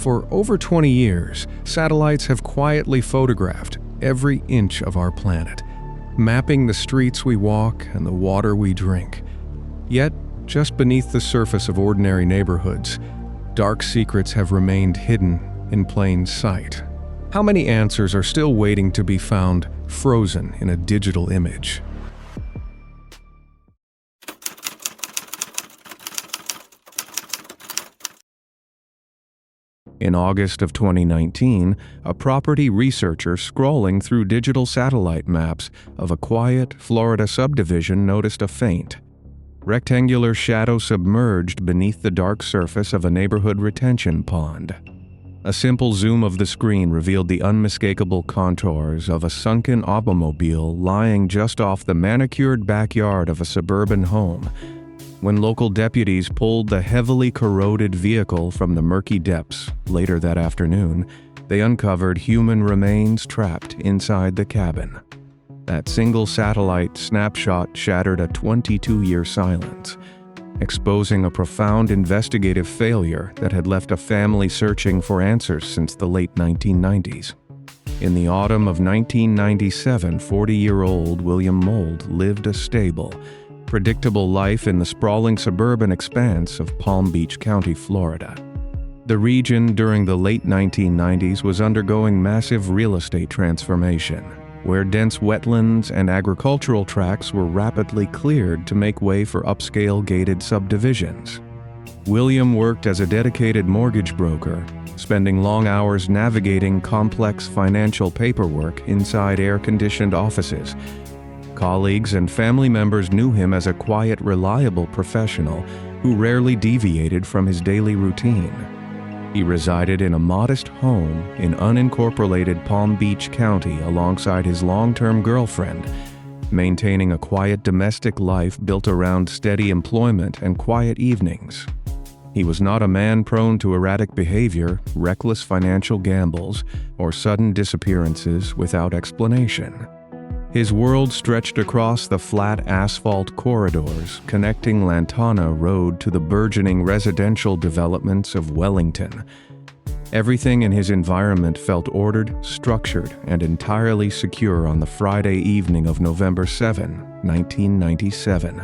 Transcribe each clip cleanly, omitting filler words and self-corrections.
For over 20 years, satellites have quietly photographed every inch of our planet, mapping the streets we walk and the water we drink. Yet, just beneath the surface of ordinary neighborhoods, dark secrets have remained hidden in plain sight. How many answers are still waiting to be found, frozen in a digital image? In August of 2019, a property researcher scrolling through digital satellite maps of a quiet Florida subdivision noticed a faint, rectangular shadow submerged beneath the dark surface of a neighborhood retention pond. A simple zoom of the screen revealed the unmistakable contours of a sunken automobile lying just off the manicured backyard of a suburban home. When local deputies pulled the heavily corroded vehicle from the murky depths later that afternoon, they uncovered human remains trapped inside the cabin. That single satellite snapshot shattered a 22-year silence, exposing a profound investigative failure that had left a family searching for answers since the late 1990s. In the autumn of 1997, 40-year-old William Mould lived a stable, predictable life in the sprawling suburban expanse of Palm Beach County, Florida. The region during the late 1990s was undergoing massive real estate transformation, where dense wetlands and agricultural tracts were rapidly cleared to make way for upscale gated subdivisions. William worked as a dedicated mortgage broker, spending long hours navigating complex financial paperwork inside air-conditioned offices. Colleagues and family members knew him as a quiet, reliable professional who rarely deviated from his daily routine. He resided in a modest home in unincorporated Palm Beach County alongside his long-term girlfriend, maintaining a quiet domestic life built around steady employment and quiet evenings. He was not a man prone to erratic behavior, reckless financial gambles, or sudden disappearances without explanation. His world stretched across the flat asphalt corridors connecting Lantana Road to the burgeoning residential developments of Wellington. Everything in his environment felt ordered, structured, and entirely secure on the Friday evening of November 7, 1997.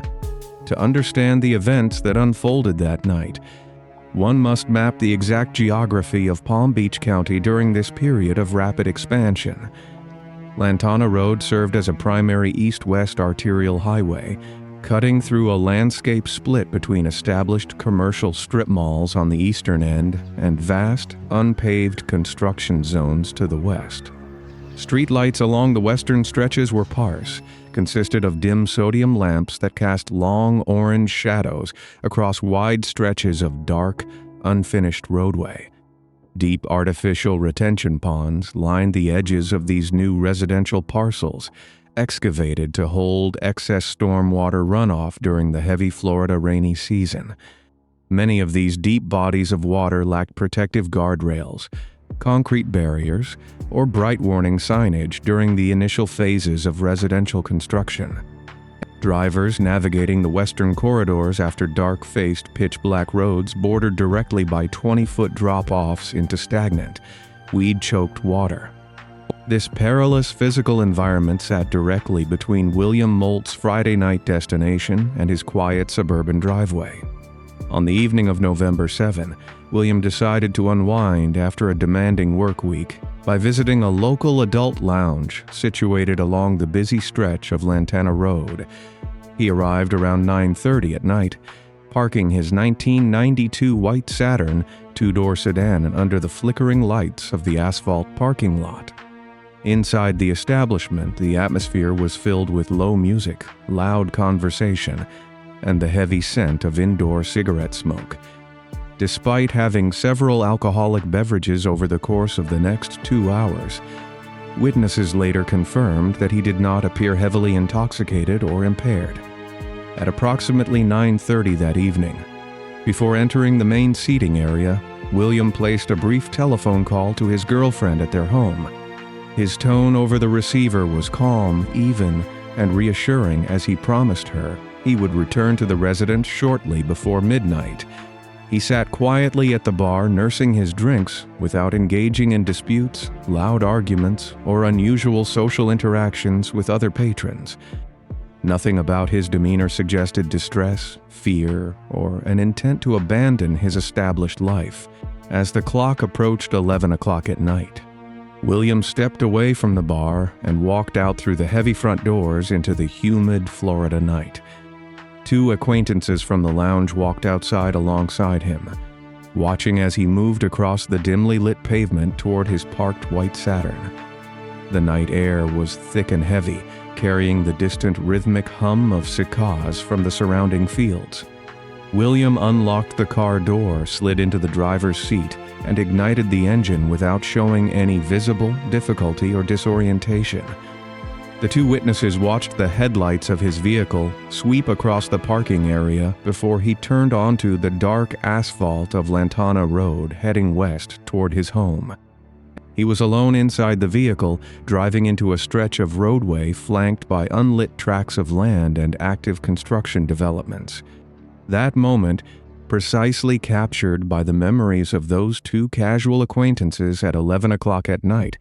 To understand the events that unfolded that night, one must map the exact geography of Palm Beach County during this period of rapid expansion. Lantana Road served as a primary east-west arterial highway, cutting through a landscape split between established commercial strip malls on the eastern end and vast, unpaved construction zones to the west. Streetlights along the western stretches were sparse, consisted of dim sodium lamps that cast long orange shadows across wide stretches of dark, unfinished roadway. Deep artificial retention ponds lined the edges of these new residential parcels, excavated to hold excess stormwater runoff during the heavy Florida rainy season. Many of these deep bodies of water lacked protective guardrails, concrete barriers, or bright warning signage during the initial phases of residential construction. Drivers navigating the western corridors after dark-faced, pitch-black roads bordered directly by 20-foot drop-offs into stagnant, weed-choked water. This perilous physical environment sat directly between William Moult's Friday night destination and his quiet suburban driveway. On the evening of November 7, William decided to unwind after a demanding work week by visiting a local adult lounge situated along the busy stretch of Lantana Road. He arrived around 9:30 at night, parking his 1992 white Saturn two-door sedan under the flickering lights of the asphalt parking lot. Inside the establishment, the atmosphere was filled with low music, loud conversation, and the heavy scent of indoor cigarette smoke. Despite having several alcoholic beverages over the course of the next 2 hours, witnesses later confirmed that he did not appear heavily intoxicated or impaired. At approximately 9:30 that evening, before entering the main seating area, William placed a brief telephone call to his girlfriend at their home. His tone over the receiver was calm, even, and reassuring as he promised her he would return to the residence shortly before midnight. He sat quietly at the bar nursing his drinks without engaging in disputes, loud arguments, or unusual social interactions with other patrons. Nothing about his demeanor suggested distress, fear, or an intent to abandon his established life. As the clock approached 11 o'clock at night, William stepped away from the bar and walked out through the heavy front doors into the humid Florida night. Two acquaintances from the lounge walked outside alongside him, watching as he moved across the dimly lit pavement toward his parked white Saturn. The night air was thick and heavy, carrying the distant rhythmic hum of cicadas from the surrounding fields. William unlocked the car door, slid into the driver's seat, and ignited the engine without showing any visible difficulty or disorientation. The two witnesses watched the headlights of his vehicle sweep across the parking area before he turned onto the dark asphalt of Lantana Road, heading west toward his home. He was alone inside the vehicle, driving into a stretch of roadway flanked by unlit tracts of land and active construction developments. That moment, precisely captured by the memories of those two casual acquaintances at 11 o'clock at night,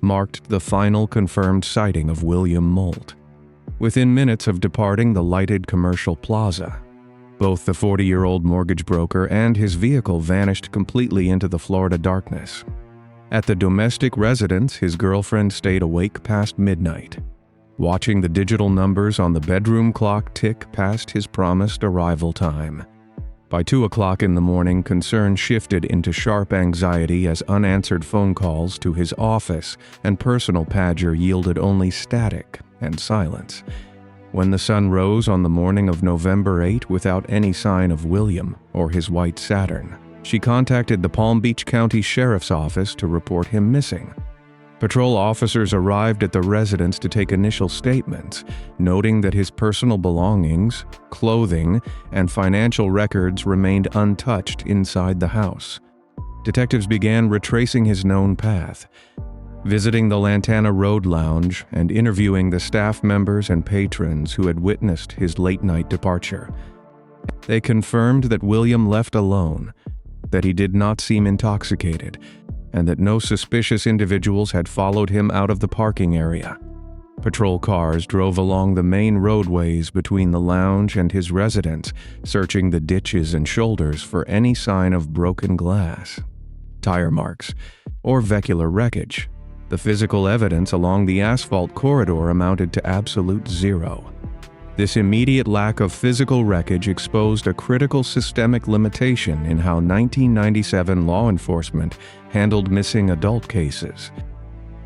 marked the final confirmed sighting of William Moult. Within minutes of departing the lighted commercial plaza, both the 40-year-old mortgage broker and his vehicle vanished completely into the Florida darkness. At the domestic residence, his girlfriend stayed awake past midnight, watching the digital numbers on the bedroom clock tick past his promised arrival time. By 2 o'clock in the morning, concern shifted into sharp anxiety as unanswered phone calls to his office and personal pager yielded only static and silence. When the sun rose on the morning of November 8 without any sign of William or his white Saturn, she contacted the Palm Beach County Sheriff's Office to report him missing. Patrol officers arrived at the residence to take initial statements, noting that his personal belongings, clothing, and financial records remained untouched inside the house. Detectives began retracing his known path, visiting the Lantana Road Lounge and interviewing the staff members and patrons who had witnessed his late-night departure. They confirmed that William left alone, that he did not seem intoxicated, and that no suspicious individuals had followed him out of the parking area. Patrol cars drove along the main roadways between the lounge and his residence, searching the ditches and shoulders for any sign of broken glass, tire marks, or vehicular wreckage. The physical evidence along the asphalt corridor amounted to absolute zero. This immediate lack of physical wreckage exposed a critical systemic limitation in how 1997 law enforcement handled missing adult cases.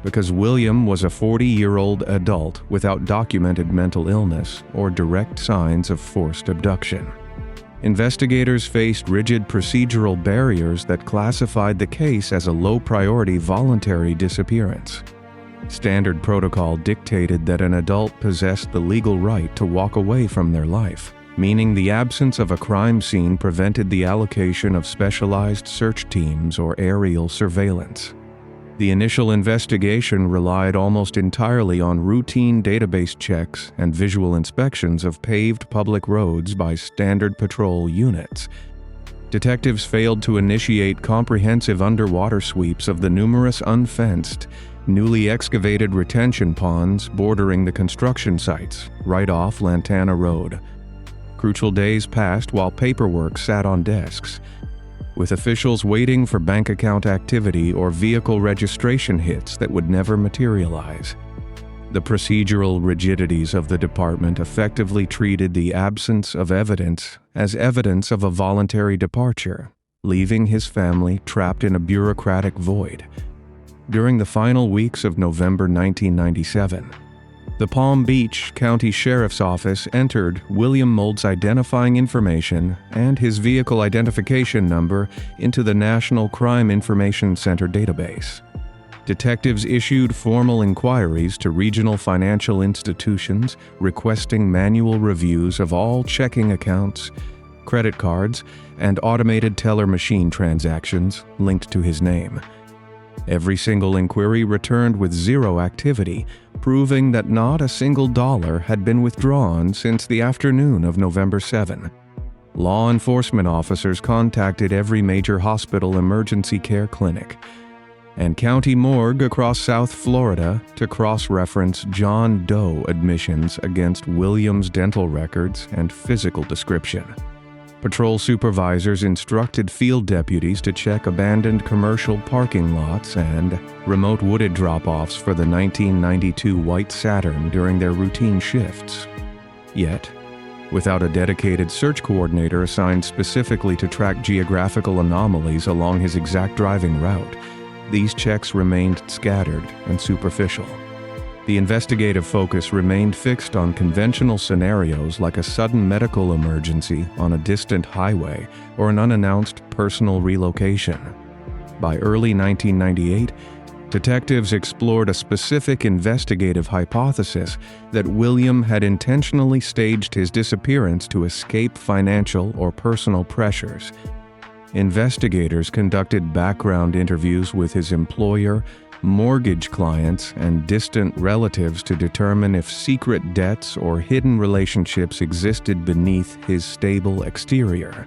Because William was a 40-year-old adult without documented mental illness or direct signs of forced abduction, investigators faced rigid procedural barriers that classified the case as a low-priority voluntary disappearance. Standard protocol dictated that an adult possessed the legal right to walk away from their life, meaning the absence of a crime scene prevented the allocation of specialized search teams or aerial surveillance. The initial investigation relied almost entirely on routine database checks and visual inspections of paved public roads by standard patrol units. Detectives failed to initiate comprehensive underwater sweeps of the numerous unfenced, newly excavated retention ponds bordering the construction sites right off Lantana Road. Crucial days passed while paperwork sat on desks, with officials waiting for bank account activity or vehicle registration hits that would never materialize. The procedural rigidities of the department effectively treated the absence of evidence as evidence of a voluntary departure, leaving his family trapped in a bureaucratic void. During the final weeks of November 1997, the Palm Beach County Sheriff's Office entered William Moult's identifying information and his vehicle identification number into the National Crime Information Center database. Detectives issued formal inquiries to regional financial institutions requesting manual reviews of all checking accounts, credit cards, and automated teller machine transactions linked to his name. Every single inquiry returned with zero activity, proving that not a single dollar had been withdrawn since the afternoon of November 7. law enforcement officers contacted every major hospital emergency care clinic and county morgue across South Florida to cross-reference John Doe admissions against Williams' dental records and physical description. Patrol supervisors instructed field deputies to check abandoned commercial parking lots and remote wooded drop-offs for the 1992 white Saturn during their routine shifts. Yet, without a dedicated search coordinator assigned specifically to track geographical anomalies along his exact driving route, these checks remained scattered and superficial. The investigative focus remained fixed on conventional scenarios like a sudden medical emergency on a distant highway or an unannounced personal relocation. By early 1998, detectives explored a specific investigative hypothesis that William had intentionally staged his disappearance to escape financial or personal pressures. Investigators conducted background interviews with his employer, mortgage clients, and distant relatives to determine if secret debts or hidden relationships existed beneath his stable exterior.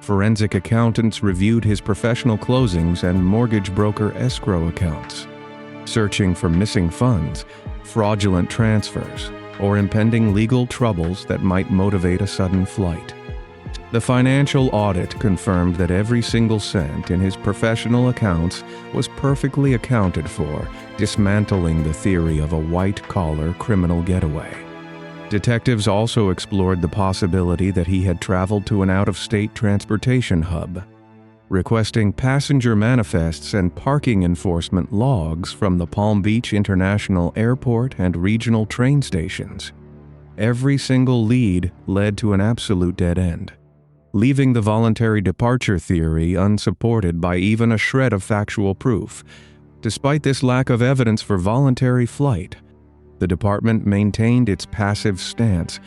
Forensic accountants reviewed his professional closings and mortgage broker escrow accounts, searching for missing funds, fraudulent transfers, or impending legal troubles that might motivate a sudden flight. The financial audit confirmed that every single cent in his professional accounts was perfectly accounted for, dismantling the theory of a white-collar criminal getaway. Detectives also explored the possibility that he had traveled to an out-of-state transportation hub, requesting passenger manifests and parking enforcement logs from the Palm Beach International Airport and regional train stations. Every single lead led to an absolute dead end, leaving the voluntary departure theory unsupported by even a shred of factual proof. Despite this lack of evidence for voluntary flight, the department maintained its passive stance,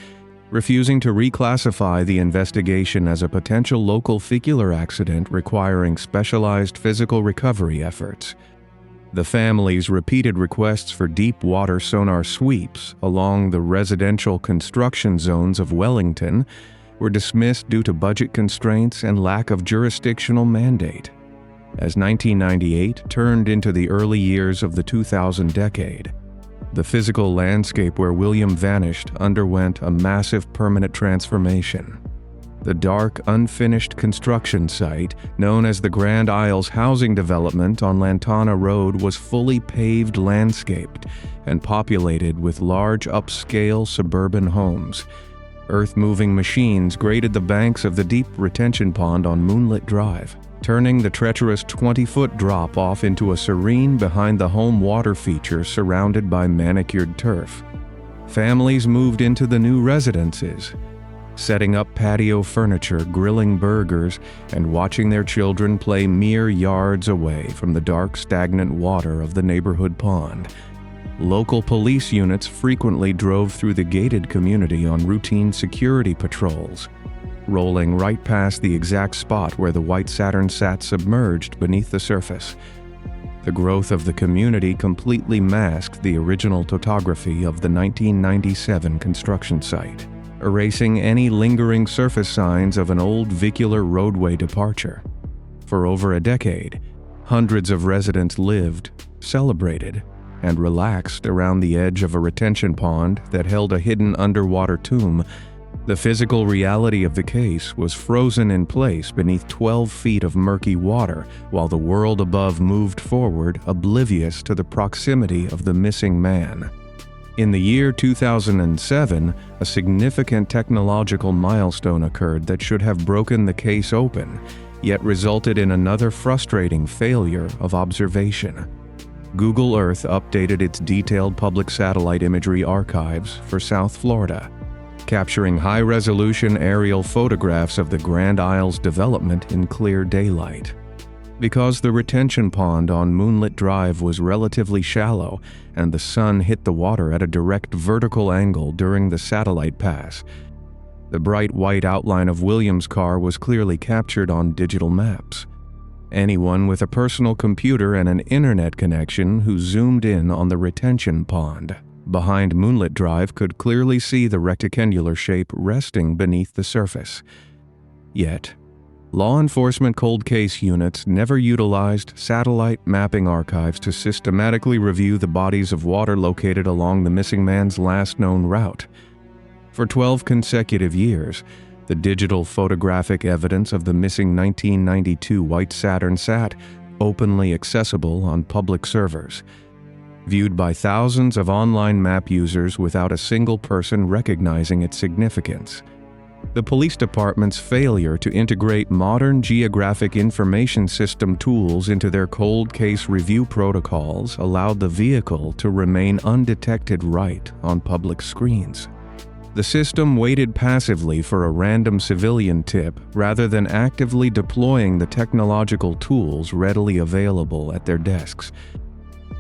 refusing to reclassify the investigation as a potential local vehicular accident requiring specialized physical recovery efforts. The family's repeated requests for deep water sonar sweeps along the residential construction zones of Wellington were dismissed due to budget constraints and lack of jurisdictional mandate. As 1998 turned into the early years of the 2000 decade, the physical landscape where William vanished underwent a massive permanent transformation. The dark, unfinished construction site, known as the Grand Isles Housing Development on Lantana Road, was fully paved, landscaped, and populated with large upscale suburban homes. Earth-moving machines graded the banks of the deep retention pond on Moonlit Drive, turning the treacherous 20-foot drop-off into a serene behind-the-home water feature surrounded by manicured turf. Families moved into the new residences, setting up patio furniture, grilling burgers, and watching their children play mere yards away from the dark, stagnant water of the neighborhood pond. Local police units frequently drove through the gated community on routine security patrols, rolling right past the exact spot where the white Saturn sat submerged beneath the surface. The growth of the community completely masked the original topography of the 1997 construction site, erasing any lingering surface signs of an old vehicular roadway departure. For over a decade, hundreds of residents lived, celebrated, and relaxed around the edge of a retention pond that held a hidden underwater tomb. The physical reality of the case was frozen in place beneath 12 feet of murky water, while the world above moved forward, oblivious to the proximity of the missing man. In the year 2007, a significant technological milestone occurred that should have broken the case open, yet resulted in another frustrating failure of observation. Google Earth updated its detailed public satellite imagery archives for South Florida, capturing high-resolution aerial photographs of the Grand Isles development in clear daylight. Because the retention pond on Moonlit Drive was relatively shallow and the sun hit the water at a direct vertical angle during the satellite pass, the bright white outline of Williams' car was clearly captured on digital maps. Anyone with a personal computer and an internet connection who zoomed in on the retention pond behind Moonlit Drive could clearly see the rectangular shape resting beneath the surface. Yet, law enforcement cold case units never utilized satellite mapping archives to systematically review the bodies of water located along the missing man's last known route. For 12 consecutive years, the digital photographic evidence of the missing 1992 White Saturn sat openly accessible on public servers, viewed by thousands of online map users without a single person recognizing its significance. The police department's failure to integrate modern geographic information system tools into their cold case review protocols allowed the vehicle to remain undetected right on public screens. The system waited passively for a random civilian tip rather than actively deploying the technological tools readily available at their desks.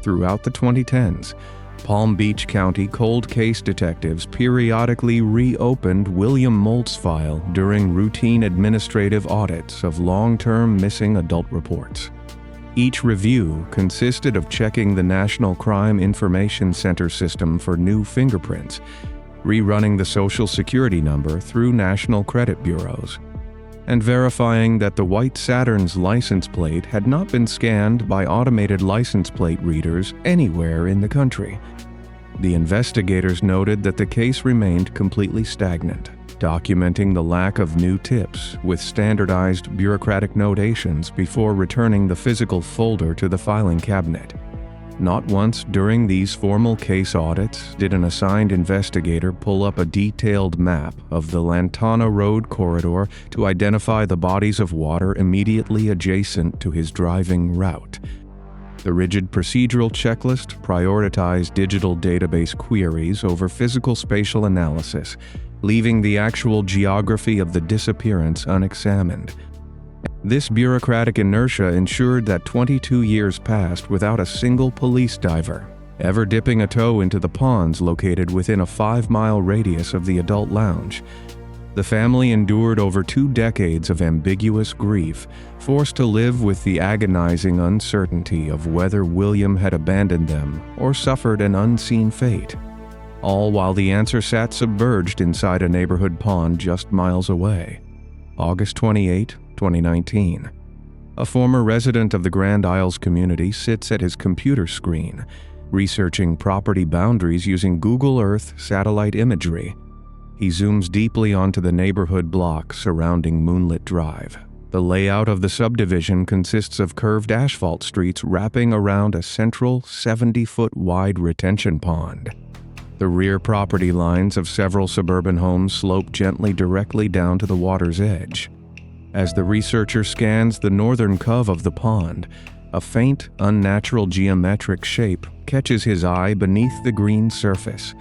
Throughout the 2010s, Palm Beach County cold case detectives periodically reopened William Molt's file during routine administrative audits of long-term missing adult reports. Each review consisted of checking the National Crime Information Center system for new fingerprints, rerunning the Social Security number through national credit bureaus, and verifying that the White Saturn's license plate had not been scanned by automated license plate readers anywhere in the country. The investigators noted that the case remained completely stagnant, documenting the lack of new tips with standardized bureaucratic notations before returning the physical folder to the filing cabinet. Not once during these formal case audits did an assigned investigator pull up a detailed map of the Lantana Road corridor to identify the bodies of water immediately adjacent to his driving route. The rigid procedural checklist prioritized digital database queries over physical spatial analysis, leaving the actual geography of the disappearance unexamined. This bureaucratic inertia ensured that 22 years passed without a single police diver ever dipping a toe into the ponds located within a 5-mile radius of the adult lounge. The family endured over 2 decades of ambiguous grief, forced to live with the agonizing uncertainty of whether William had abandoned them or suffered an unseen fate, all while the answer sat submerged inside a neighborhood pond just miles away. August 28, 2019. A former resident of the Grand Isles community sits at his computer screen, researching property boundaries using Google Earth satellite imagery. He zooms deeply onto the neighborhood block surrounding Moonlit Drive. The layout of the subdivision consists of curved asphalt streets wrapping around a central 70-foot wide retention pond. The rear property lines of several suburban homes slope gently directly down to the water's edge. As the researcher scans the northern cove of the pond, a faint, unnatural geometric shape catches his eye beneath the green surface.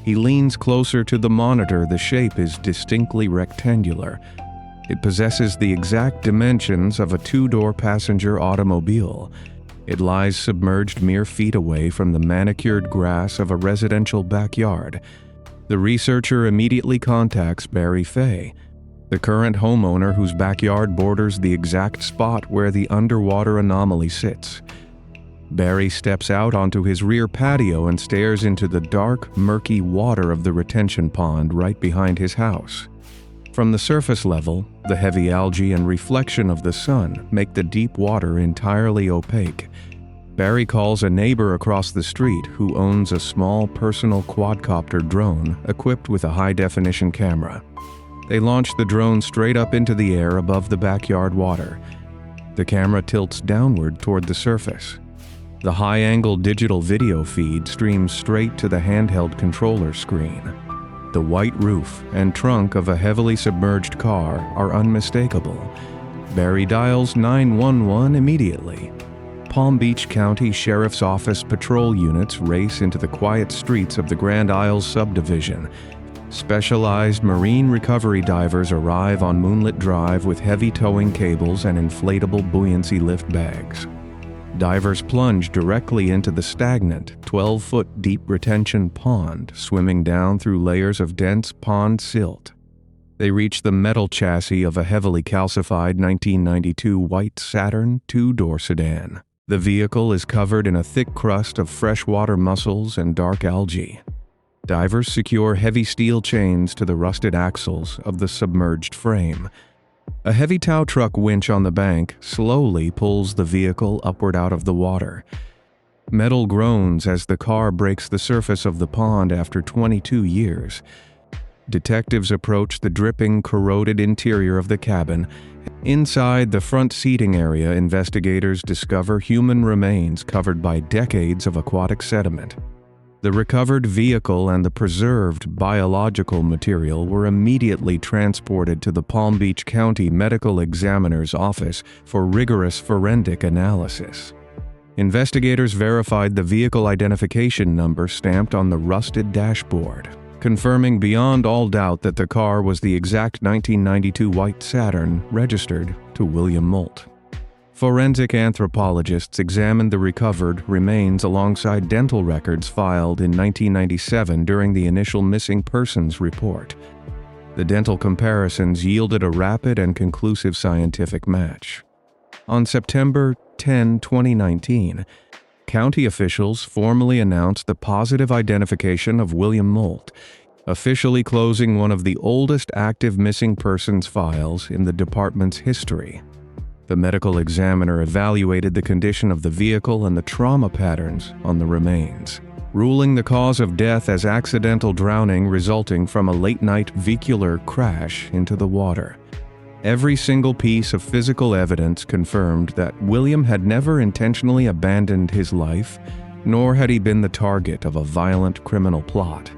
He leans closer to the monitor. The shape is distinctly rectangular. It possesses the exact dimensions of a 2-door passenger automobile. It lies submerged mere feet away from the manicured grass of a residential backyard. The researcher immediately contacts Barry Fay, the current homeowner whose backyard borders the exact spot where the underwater anomaly sits. Barry steps out onto his rear patio and stares into the dark, murky water of the retention pond right behind his house. From the surface level, the heavy algae and reflection of the sun make the deep water entirely opaque. Barry calls a neighbor across the street who owns a small personal quadcopter drone equipped with a high-definition camera. They launch the drone straight up into the air above the backyard water. The camera tilts downward toward the surface. The high-angle digital video feed streams straight to the handheld controller screen. The white roof and trunk of a heavily submerged car are unmistakable. Barry dials 911 immediately. Palm Beach County Sheriff's Office patrol units race into the quiet streets of the Grand Isles subdivision. Specialized marine recovery divers arrive on Moonlit Drive with heavy towing cables and inflatable buoyancy lift bags. Divers plunge directly into the stagnant, 12-foot deep retention pond, swimming down through layers of dense pond silt. They reach the metal chassis of a heavily calcified 1992 White Saturn 2-door sedan. The vehicle is covered in a thick crust of freshwater mussels and dark algae. Divers secure heavy steel chains to the rusted axles of the submerged frame. A heavy tow truck winch on the bank slowly pulls the vehicle upward out of the water. Metal groans as the car breaks the surface of the pond after 22 years. Detectives approach the dripping, corroded interior of the cabin. Inside the front seating area, investigators discover human remains covered by decades of aquatic sediment. The recovered vehicle and the preserved biological material were immediately transported to the Palm Beach County Medical Examiner's office for rigorous forensic analysis. Investigators verified the vehicle identification number stamped on the rusted dashboard, confirming beyond all doubt that the car was the exact 1992 white Saturn registered to William Moult. Forensic anthropologists examined the recovered remains alongside dental records filed in 1997 during the initial missing persons report. The dental comparisons yielded a rapid and conclusive scientific match. On September 10, 2019, county officials formally announced the positive identification of William Moult, officially closing one of the oldest active missing persons files in the department's history. The medical examiner evaluated the condition of the vehicle and the trauma patterns on the remains, ruling the cause of death as accidental drowning resulting from a late-night vehicular crash into the water. Every single piece of physical evidence confirmed that William had never intentionally abandoned his life, nor had he been the target of a violent criminal plot.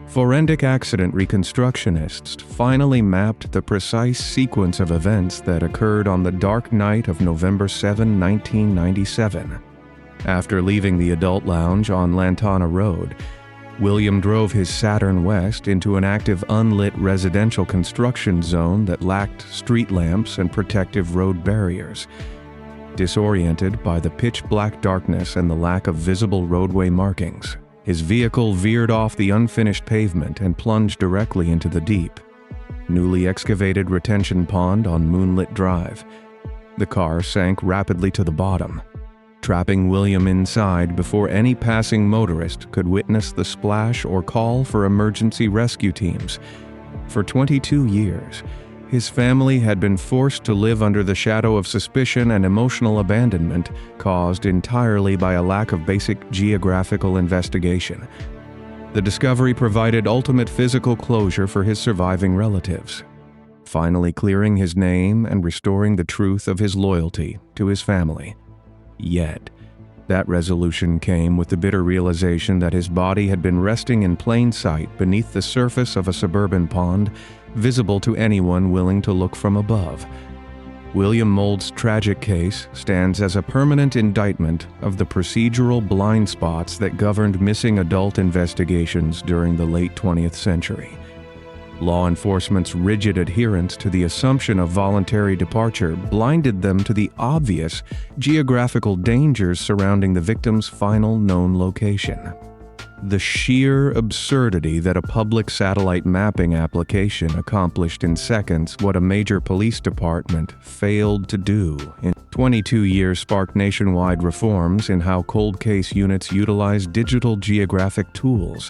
Forensic accident reconstructionists finally mapped the precise sequence of events that occurred on the dark night of November 7, 1997. After leaving the adult lounge on Lantana Road, William drove his Saturn west into an active unlit residential construction zone that lacked street lamps and protective road barriers. Disoriented by the pitch-black darkness and the lack of visible roadway markings, his vehicle veered off the unfinished pavement and plunged directly into the deep, newly excavated retention pond on Moonlit Drive. The car sank rapidly to the bottom, trapping William inside before any passing motorist could witness the splash or call for emergency rescue teams. For 22 years, his family had been forced to live under the shadow of suspicion and emotional abandonment caused entirely by a lack of basic geographical investigation. The discovery provided ultimate physical closure for his surviving relatives, finally clearing his name and restoring the truth of his loyalty to his family. Yet, that resolution came with the bitter realization that his body had been resting in plain sight beneath the surface of a suburban pond, visible to anyone willing to look from above. William Moult's tragic case stands as a permanent indictment of the procedural blind spots that governed missing adult investigations during the late 20th century. Law enforcement's rigid adherence to the assumption of voluntary departure blinded them to the obvious geographical dangers surrounding the victim's final known location. The sheer absurdity that a public satellite mapping application accomplished in seconds what a major police department failed to do in 22 years sparked nationwide reforms in how cold case units utilize digital geographic tools.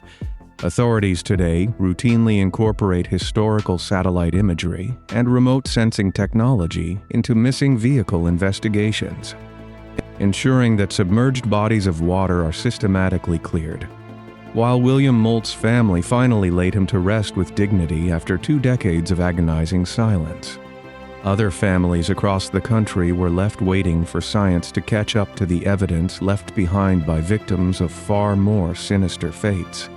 Authorities today routinely incorporate historical satellite imagery and remote sensing technology into missing vehicle investigations, ensuring that submerged bodies of water are systematically cleared. While William Moult's family finally laid him to rest with dignity after 2 decades of agonizing silence, other families across the country were left waiting for science to catch up to the evidence left behind by victims of far more sinister fates.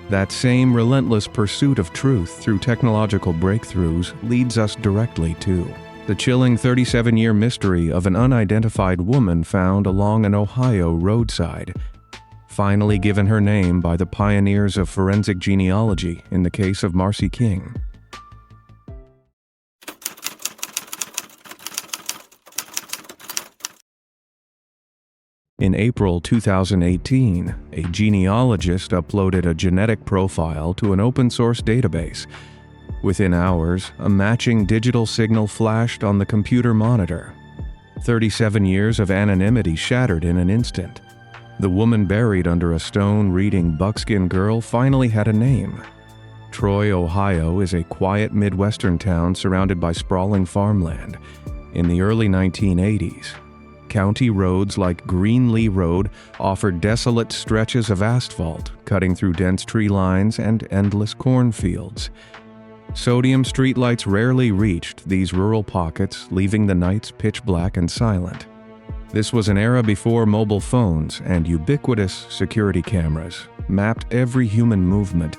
That same relentless pursuit of truth through technological breakthroughs leads us directly to the chilling 37-year mystery of an unidentified woman found along an Ohio roadside, finally given her name by the pioneers of forensic genealogy in the case of Marcy King. In April 2018, a genealogist uploaded a genetic profile to an open-source database. Within hours, a matching digital signal flashed on the computer monitor. 37 years of anonymity shattered in an instant. The woman buried under a stone reading buckskin girl finally had a name. Troy, Ohio is a quiet Midwestern town surrounded by sprawling farmland. In the early 1980s, county roads like Greenlee Road offered desolate stretches of asphalt, cutting through dense tree lines and endless cornfields. Sodium streetlights rarely reached these rural pockets, leaving the nights pitch black and silent. This was an era before mobile phones and ubiquitous security cameras mapped every human movement.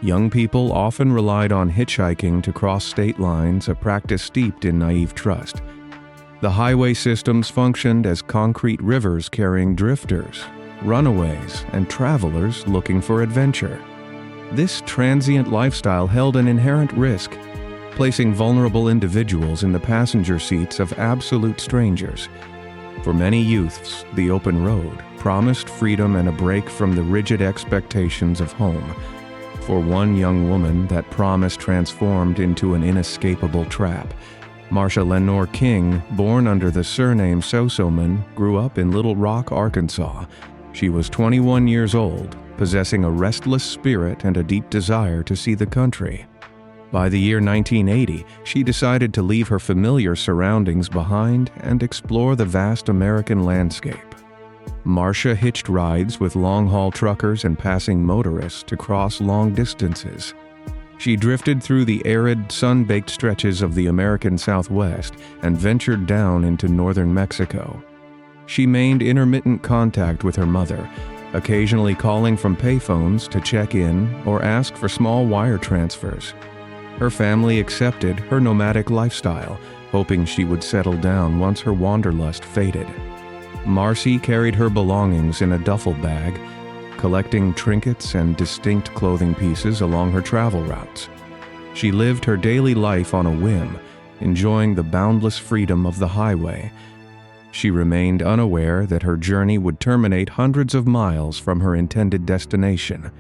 Young people often relied on hitchhiking to cross state lines, a practice steeped in naive trust. The highway systems functioned as concrete rivers carrying drifters, runaways, and travelers looking for adventure. This transient lifestyle held an inherent risk, placing vulnerable individuals in the passenger seats of absolute strangers. For many youths, the open road promised freedom and a break from the rigid expectations of home. For one young woman, that promise transformed into an inescapable trap. Marsha Lenore King, born under the surname Sosoman, grew up in Little Rock, Arkansas. She was 21 years old, possessing a restless spirit and a deep desire to see the country. By the year 1980, she decided to leave her familiar surroundings behind and explore the vast American landscape. Marsha hitched rides with long-haul truckers and passing motorists to cross long distances. She drifted through the arid, sun-baked stretches of the American Southwest and ventured down into northern Mexico. She maintained intermittent contact with her mother, occasionally calling from payphones to check in or ask for small wire transfers. Her family accepted her nomadic lifestyle, hoping she would settle down once her wanderlust faded. Marcy carried her belongings in a duffel bag, collecting trinkets and distinct clothing pieces along her travel routes. She lived her daily life on a whim, enjoying the boundless freedom of the highway. She remained unaware that her journey would terminate hundreds of miles from her intended destination.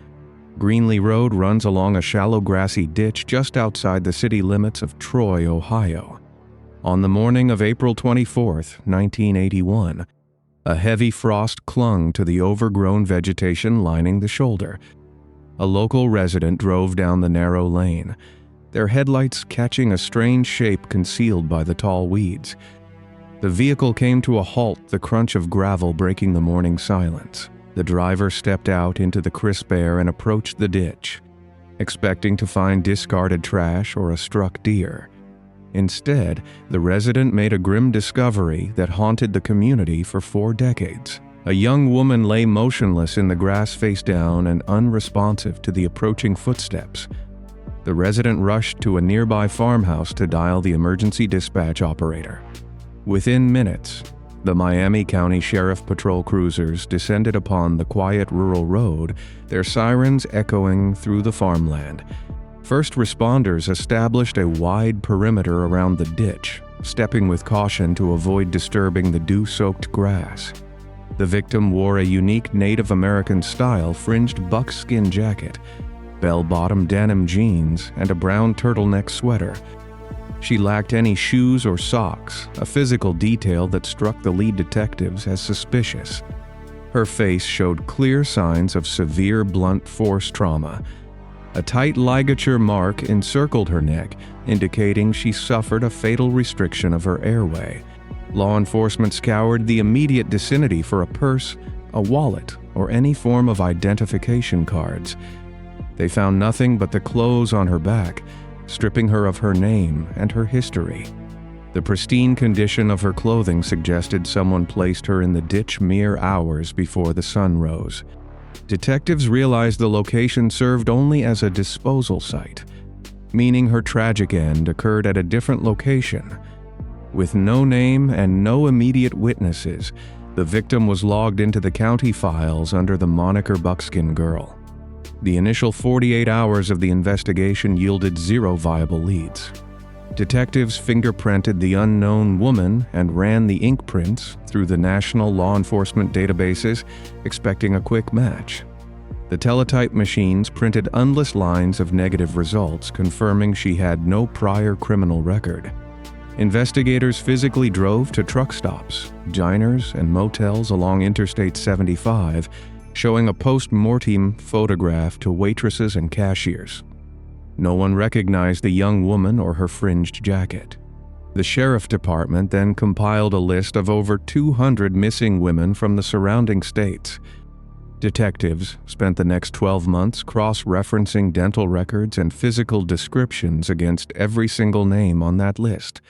Greenlee Road runs along a shallow grassy ditch just outside the city limits of Troy, Ohio. On the morning of April 24, 1981, a heavy frost clung to the overgrown vegetation lining the shoulder. A local resident drove down the narrow lane, their headlights catching a strange shape concealed by the tall weeds. The vehicle came to a halt, the crunch of gravel breaking the morning silence. The driver stepped out into the crisp air and approached the ditch, expecting to find discarded trash or a struck deer. Instead, the resident made a grim discovery that haunted the community for 4 decades. A young woman lay motionless in the grass face down and unresponsive to the approaching footsteps. The resident rushed to a nearby farmhouse to dial the emergency dispatch operator. Within minutes, the Miami County Sheriff Patrol cruisers descended upon the quiet rural road, their sirens echoing through the farmland. First responders established a wide perimeter around the ditch, stepping with caution to avoid disturbing the dew-soaked grass. The victim wore a unique Native American-style fringed buckskin jacket, bell-bottom denim jeans, and a brown turtleneck sweater. She lacked any shoes or socks, a physical detail that struck the lead detectives as suspicious. Her face showed clear signs of severe blunt force trauma. A tight ligature mark encircled her neck, indicating she suffered a fatal restriction of her airway. Law enforcement scoured the immediate vicinity for a purse, a wallet, or any form of identification cards. They found nothing but the clothes on her back, stripping her of her name and her history. The pristine condition of her clothing suggested someone placed her in the ditch mere hours before the sun rose. Detectives realized the location served only as a disposal site, meaning her tragic end occurred at a different location. With no name and no immediate witnesses, the victim was logged into the county files under the moniker Buckskin Girl. The initial 48 hours of the investigation yielded 0 viable leads. Detectives fingerprinted the unknown woman and ran the ink prints through the national law enforcement databases, expecting a quick match. The teletype machines printed endless lines of negative results, confirming she had no prior criminal record. Investigators physically drove to truck stops, diners, and motels along Interstate 75, showing a post-mortem photograph to waitresses and cashiers. No one recognized the young woman or her fringed jacket. The sheriff department then compiled a list of over 200 missing women from the surrounding states. Detectives spent the next 12 months cross-referencing dental records and physical descriptions against every single name on that list.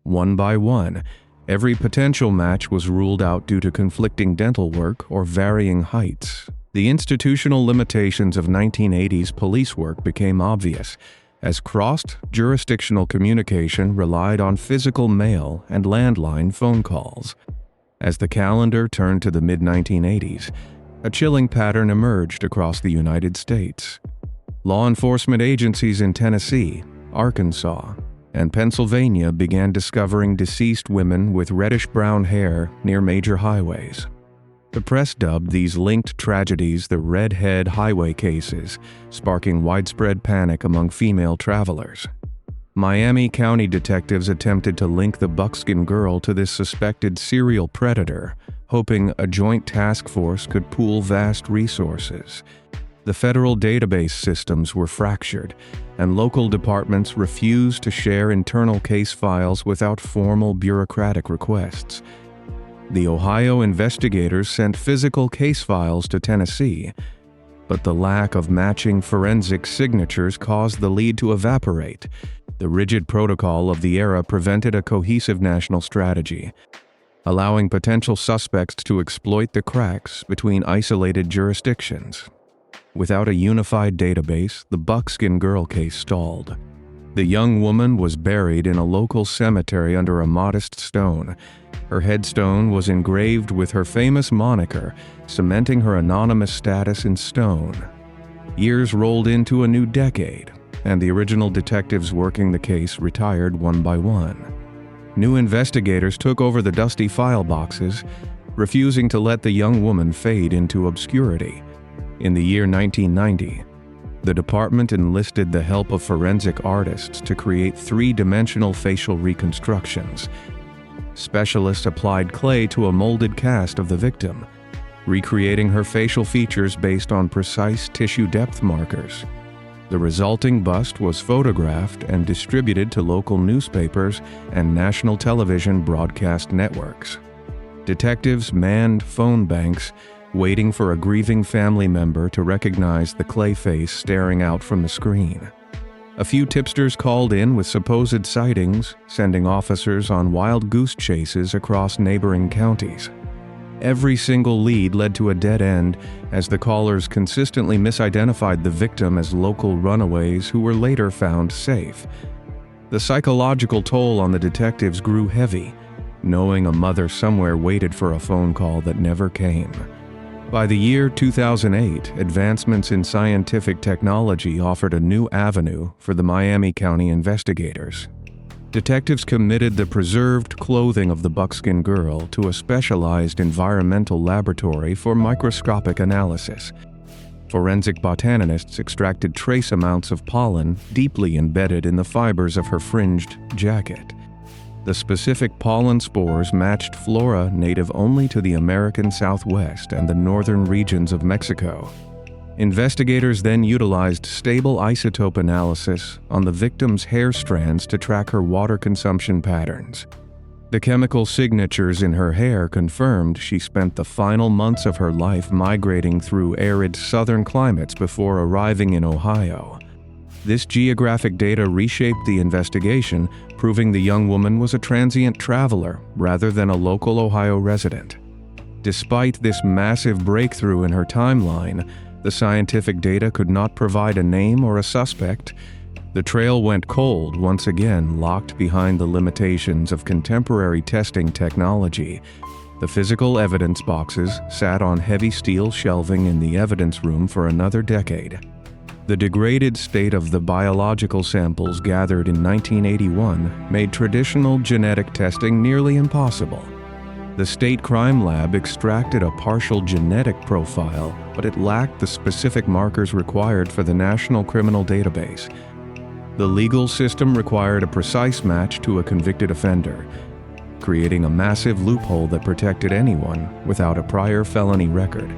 One by one, every potential match was ruled out due to conflicting dental work or varying heights. The institutional limitations of 1980s police work became obvious, as cross-jurisdictional communication relied on physical mail and landline phone calls. As the calendar turned to the mid-1980s, a chilling pattern emerged across the United States. Law enforcement agencies in Tennessee, Arkansas, and Pennsylvania began discovering deceased women with reddish-brown hair near major highways. The press dubbed these linked tragedies the Redhead Highway cases, sparking widespread panic among female travelers. Miami County detectives attempted to link the buckskin girl to this suspected serial predator, hoping a joint task force could pool vast resources. The federal database systems were fractured, and local departments refused to share internal case files without formal bureaucratic requests. The Ohio investigators sent physical case files to Tennessee, but the lack of matching forensic signatures caused the lead to evaporate. The rigid protocol of the era prevented a cohesive national strategy, allowing potential suspects to exploit the cracks between isolated jurisdictions. Without a unified database, the buckskin girl case stalled. The young woman was buried in a local cemetery under a modest stone. Her headstone was engraved with her famous moniker, cementing her anonymous status in stone. Years rolled into a new decade, and the original detectives working the case retired one by one. New investigators took over the dusty file boxes, refusing to let the young woman fade into obscurity. In the year 1990, the department enlisted the help of forensic artists to create three-dimensional facial reconstructions. Specialists applied clay to a molded cast of the victim, recreating her facial features based on precise tissue depth markers. The resulting bust was photographed and distributed to local newspapers and national television broadcast networks. Detectives manned phone banks, waiting for a grieving family member to recognize the clay face staring out from the screen. A few tipsters called in with supposed sightings, sending officers on wild goose chases across neighboring counties. Every single lead led to a dead end, as the callers consistently misidentified the victim as local runaways who were later found safe. The psychological toll on the detectives grew heavy, knowing a mother somewhere waited for a phone call that never came. By the year 2008, advancements in scientific technology offered a new avenue for the Miami County investigators. Detectives committed the preserved clothing of the buckskin girl to a specialized environmental laboratory for microscopic analysis. Forensic botanists extracted trace amounts of pollen deeply embedded in the fibers of her fringed jacket. The specific pollen spores matched flora native only to the American Southwest and the northern regions of Mexico. Investigators then utilized stable isotope analysis on the victim's hair strands to track her water consumption patterns. The chemical signatures in her hair confirmed she spent the final months of her life migrating through arid southern climates before arriving in Ohio. This geographic data reshaped the investigation, proving the young woman was a transient traveler rather than a local Ohio resident. Despite this massive breakthrough in her timeline, the scientific data could not provide a name or a suspect. The trail went cold, once again locked behind the limitations of contemporary testing technology. The physical evidence boxes sat on heavy steel shelving in the evidence room for another decade. The degraded state of the biological samples gathered in 1981 made traditional genetic testing nearly impossible. The state crime lab extracted a partial genetic profile, but it lacked the specific markers required for the National Criminal Database. The legal system required a precise match to a convicted offender, creating a massive loophole that protected anyone without a prior felony record.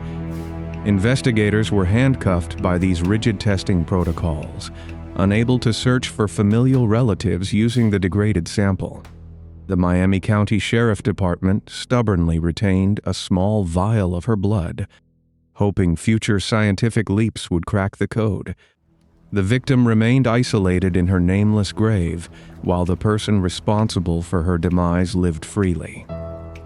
Investigators were handcuffed by these rigid testing protocols. unable to search for familial relatives using the degraded sample. The Miami County Sheriff Department stubbornly retained a small vial of her blood, hoping future scientific leaps would crack the code. The victim remained isolated in her nameless grave, while the person responsible for her demise lived freely.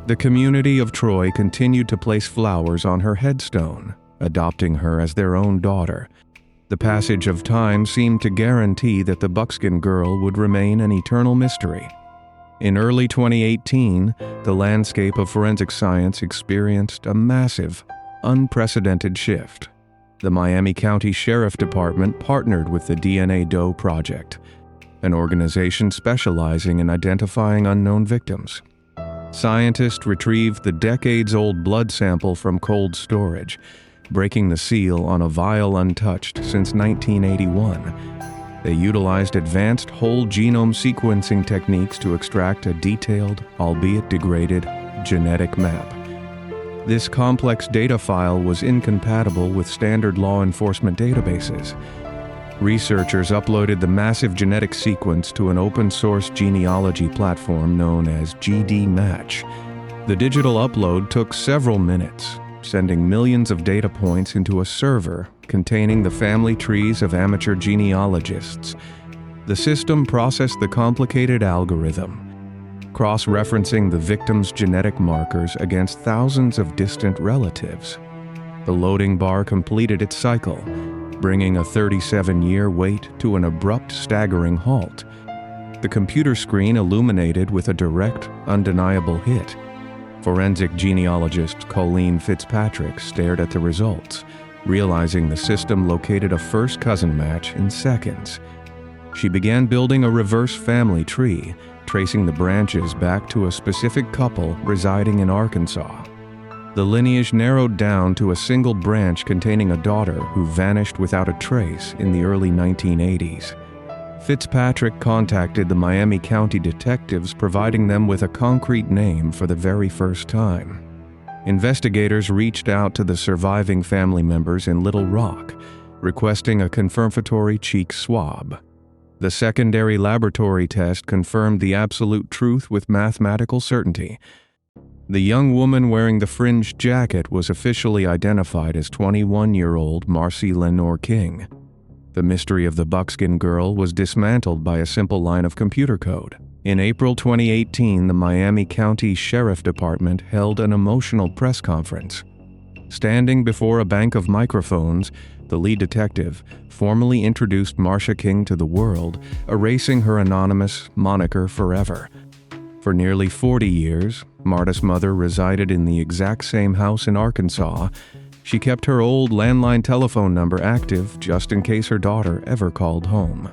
The community of Troy continued to place flowers on her headstone, adopting her as their own daughter. The passage of time seemed to guarantee that the buckskin girl would remain an eternal mystery. In early 2018, the landscape of forensic science experienced a massive, unprecedented shift. The Miami County Sheriff Department partnered with the DNA Doe Project, an organization specializing in identifying unknown victims. Scientists retrieved the decades-old blood sample from cold storage, breaking the seal on a vial untouched since 1981. They utilized advanced whole genome sequencing techniques to extract a detailed, albeit degraded, genetic map. This complex data file was incompatible with standard law enforcement databases. Researchers uploaded the massive genetic sequence to an open-source genealogy platform known as GDmatch. The digital upload took several minutes, sending millions of data points into a server containing the family trees of amateur genealogists. The system processed the complicated algorithm, cross-referencing the victim's genetic markers against thousands of distant relatives. The loading bar completed its cycle, bringing a 37-year wait to an abrupt, staggering halt. The computer screen illuminated with a direct, undeniable hit. Forensic genealogist Colleen Fitzpatrick stared at the results, realizing the system located a first cousin match in seconds. She began building a reverse family tree, tracing the branches back to a specific couple residing in Arkansas. The lineage narrowed down to a single branch containing a daughter who vanished without a trace in the early 1980s. Fitzpatrick contacted the Miami County detectives, providing them with a concrete name for the very first time. Investigators reached out to the surviving family members in Little Rock, requesting a confirmatory cheek swab. The secondary laboratory test confirmed the absolute truth with mathematical certainty. The young woman wearing the fringed jacket was officially identified as 21-year-old Marcy Lenore King. The mystery of the buckskin girl was dismantled by a simple line of computer code. In April 2018, the Miami County Sheriff Department held an emotional press conference. Standing before a bank of microphones, the lead detective formally introduced Marcia King to the world, erasing her anonymous moniker forever. For nearly 40 years, Marta's mother resided in the exact same house in Arkansas. She kept her old landline telephone number active just in case her daughter ever called home.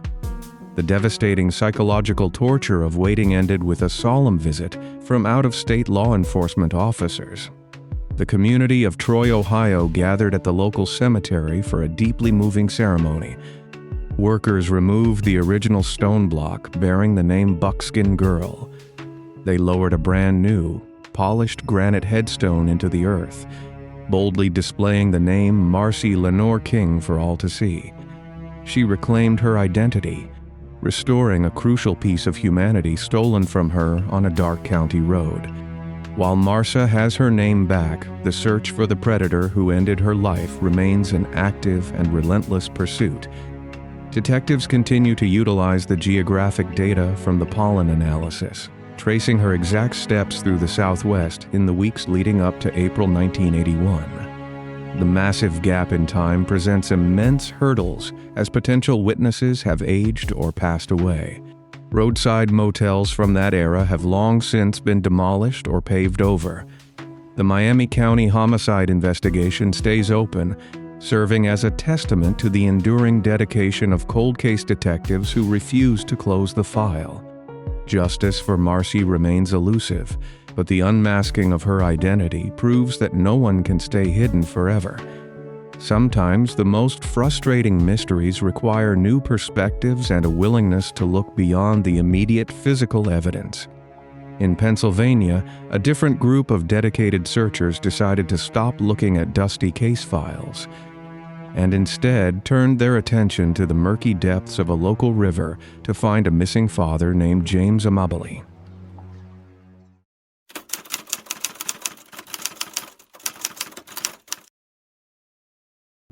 The devastating psychological torture of waiting ended with a solemn visit from out-of-state law enforcement officers. The community of Troy, Ohio gathered at the local cemetery for a deeply moving ceremony. Workers removed the original stone block bearing the name Buckskin Girl. They lowered a brand new, polished granite headstone into the earth, boldly displaying the name Marcy Lenore King for all to see. She reclaimed her identity, restoring a crucial piece of humanity stolen from her on a dark county road. While Marcia has her name back, the search for the predator who ended her life remains an active and relentless pursuit. Detectives continue to utilize the geographic data from the pollen analysis, tracing her exact steps through the Southwest in the weeks leading up to April 1981. The massive gap in time presents immense hurdles as potential witnesses have aged or passed away. Roadside motels from that era have long since been demolished or paved over. The Miami County homicide investigation stays open, serving as a testament to the enduring dedication of cold case detectives who refuse to close the file. Justice for Marcy remains elusive, but the unmasking of her identity proves that no one can stay hidden forever. Sometimes the most frustrating mysteries require new perspectives and a willingness to look beyond the immediate physical evidence. In Pennsylvania, a different group of dedicated searchers decided to stop looking at dusty case files. and instead turned their attention to the murky depths of a local river to find a missing father named James Amabile.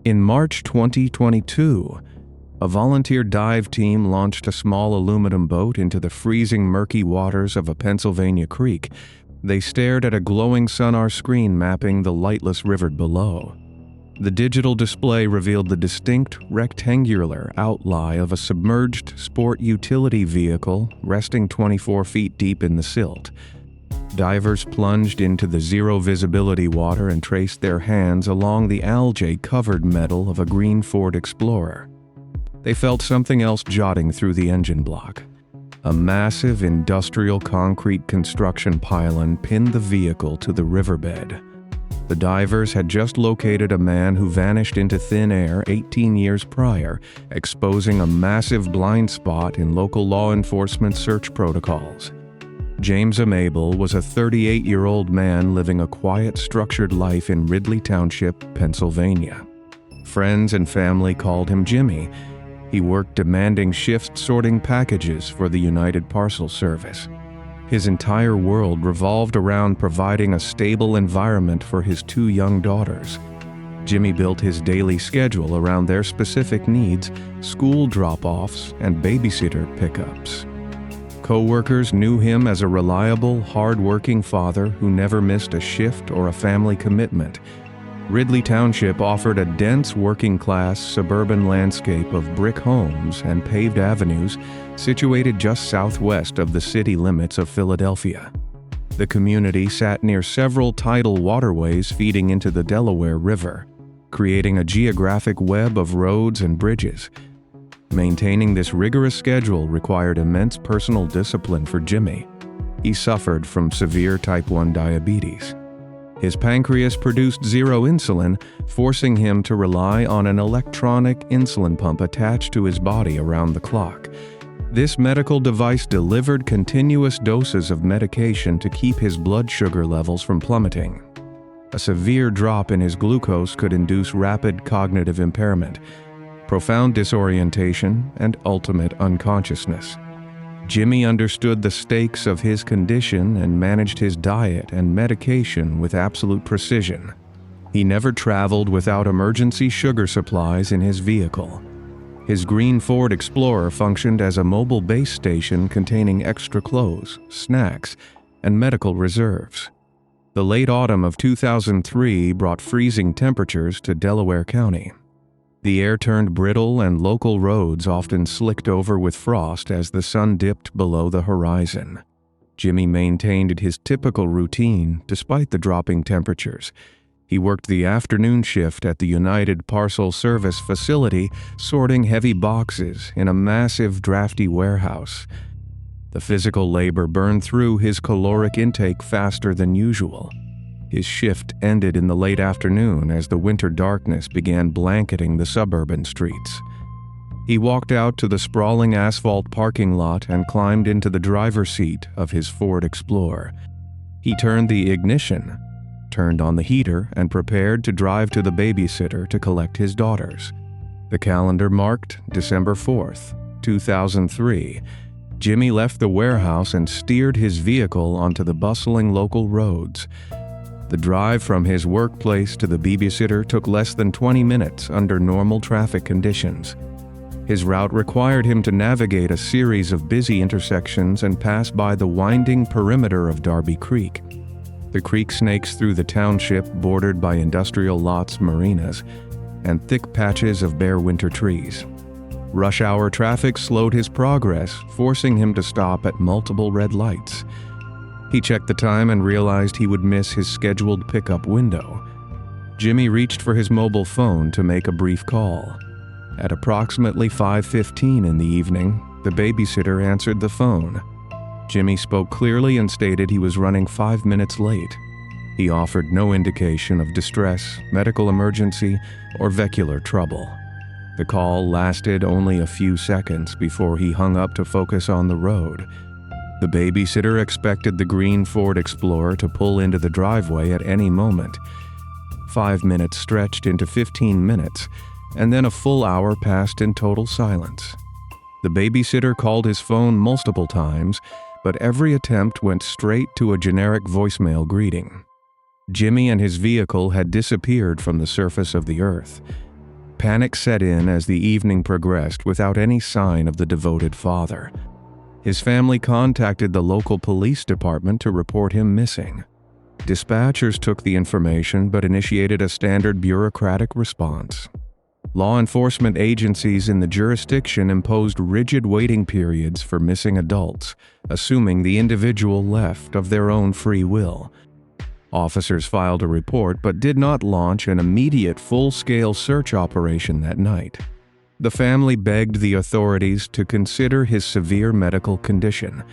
In March 2022, a volunteer dive team launched a small aluminum boat into the freezing murky waters of a Pennsylvania creek. They stared at a glowing sonar screen mapping the lightless river below. The digital display revealed the distinct rectangular outline of a submerged sport utility vehicle resting 24 feet deep in the silt. Divers plunged into the zero-visibility water and traced their hands along the algae-covered metal of a green Ford Explorer. They felt something else jotting through the engine block. A massive industrial concrete construction pylon pinned the vehicle to the riverbed. The divers had just located a man who vanished into thin air 18 years prior, exposing a massive blind spot in local law enforcement search protocols. James Amabile was a 38-year-old man living a quiet, structured life in Ridley Township, Pennsylvania. Friends and family called him Jimmy. He worked demanding shifts sorting packages for the United Parcel Service. His entire world revolved around providing a stable environment for his 2 young daughters. Jimmy built his daily schedule around their specific needs, school drop-offs, and babysitter pickups. Co-workers knew him as a reliable, hard-working father who never missed a shift or a family commitment. Ridley Township offered a dense working-class suburban landscape of brick homes and paved avenues situated just southwest of the city limits of Philadelphia. The community sat near several tidal waterways feeding into the Delaware River, creating a geographic web of roads and bridges. Maintaining this rigorous schedule required immense personal discipline for Jimmy. He suffered from severe type 1 diabetes. His pancreas produced zero insulin, forcing him to rely on an electronic insulin pump attached to his body around the clock. This medical device delivered continuous doses of medication to keep his blood sugar levels from plummeting. A severe drop in his glucose could induce rapid cognitive impairment, profound disorientation, and ultimate unconsciousness. Jimmy understood the stakes of his condition and managed his diet and medication with absolute precision. He never traveled without emergency sugar supplies in his vehicle. His green Ford Explorer functioned as a mobile base station containing extra clothes, snacks, and medical reserves. The late autumn of 2003 brought freezing temperatures to Delaware County. The air turned brittle and local roads often slicked over with frost as the sun dipped below the horizon. Jimmy maintained his typical routine despite the dropping temperatures. He worked the afternoon shift at the United Parcel Service facility, sorting heavy boxes in a massive, drafty warehouse. The physical labor burned through his caloric intake faster than usual. His shift ended in the late afternoon as the winter darkness began blanketing the suburban streets. He walked out to the sprawling asphalt parking lot and climbed into the driver's seat of his Ford Explorer. He turned the ignition, turned on the heater, and prepared to drive to the babysitter to collect his daughters. The calendar marked December 4th, 2003. Jimmy left the warehouse and steered his vehicle onto the bustling local roads. The drive from his workplace to the babysitter took less than 20 minutes under normal traffic conditions. His route required him to navigate a series of busy intersections and pass by the winding perimeter of Darby Creek. The creek snakes through the township bordered by industrial lots, marinas, and thick patches of bare winter trees. Rush hour traffic slowed his progress, forcing him to stop at multiple red lights. He checked the time and realized he would miss his scheduled pickup window. Jimmy reached for his mobile phone to make a brief call. At approximately 5:15 in the evening, the babysitter answered the phone. Jimmy spoke clearly and stated he was running 5 minutes late. He offered no indication of distress, medical emergency, or vehicular trouble. The call lasted only a few seconds before he hung up to focus on the road. The babysitter expected the green Ford Explorer to pull into the driveway at any moment. 5 minutes stretched into 15 minutes. and then a full hour passed in total silence. The babysitter called his phone multiple times, but every attempt went straight to a generic voicemail greeting. Jimmy and his vehicle had disappeared from the surface of the earth. Panic set in as the evening progressed without any sign of the devoted father. His family contacted the local police department to report him missing. Dispatchers took the information but initiated a standard bureaucratic response. Law enforcement agencies in the jurisdiction imposed rigid waiting periods for missing adults, assuming the individual left of their own free will. Officers filed a report but did not launch an immediate full-scale search operation that night. The family begged the authorities to consider his severe medical condition.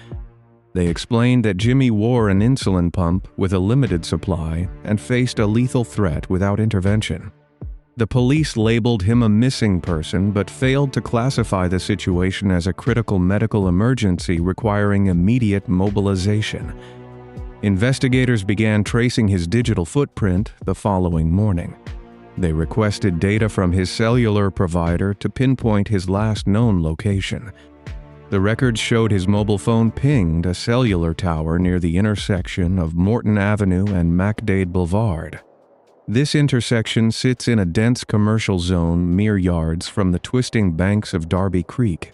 They explained that Jimmy wore an insulin pump with a limited supply and faced a lethal threat without intervention. The police labeled him a missing person but failed to classify the situation as a critical medical emergency requiring immediate mobilization. Investigators began tracing his digital footprint the following morning. They requested data from his cellular provider to pinpoint his last known location. The records showed his mobile phone pinged a cellular tower near the intersection of Morton Avenue and MacDade Boulevard. This intersection sits in a dense commercial zone mere yards from the twisting banks of Darby Creek.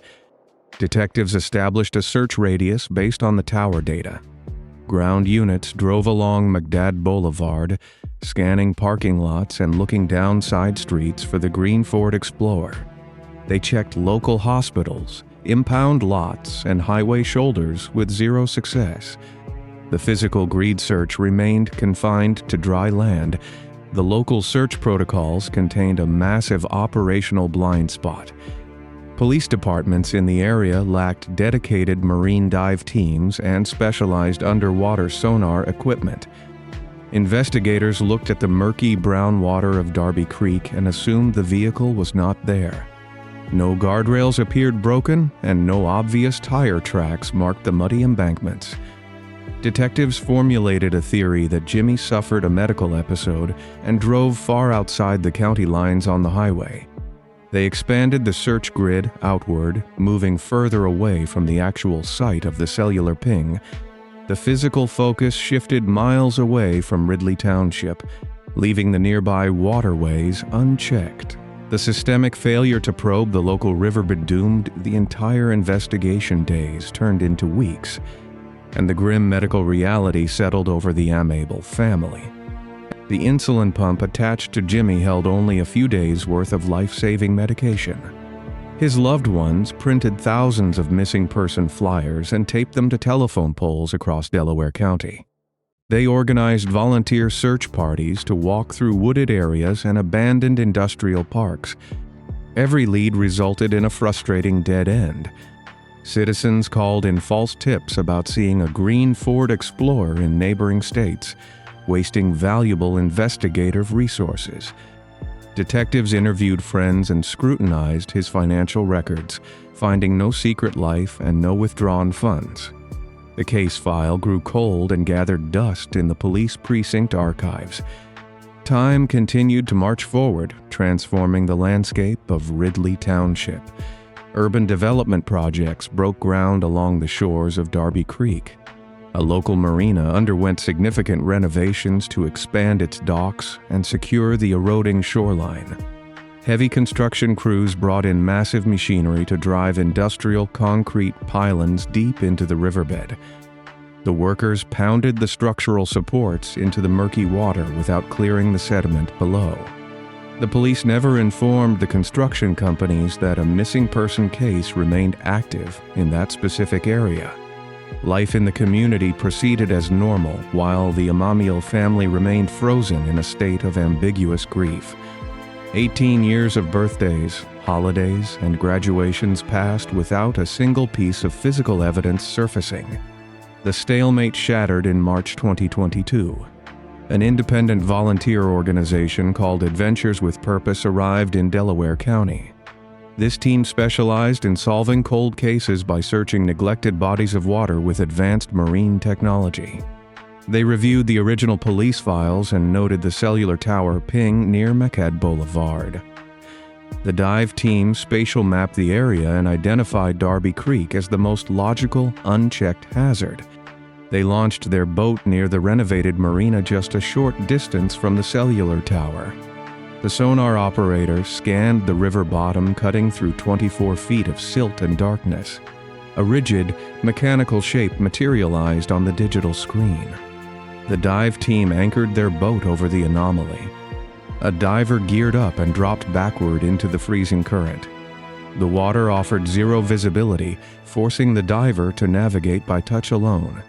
Detectives established a search radius based on the tower data. Ground units drove along MacDade Boulevard, scanning parking lots and looking down side streets for the green Ford Explorer. They checked local hospitals, impound lots, and highway shoulders with zero success. The physical greed search remained confined to dry land. The local search protocols contained a massive operational blind spot. Police departments in the area lacked dedicated marine dive teams and specialized underwater sonar equipment. Investigators looked at the murky brown water of Darby Creek and assumed the vehicle was not there. No guardrails appeared broken, and no obvious tire tracks marked the muddy embankments. Detectives formulated a theory that Jimmy suffered a medical episode and drove far outside the county lines on the highway. They expanded the search grid outward, moving further away from the actual site of the cellular ping. The physical focus shifted miles away from Ridley Township, leaving the nearby waterways unchecked. The systemic failure to probe the local riverbed doomed the entire investigation. Days turned into weeks, and the grim medical reality settled over the Amable family. The insulin pump attached to Jimmy held only a few days' worth of life-saving medication. His loved ones printed thousands of missing person flyers and taped them to telephone poles across Delaware County. They organized volunteer search parties to walk through wooded areas and abandoned industrial parks. Every lead resulted in a frustrating dead end. Citizens called in false tips about seeing a green Ford Explorer in neighboring states, wasting valuable investigative resources. Detectives interviewed friends and scrutinized his financial records, finding no secret life and no withdrawn funds. The case file grew cold and gathered dust in the police precinct archives. Time continued to march forward, transforming the landscape of Ridley Township. Urban development projects broke ground along the shores of Darby Creek. A local marina underwent significant renovations to expand its docks and secure the eroding shoreline. Heavy construction crews brought in massive machinery to drive industrial concrete pylons deep into the riverbed. The workers pounded the structural supports into the murky water without clearing the sediment below. The police never informed the construction companies that a missing person case remained active in that specific area. Life in the community proceeded as normal, while the Amamiel family remained frozen in a state of ambiguous grief. 18 years of birthdays, holidays, and graduations passed without a single piece of physical evidence surfacing. The stalemate shattered in March 2022. An independent volunteer organization called Adventures with Purpose arrived in Delaware County. This team specialized in solving cold cases by searching neglected bodies of water with advanced marine technology. They reviewed the original police files and noted the cellular tower ping near MacDade Boulevard. The dive team spatial mapped the area and identified Darby Creek as the most logical, unchecked hazard. They launched their boat near the renovated marina just a short distance from the cellular tower. The sonar operator scanned the river bottom, cutting through 24 feet of silt and darkness. A rigid, mechanical shape materialized on the digital screen. The dive team anchored their boat over the anomaly. A diver geared up and dropped backward into the freezing current. The water offered zero visibility, forcing the diver to navigate by touch alone.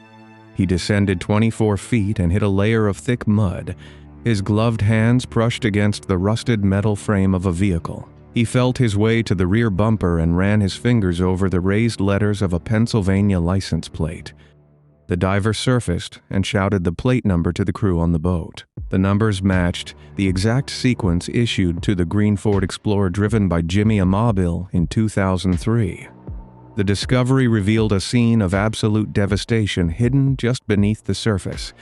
He descended 24 feet and hit a layer of thick mud. His gloved hands brushed against the rusted metal frame of a vehicle. He felt his way to the rear bumper and ran his fingers over the raised letters of a Pennsylvania license plate. The diver surfaced and shouted the plate number to the crew on the boat. The numbers matched the exact sequence issued to the green Ford Explorer driven by Jimmy Amabile in 2003. The discovery revealed a scene of absolute devastation hidden just beneath the surface.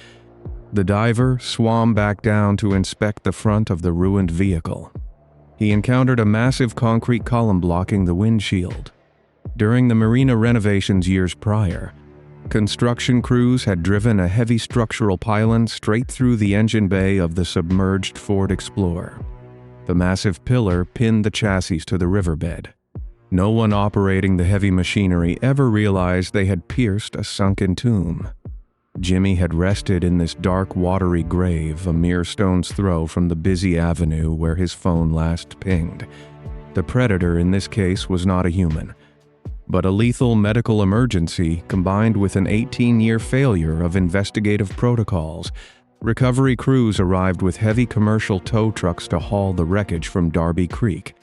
The diver swam back down to inspect the front of the ruined vehicle. He encountered a massive concrete column blocking the windshield. During the marina renovations years prior, construction crews had driven a heavy structural pylon straight through the engine bay of the submerged Ford Explorer. The massive pillar pinned the chassis to the riverbed. No one operating the heavy machinery ever realized they had pierced a sunken tomb. Jimmy had rested in this dark, watery grave a mere stone's throw from the busy avenue where his phone last pinged. The predator in this case was not a human, but a lethal medical emergency combined with an 18-year failure of investigative protocols. Recovery crews arrived with heavy commercial tow trucks to haul the wreckage from Darby Creek.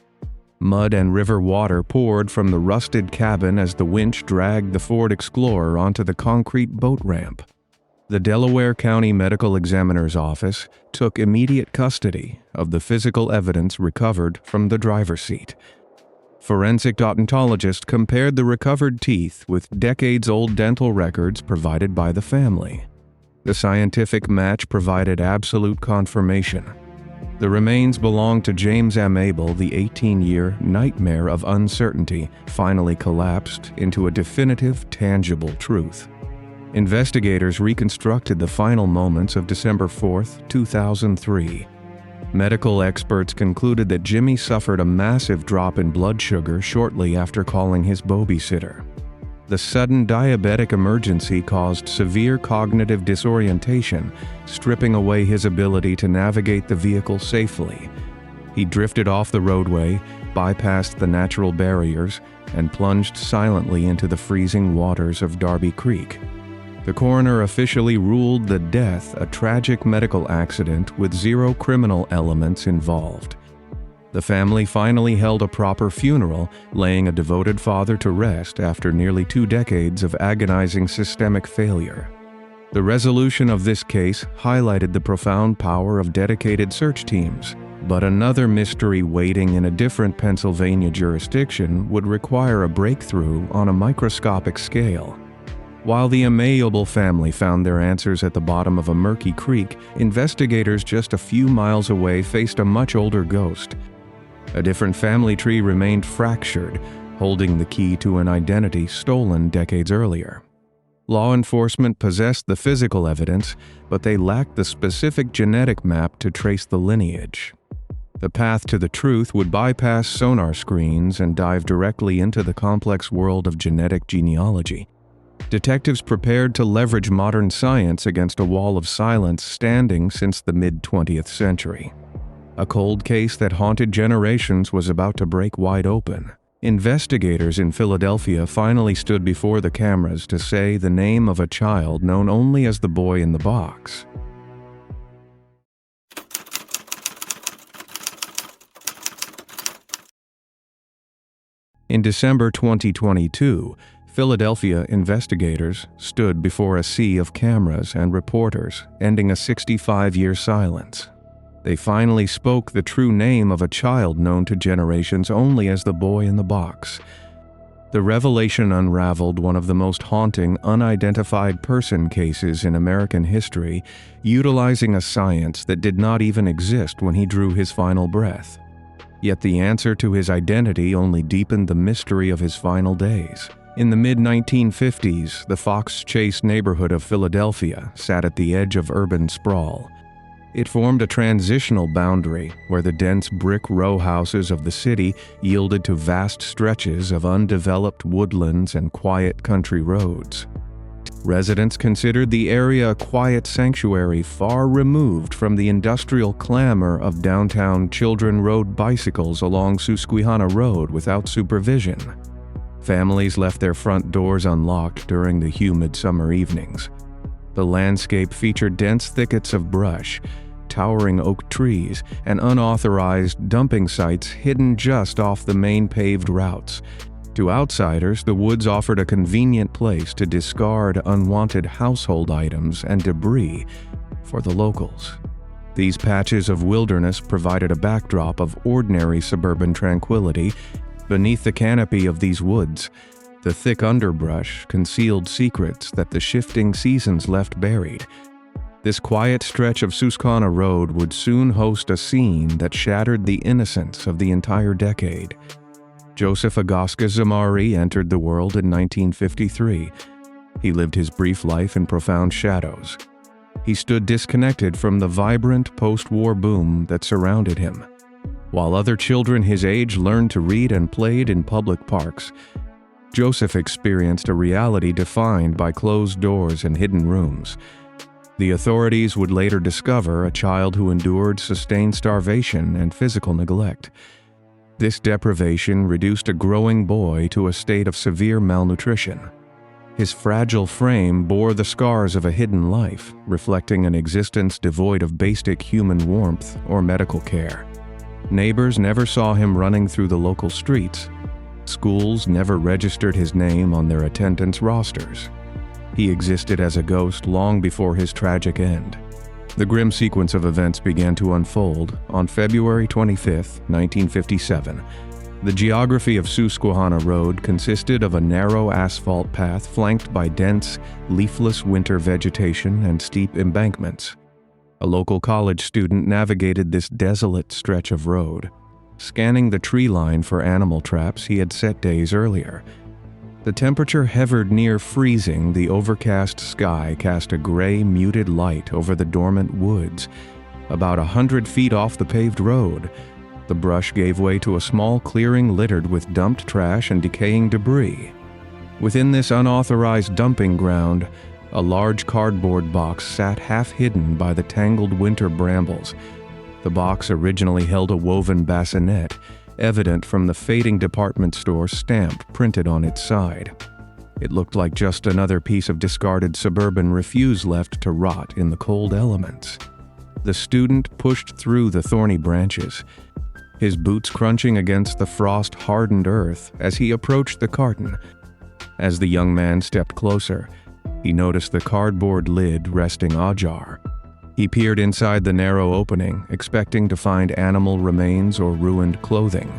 Mud and river water poured from the rusted cabin as the winch dragged the Ford Explorer onto the concrete boat ramp. The Delaware County Medical Examiner's Office took immediate custody of the physical evidence recovered from the driver's seat. Forensic odontologists compared the recovered teeth with decades-old dental records provided by the family. The scientific match provided absolute confirmation. The remains belonged to James Amabile. The 18-year nightmare of uncertainty finally collapsed into a definitive, tangible truth. Investigators reconstructed the final moments of December 4, 2003. Medical experts concluded that Jimmy suffered a massive drop in blood sugar shortly after calling his babysitter. The sudden diabetic emergency caused severe cognitive disorientation, stripping away his ability to navigate the vehicle safely. He drifted off the roadway, bypassed the natural barriers, and plunged silently into the freezing waters of Darby Creek. The coroner officially ruled the death a tragic medical accident with zero criminal elements involved. The family finally held a proper funeral, laying a devoted father to rest after nearly 2 decades of agonizing systemic failure. The resolution of this case highlighted the profound power of dedicated search teams, but another mystery waiting in a different Pennsylvania jurisdiction would require a breakthrough on a microscopic scale. While the Amabile family found their answers at the bottom of a murky creek, investigators just a few miles away faced a much older ghost. A different family tree remained fractured, holding the key to an identity stolen decades earlier. Law enforcement possessed the physical evidence, but they lacked the specific genetic map to trace the lineage. The path to the truth would bypass sonar screens and dive directly into the complex world of genetic genealogy. Detectives prepared to leverage modern science against a wall of silence standing since the mid-20th century. A cold case that haunted generations was about to break wide open. Investigators in Philadelphia finally stood before the cameras to say the name of a child known only as the boy in the box. In December 2022, Philadelphia investigators stood before a sea of cameras and reporters, ending a 65-year silence. They finally spoke the true name of a child known to generations only as the boy in the box. The revelation unraveled one of the most haunting unidentified person cases in American history, utilizing a science that did not even exist when he drew his final breath. Yet the answer to his identity only deepened the mystery of his final days. In the mid-1950s, the Fox Chase neighborhood of Philadelphia sat at the edge of urban sprawl. It formed a transitional boundary where the dense brick row houses of the city yielded to vast stretches of undeveloped woodlands and quiet country roads. Residents considered the area a quiet sanctuary far removed from the industrial clamor of downtown children rode bicycles along Susquehanna Road without supervision. Families left their front doors unlocked during the humid summer evenings. The landscape featured dense thickets of brush, towering oak trees, and unauthorized dumping sites hidden just off the main paved routes. To outsiders, the woods offered a convenient place to discard unwanted household items and debris. For the locals, these patches of wilderness provided a backdrop of ordinary suburban tranquility. Beneath the canopy of these woods, the thick underbrush concealed secrets that the shifting seasons left buried. This quiet stretch of Susquehanna Road would soon host a scene that shattered the innocence of the entire decade. Joseph Agaska Zamari entered the world in 1953. He lived his brief life in profound shadows. He stood disconnected from the vibrant post-war boom that surrounded him. While other children his age learned to read and played in public parks, Joseph experienced a reality defined by closed doors and hidden rooms. The authorities would later discover a child who endured sustained starvation and physical neglect. This deprivation reduced a growing boy to a state of severe malnutrition. His fragile frame bore the scars of a hidden life, reflecting an existence devoid of basic human warmth or medical care. Neighbors never saw him running through the local streets. Schools never registered his name on their attendance rosters. He existed as a ghost long before his tragic end. The grim sequence of events began to unfold on February 25, 1957. The geography of Susquehanna Road consisted of a narrow asphalt path flanked by dense, leafless winter vegetation and steep embankments. A local college student navigated this desolate stretch of road, scanning the tree line for animal traps he had set days earlier. The temperature hovered near freezing. The overcast sky cast a gray, muted light over the dormant woods. About 100 feet off the paved road, the brush gave way to a small clearing littered with dumped trash and decaying debris. Within this unauthorized dumping ground, a large cardboard box sat half-hidden by the tangled winter brambles. The box originally held a woven bassinet, evident from the fading department store stamp printed on its side. It looked like just another piece of discarded suburban refuse left to rot in the cold elements. The student pushed through the thorny branches, his boots crunching against the frost-hardened earth as he approached the carton. As the young man stepped closer, he noticed the cardboard lid resting ajar. He peered inside the narrow opening, expecting to find animal remains or ruined clothing.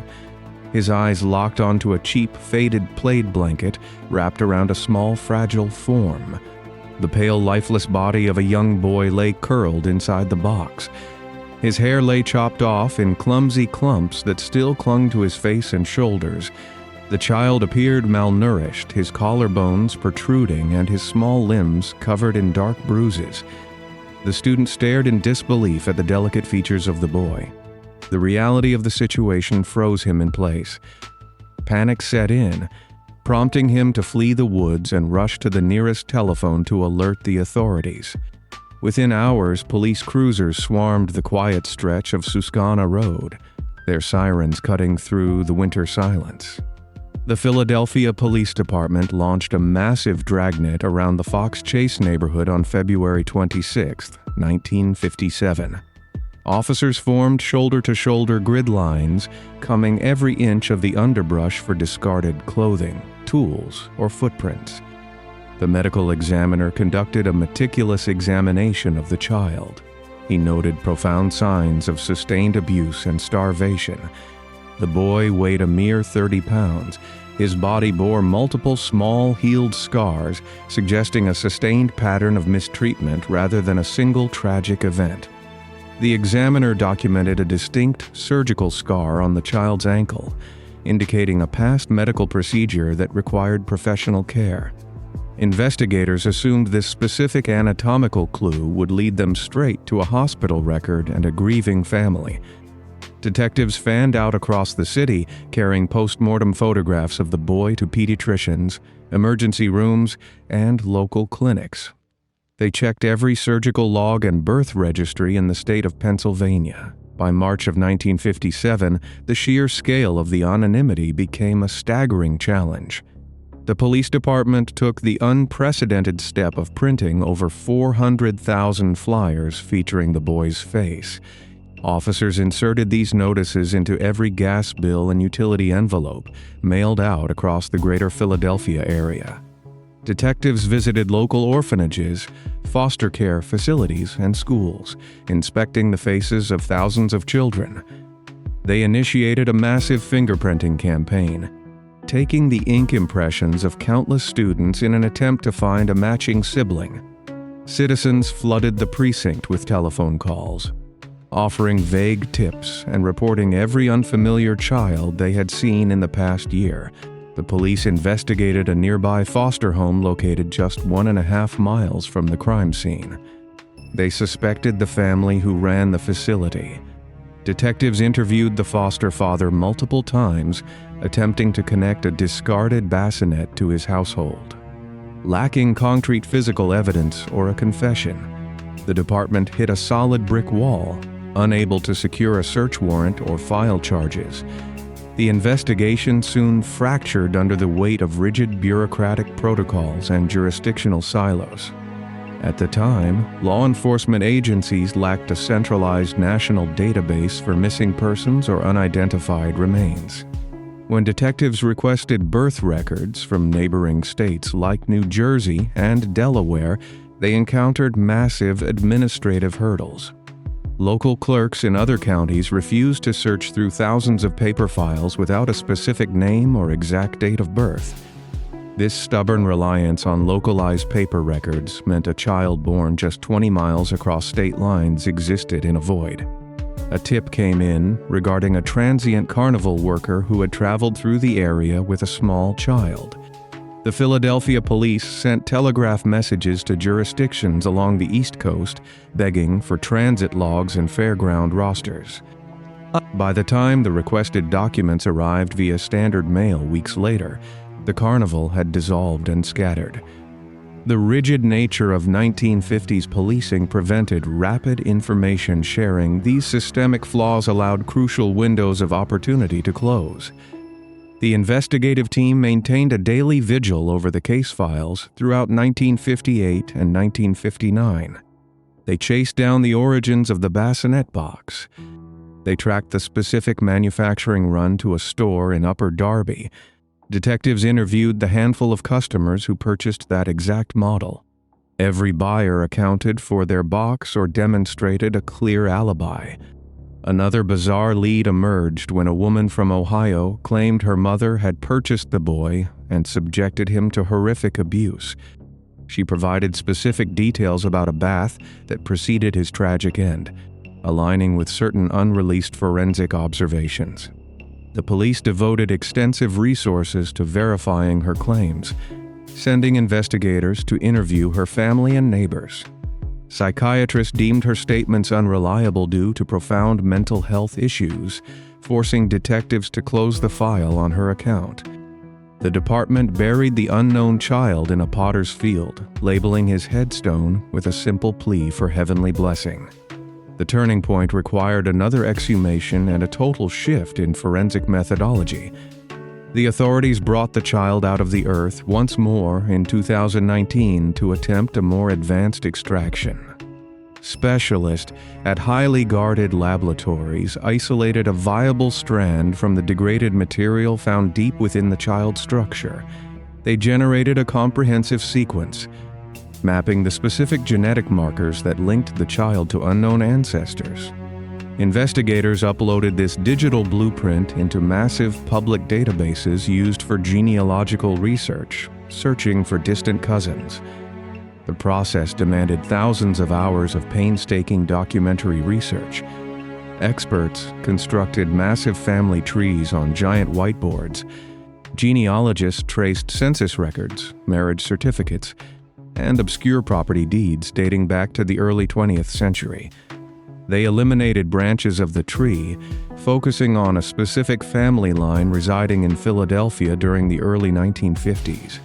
His eyes locked onto a cheap, faded plaid blanket wrapped around a small, fragile form. The pale, lifeless body of a young boy lay curled inside the box. His hair lay chopped off in clumsy clumps that still clung to his face and shoulders. The child appeared malnourished, his collarbones protruding and his small limbs covered in dark bruises. The student stared in disbelief at the delicate features of the boy. The reality of the situation froze him in place. Panic set in, prompting him to flee the woods and rush to the nearest telephone to alert the authorities. Within hours, police cruisers swarmed the quiet stretch of Susquehanna Road, their sirens cutting through the winter silence. The Philadelphia Police Department launched a massive dragnet around the Fox Chase neighborhood on February 26, 1957. Officers formed shoulder-to-shoulder grid lines, combing every inch of the underbrush for discarded clothing, tools, or footprints. The medical examiner conducted a meticulous examination of the child. He noted profound signs of sustained abuse and starvation. The boy weighed a mere 30 pounds. His body bore multiple small, healed scars, suggesting a sustained pattern of mistreatment rather than a single tragic event. The examiner documented a distinct surgical scar on the child's ankle, indicating a past medical procedure that required professional care. Investigators assumed this specific anatomical clue would lead them straight to a hospital record and a grieving family. Detectives fanned out across the city, carrying post-mortem photographs of the boy to pediatricians, emergency rooms, and local clinics. They checked every surgical log and birth registry in the state of Pennsylvania. By March of 1957, the sheer scale of the anonymity became a staggering challenge. The police department took the unprecedented step of printing over 400,000 flyers featuring the boy's face. Officers inserted these notices into every gas bill and utility envelope mailed out across the greater Philadelphia area. Detectives visited local orphanages, foster care facilities, and schools, inspecting the faces of thousands of children. They initiated a massive fingerprinting campaign, taking the ink impressions of countless students in an attempt to find a matching sibling. Citizens flooded the precinct with telephone calls, offering vague tips and reporting every unfamiliar child they had seen in the past year. The police investigated a nearby foster home located just 1.5 miles from the crime scene. They suspected the family who ran the facility. Detectives interviewed the foster father multiple times, attempting to connect a discarded bassinet to his household. Lacking concrete physical evidence or a confession, the department hit a solid brick wall, unable to secure a search warrant or file charges. The investigation soon fractured under the weight of rigid bureaucratic protocols and jurisdictional silos. At the time, law enforcement agencies lacked a centralized national database for missing persons or unidentified remains. When detectives requested birth records from neighboring states like New Jersey and Delaware, they encountered massive administrative hurdles. Local clerks in other counties refused to search through thousands of paper files without a specific name or exact date of birth. This stubborn reliance on localized paper records meant a child born just 20 miles across state lines existed in a void. A tip came in regarding a transient carnival worker who had traveled through the area with a small child. The Philadelphia police sent telegraph messages to jurisdictions along the East Coast, begging for transit logs and fairground rosters. By the time the requested documents arrived via standard mail weeks later, the carnival had dissolved and scattered. The rigid nature of 1950s policing prevented rapid information sharing. These systemic flaws allowed crucial windows of opportunity to close. The investigative team maintained a daily vigil over the case files throughout 1958 and 1959. They chased down the origins of the bassinet box. They tracked the specific manufacturing run to a store in Upper Darby. Detectives interviewed the handful of customers who purchased that exact model. Every buyer accounted for their box or demonstrated a clear alibi. Another bizarre lead emerged when a woman from Ohio claimed her mother had purchased the boy and subjected him to horrific abuse. She provided specific details about a bath that preceded his tragic end, aligning with certain unreleased forensic observations. The police devoted extensive resources to verifying her claims, sending investigators to interview her family and neighbors. Psychiatrists deemed her statements unreliable due to profound mental health issues, forcing detectives to close the file on her account. The department buried the unknown child in a potter's field, labeling his headstone with a simple plea for heavenly blessing. The turning point required another exhumation and a total shift in forensic methodology. The authorities brought the child out of the earth once more in 2019 to attempt a more advanced extraction. Specialists at highly guarded laboratories isolated a viable strand from the degraded material found deep within the child's structure. They generated a comprehensive sequence, mapping the specific genetic markers that linked the child to unknown ancestors. Investigators uploaded this digital blueprint into massive public databases used for genealogical research, searching for distant cousins. The process demanded thousands of hours of painstaking documentary research. Experts constructed massive family trees on giant whiteboards. Genealogists traced census records, marriage certificates, and obscure property deeds dating back to the early 20th century. They eliminated branches of the tree, focusing on a specific family line residing in Philadelphia during the early 1950s.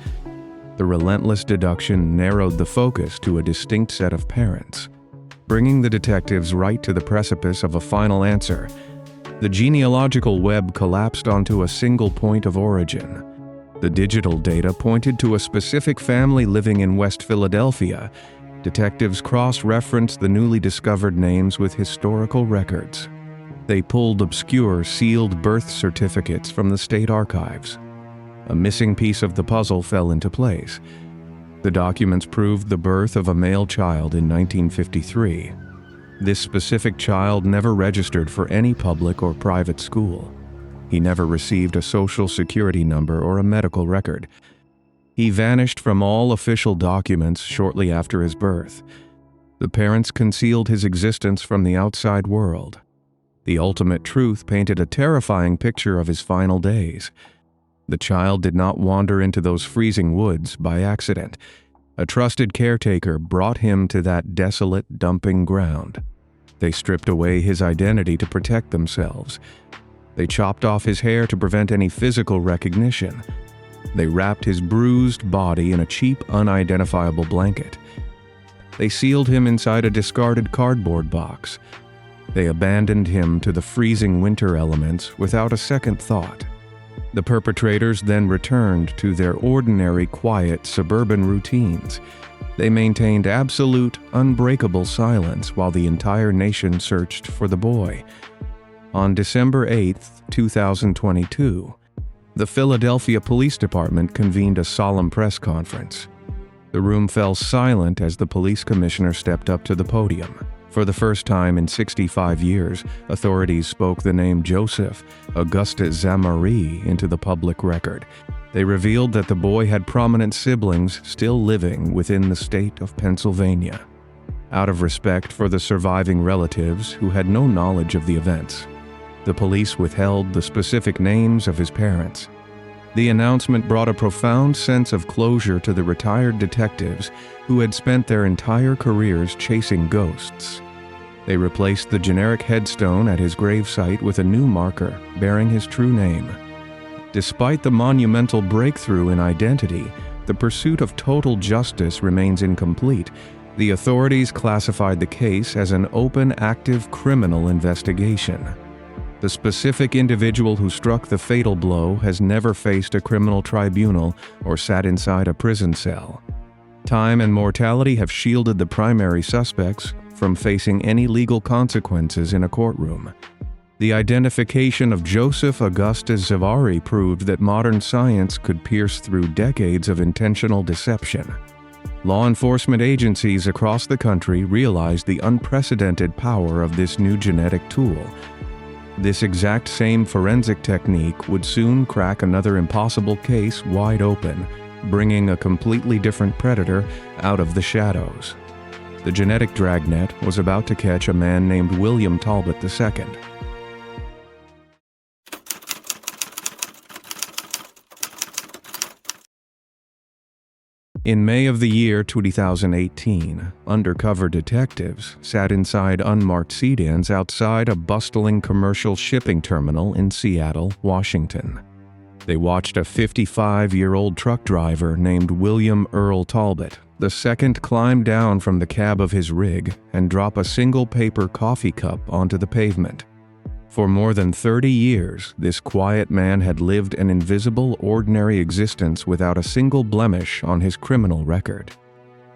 The relentless deduction narrowed the focus to a distinct set of parents, bringing the detectives right to the precipice of a final answer. The genealogical web collapsed onto a single point of origin. The digital data pointed to a specific family living in West Philadelphia. Detectives cross-referenced the newly discovered names with historical records. They pulled obscure, sealed birth certificates from the state archives. A missing piece of the puzzle fell into place. The documents proved the birth of a male child in 1953. This specific child never registered for any public or private school. He never received a social security number or a medical record. He vanished from all official documents shortly after his birth. The parents concealed his existence from the outside world. The ultimate truth painted a terrifying picture of his final days. The child did not wander into those freezing woods by accident. A trusted caretaker brought him to that desolate dumping ground. They stripped away his identity to protect themselves. They chopped off his hair to prevent any physical recognition. They wrapped his bruised body in a cheap, unidentifiable blanket. They sealed him inside a discarded cardboard box. They abandoned him to the freezing winter elements without a second thought. The perpetrators then returned to their ordinary, quiet, suburban routines. They maintained absolute, unbreakable silence while the entire nation searched for the boy. On December 8, 2022, the Philadelphia Police Department convened a solemn press conference. The room fell silent as the police commissioner stepped up to the podium. For the first time in 65 years, authorities spoke the name Joseph Augustus Zamari into the public record. They revealed that the boy had prominent siblings still living within the state of Pennsylvania. Out of respect for the surviving relatives who had no knowledge of the events, the police withheld the specific names of his parents. The announcement brought a profound sense of closure to the retired detectives who had spent their entire careers chasing ghosts. They replaced the generic headstone at his gravesite with a new marker bearing his true name. Despite the monumental breakthrough in identity, the pursuit of total justice remains incomplete. The authorities classified the case as an open, active criminal investigation. The specific individual who struck the fatal blow has never faced a criminal tribunal or sat inside a prison cell. Time and mortality have shielded the primary suspects from facing any legal consequences in a courtroom. The identification of Joseph Augustus Zamari proved that modern science could pierce through decades of intentional deception. Law enforcement agencies across the country realized the unprecedented power of this new genetic tool. This exact same forensic technique would soon crack another impossible case wide open, bringing a completely different predator out of the shadows. The genetic dragnet was about to catch a man named William Talbot II. In May of the year 2018, undercover detectives sat inside unmarked sedans outside a bustling commercial shipping terminal in Seattle, Washington. They watched a 55-year-old truck driver named William Earl Talbot II climb down from the cab of his rig and drop a single paper coffee cup onto the pavement. For more than 30 years, this quiet man had lived an invisible, ordinary existence without a single blemish on his criminal record.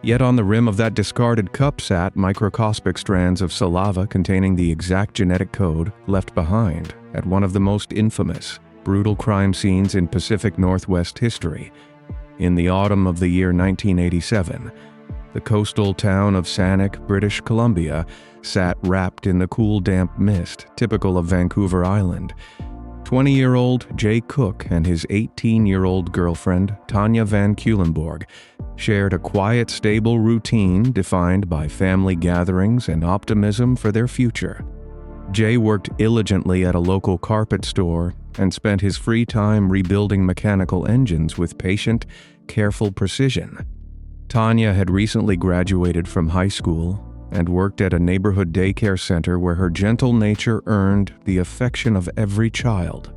Yet on the rim of that discarded cup sat microscopic strands of saliva containing the exact genetic code left behind at one of the most infamous, brutal crime scenes in Pacific Northwest history. In the autumn of the year 1987, the coastal town of Saanich, British Columbia, sat wrapped in the cool, damp mist typical of Vancouver Island. 20-year-old Jay Cook and his 18-year-old girlfriend, Tanya Van Culenborg, shared a quiet, stable routine defined by family gatherings and optimism for their future. Jay worked diligently at a local carpet store and spent his free time rebuilding mechanical engines with patient, careful precision. Tanya had recently graduated from high school and worked at a neighborhood daycare center where her gentle nature earned the affection of every child.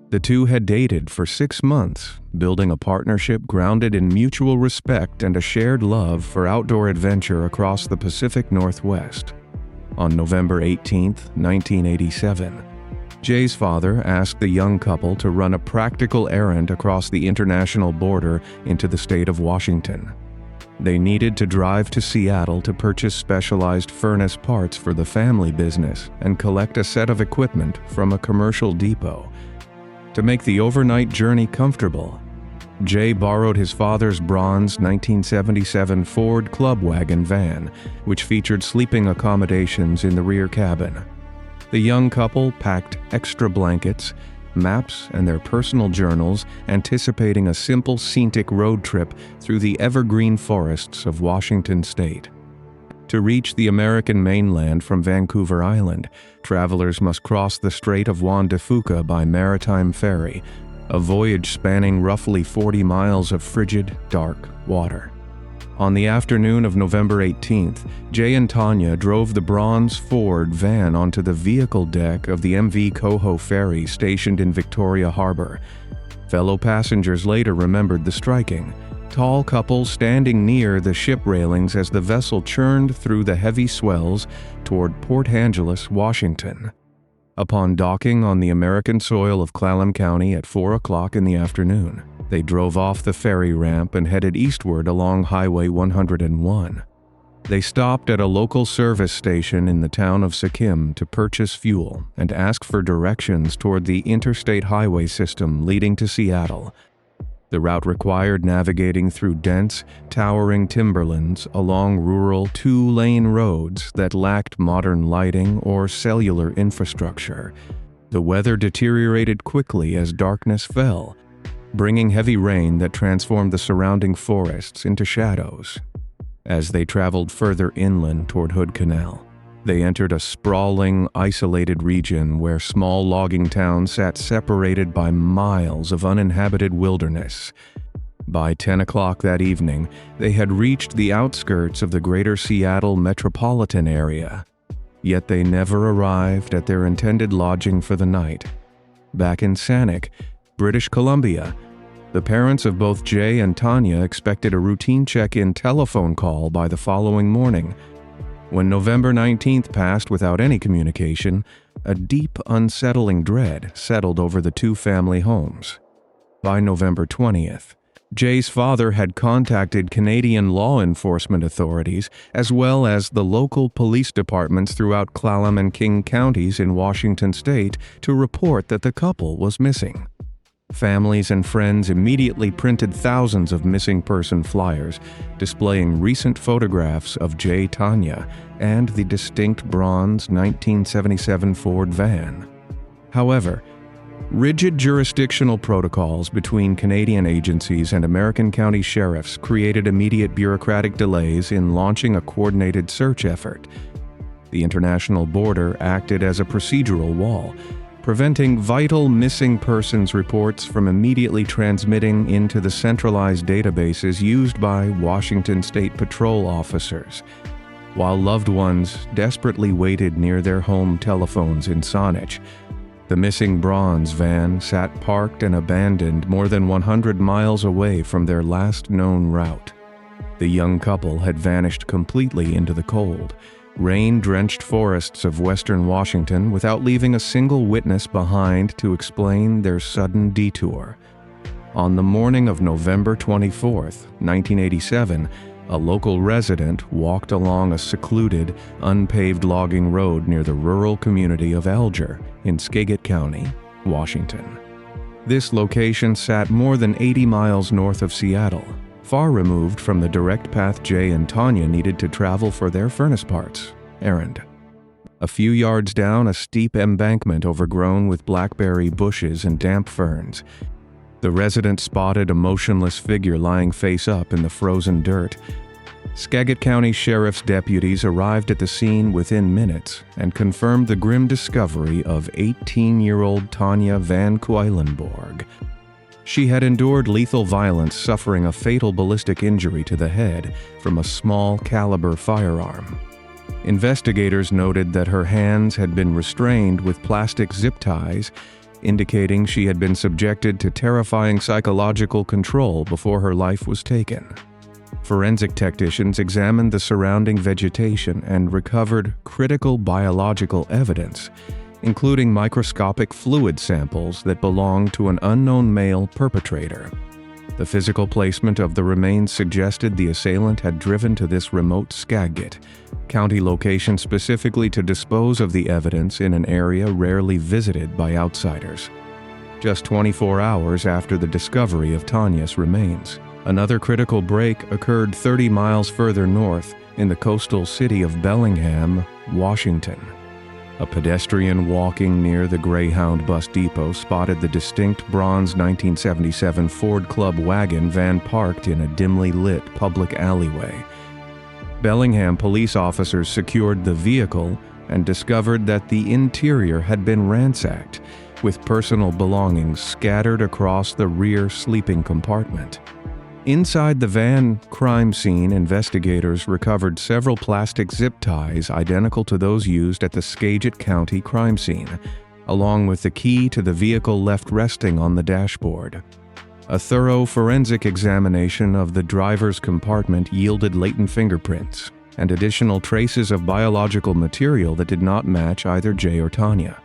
The two had dated for 6 months, building a partnership grounded in mutual respect and a shared love for outdoor adventure across the Pacific Northwest. On November 18, 1987, Jay's father asked the young couple to run a practical errand across the international border into the state of Washington. They needed to drive to Seattle to purchase specialized furnace parts for the family business and collect a set of equipment from a commercial depot. To make the overnight journey comfortable, Jay borrowed his father's bronze 1977 Ford Club Wagon van, which featured sleeping accommodations in the rear cabin. The young couple packed extra blankets, maps, and their personal journals, anticipating a simple scenic road trip through the evergreen forests of Washington state. To reach the American mainland from Vancouver Island, travelers must cross the Strait of Juan de Fuca by maritime ferry, a voyage spanning roughly 40 miles of frigid, dark water. On the afternoon of November 18th, Jay and Tanya drove the bronze Ford van onto the vehicle deck of the MV Coho ferry stationed in Victoria Harbor. Fellow passengers later remembered the striking tall couple standing near the ship railings as the vessel churned through the heavy swells toward Port Angeles, Washington. Upon docking on the American soil of Clallam County at 4 o'clock in the afternoon, they drove off the ferry ramp and headed eastward along Highway 101. They stopped at a local service station in the town of Sikkim to purchase fuel and ask for directions toward the interstate highway system leading to Seattle. The route required navigating through dense, towering timberlands along rural two-lane roads that lacked modern lighting or cellular infrastructure. The weather deteriorated quickly as darkness fell, bringing heavy rain that transformed the surrounding forests into shadows. As they traveled further inland toward Hood Canal, they entered a sprawling, isolated region where small logging towns sat separated by miles of uninhabited wilderness. By 10 o'clock that evening, they had reached the outskirts of the greater Seattle metropolitan area. Yet they never arrived at their intended lodging for the night. Back in Sanik, British Columbia, the parents of both Jay and Tanya expected a routine check-in telephone call by the following morning. When November 19th passed without any communication, a deep, unsettling dread settled over the two family homes. By November 20th, Jay's father had contacted Canadian law enforcement authorities as well as the local police departments throughout Clallam and King counties in Washington state to report that the couple was missing. Families and friends immediately printed thousands of missing person flyers, displaying recent photographs of Jay, Tanya, and the distinct bronze 1977 Ford van. However, rigid jurisdictional protocols between Canadian agencies and American county sheriffs created immediate bureaucratic delays in launching a coordinated search effort. The international border acted as a procedural wall, preventing vital missing persons reports from immediately transmitting into the centralized databases used by Washington State Patrol officers. While loved ones desperately waited near their home telephones in Saanich, the missing bronze van sat parked and abandoned more than 100 miles away from their last known route. The young couple had vanished completely into the cold, rain-drenched forests of western Washington without leaving a single witness behind to explain their sudden detour. On the morning of November 24, 1987, a local resident walked along a secluded, unpaved logging road near the rural community of Alger in Skagit County, Washington. This location sat more than 80 miles north of Seattle, far removed from the direct path Jay and Tanya needed to travel for their furnace parts errand. A few yards down, a steep embankment overgrown with blackberry bushes and damp ferns. The resident spotted a motionless figure lying face up in the frozen dirt. Skagit County Sheriff's deputies arrived at the scene within minutes and confirmed the grim discovery of 18-year-old Tanya Van Queilenborg. She had endured lethal violence, suffering a fatal ballistic injury to the head from a small-caliber firearm. Investigators noted that her hands had been restrained with plastic zip ties, indicating she had been subjected to terrifying psychological control before her life was taken. Forensic technicians examined the surrounding vegetation and recovered critical biological evidence, including microscopic fluid samples that belonged to an unknown male perpetrator. The physical placement of the remains suggested the assailant had driven to this remote Skagit County location specifically to dispose of the evidence in an area rarely visited by outsiders. Just 24 hours after the discovery of Tanya's remains, another critical break occurred 30 miles further north in the coastal city of Bellingham, Washington. A pedestrian walking near the Greyhound bus depot spotted the distinct bronze 1977 Ford Club wagon van parked in a dimly lit public alleyway. Bellingham police officers secured the vehicle and discovered that the interior had been ransacked, with personal belongings scattered across the rear sleeping compartment. Inside the van crime scene, investigators recovered several plastic zip ties identical to those used at the Skagit County crime scene, along with the key to the vehicle left resting on the dashboard. A thorough forensic examination of the driver's compartment yielded latent fingerprints and additional traces of biological material that did not match either Jay or Tanya.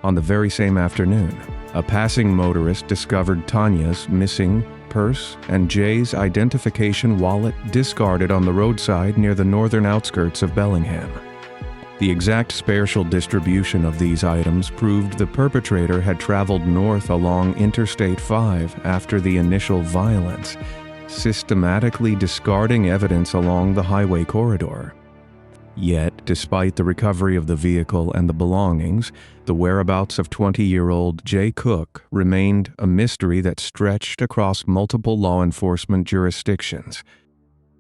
On the very same afternoon, a passing motorist discovered Tanya's missing purse and Jay's identification wallet discarded on the roadside near the northern outskirts of Bellingham. The exact spatial distribution of these items proved the perpetrator had traveled north along Interstate 5 after the initial violence, systematically discarding evidence along the highway corridor. Yet, despite the recovery of the vehicle and the belongings, the whereabouts of 20-year-old Jay Cook remained a mystery that stretched across multiple law enforcement jurisdictions.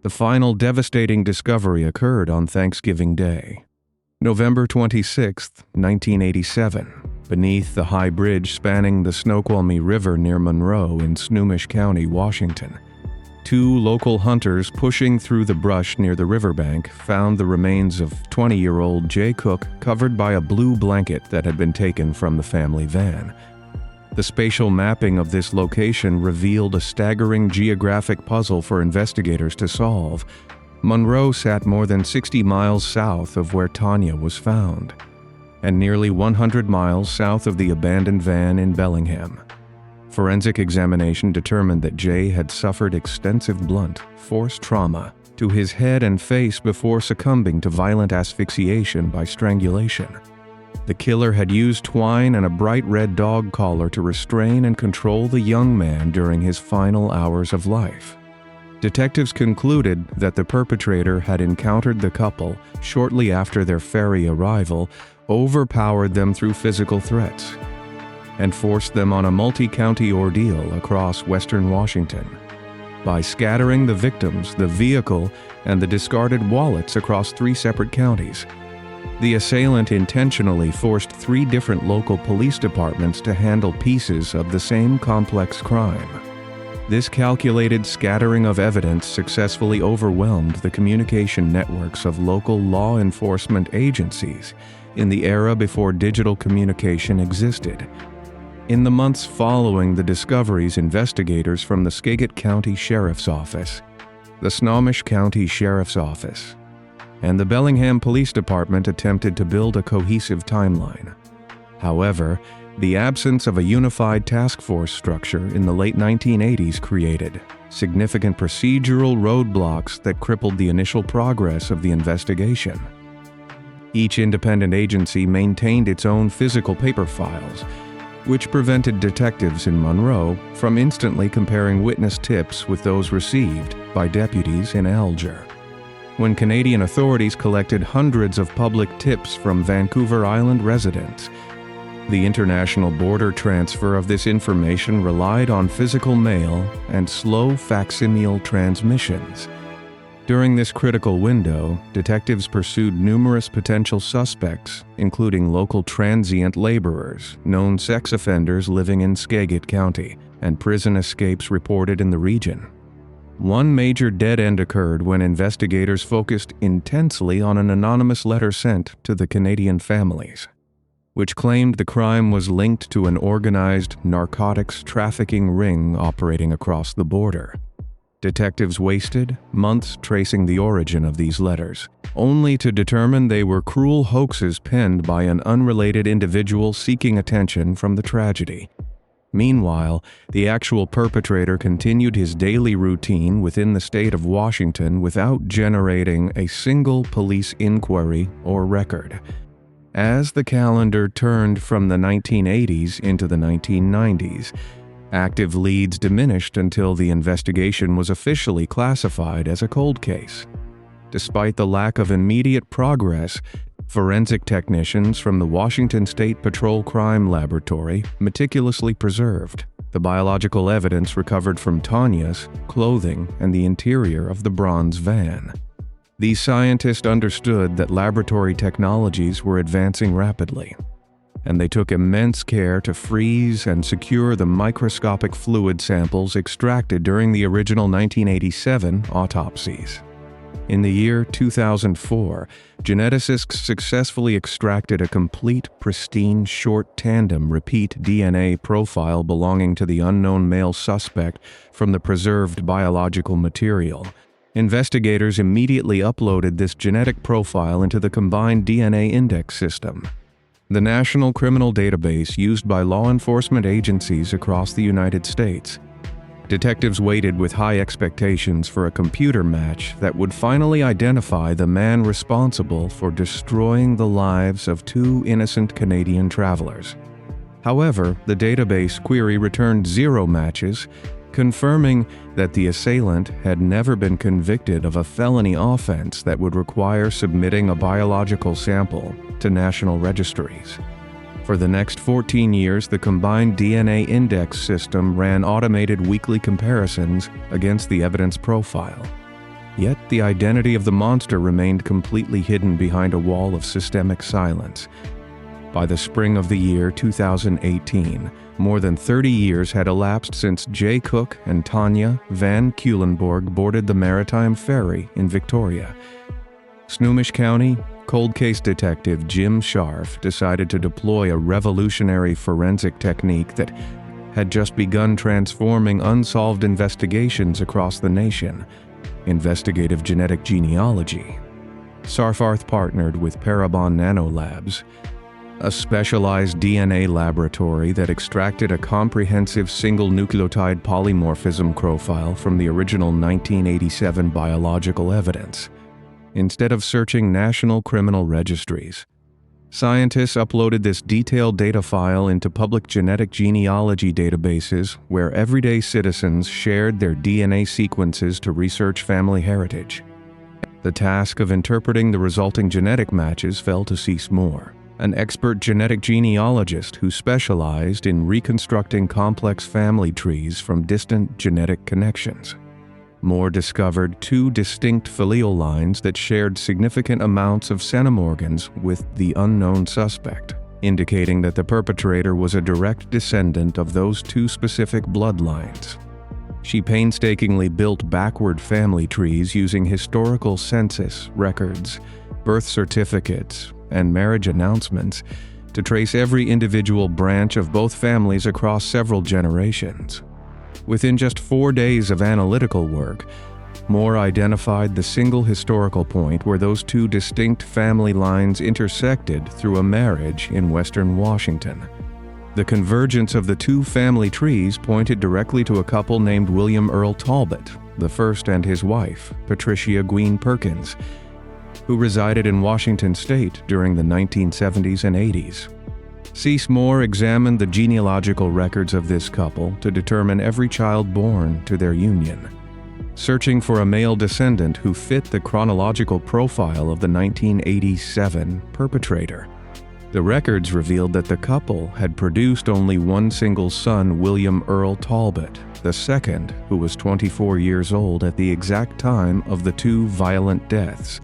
The final devastating discovery occurred on Thanksgiving Day, November 26, 1987, beneath the high bridge spanning the Snoqualmie River near Monroe in Snohomish County, Washington. Two local hunters pushing through the brush near the riverbank found the remains of 20-year-old Jay Cook covered by a blue blanket that had been taken from the family van. The spatial mapping of this location revealed a staggering geographic puzzle for investigators to solve. Monroe sat more than 60 miles south of where Tanya was found, and nearly 100 miles south of the abandoned van in Bellingham. Forensic examination determined that Jay had suffered extensive blunt force trauma to his head and face before succumbing to violent asphyxiation by strangulation. The killer had used twine and a bright red dog collar to restrain and control the young man during his final hours of life. Detectives concluded that the perpetrator had encountered the couple shortly after their ferry arrival, overpowered them through physical threats, and forced them on a multi-county ordeal across western Washington. By scattering the victims, the vehicle, and the discarded wallets across 3 separate counties, the assailant intentionally forced 3 different local police departments to handle pieces of the same complex crime. This calculated scattering of evidence successfully overwhelmed the communication networks of local law enforcement agencies in the era before digital communication existed. In the months following the discoveries, investigators from the Skagit County Sheriff's Office, the Snohomish County Sheriff's Office, and the Bellingham Police Department attempted to build a cohesive timeline. However, the absence of a unified task force structure in the late 1980s created significant procedural roadblocks that crippled the initial progress of the investigation. Each independent agency maintained its own physical paper files, which prevented detectives in Monroe from instantly comparing witness tips with those received by deputies in Alger. when Canadian authorities collected hundreds of public tips from Vancouver Island residents. The international border transfer of this information relied on physical mail and slow facsimile transmissions. During this critical window, detectives pursued numerous potential suspects, including local transient laborers, known sex offenders living in Skagit County, and prison escapes reported in the region. One major dead end occurred when investigators focused intensely on an anonymous letter sent to the Canadian families, which claimed the crime was linked to an organized narcotics trafficking ring operating across the border. Detectives wasted months tracing the origin of these letters, only to determine they were cruel hoaxes penned by an unrelated individual seeking attention from the tragedy. Meanwhile, the actual perpetrator continued his daily routine within the state of Washington without generating a single police inquiry or record. As the calendar turned from the 1980s into the 1990s, active leads diminished until the investigation was officially classified as a cold case. Despite the lack of immediate progress, forensic technicians from the Washington State Patrol Crime Laboratory meticulously preserved the biological evidence recovered from Tanya's clothing and the interior of the bronze van. These scientists understood that laboratory technologies were advancing rapidly, and they took immense care to freeze and secure the microscopic fluid samples extracted during the original 1987 autopsies. In the year 2004, geneticists successfully extracted a complete, pristine, short tandem repeat DNA profile belonging to the unknown male suspect from the preserved biological material. Investigators immediately uploaded this genetic profile into the combined DNA index system, the national criminal database used by law enforcement agencies across the United States. Detectives waited with high expectations for a computer match that would finally identify the man responsible for destroying the lives of two innocent Canadian travelers. However, the database query returned 0 matches, confirming that the assailant had never been convicted of a felony offense that would require submitting a biological sample to national registries. For the next 14 years, the combined DNA index system ran automated weekly comparisons against the evidence profile. Yet the identity of the monster remained completely hidden behind a wall of systemic silence. By the spring of the year 2018, more than 30 years had elapsed since Jay Cook and Tanya Van Culenborg boarded the Maritime Ferry in Victoria. Snohomish County cold case detective Jim Scharf decided to deploy a revolutionary forensic technique that had just begun transforming unsolved investigations across the nation: investigative genetic genealogy. Sarfarth partnered with Parabon Nanolabs, a specialized DNA laboratory that extracted a comprehensive single nucleotide polymorphism profile from the original 1987 biological evidence. Instead of searching national criminal registries, scientists uploaded this detailed data file into public genetic genealogy databases where everyday citizens shared their DNA sequences to research family heritage. The task of interpreting the resulting genetic matches fell to Cease Moore, an expert genetic genealogist who specialized in reconstructing complex family trees from distant genetic connections. Moore discovered 2 distinct familial lines that shared significant amounts of centimorgans with the unknown suspect, indicating that the perpetrator was a direct descendant of those 2 specific bloodlines. She painstakingly built backward family trees using historical census records, birth certificates, and marriage announcements to trace every individual branch of both families across several generations. Within just 4 days of analytical work, Moore identified the single historical point where those 2 distinct family lines intersected through a marriage in western Washington. The convergence of the 2 family trees pointed directly to a couple named William Earl Talbot, the first, and his wife, Patricia Gween Perkins, who resided in Washington state during the 1970s and 80s. Cease Moore examined the genealogical records of this couple to determine every child born to their union. searching for a male descendant who fit the chronological profile of the 1987 perpetrator. The records revealed that the couple had produced only one single son, William Earl Talbot, the second, who was 24 years old at the exact time of the two violent deaths.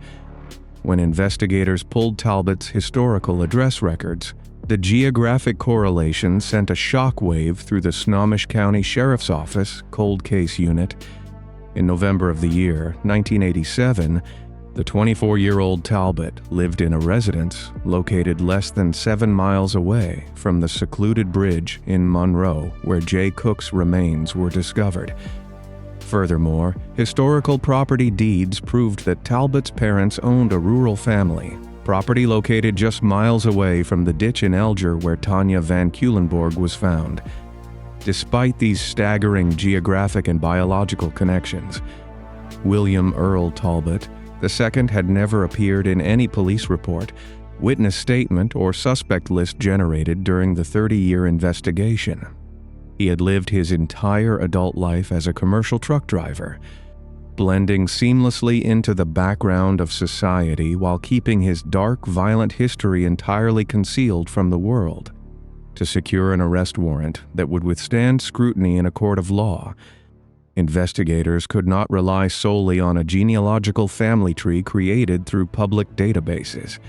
When investigators pulled Talbot's historical address records, the geographic correlation sent a shockwave through the Snohomish County Sheriff's Office cold case unit. In November of the year 1987, the 24-year-old Talbot lived in a residence located less than 7 miles away from the secluded bridge in Monroe where Jay Cook's remains were discovered. Furthermore, historical property deeds proved that Talbot's parents owned a rural family, property located just miles away from the ditch in Alger where Tanya Van Culenborg was found. Despite these staggering geographic and biological connections, William Earl Talbot II had never appeared in any police report, witness statement, or suspect list generated during the 30-year investigation. He had lived his entire adult life as a commercial truck driver, blending seamlessly into the background of society while keeping his dark, violent history entirely concealed from the world. To secure an arrest warrant that would withstand scrutiny in a court of law, investigators could not rely solely on a genealogical family tree created through public databases.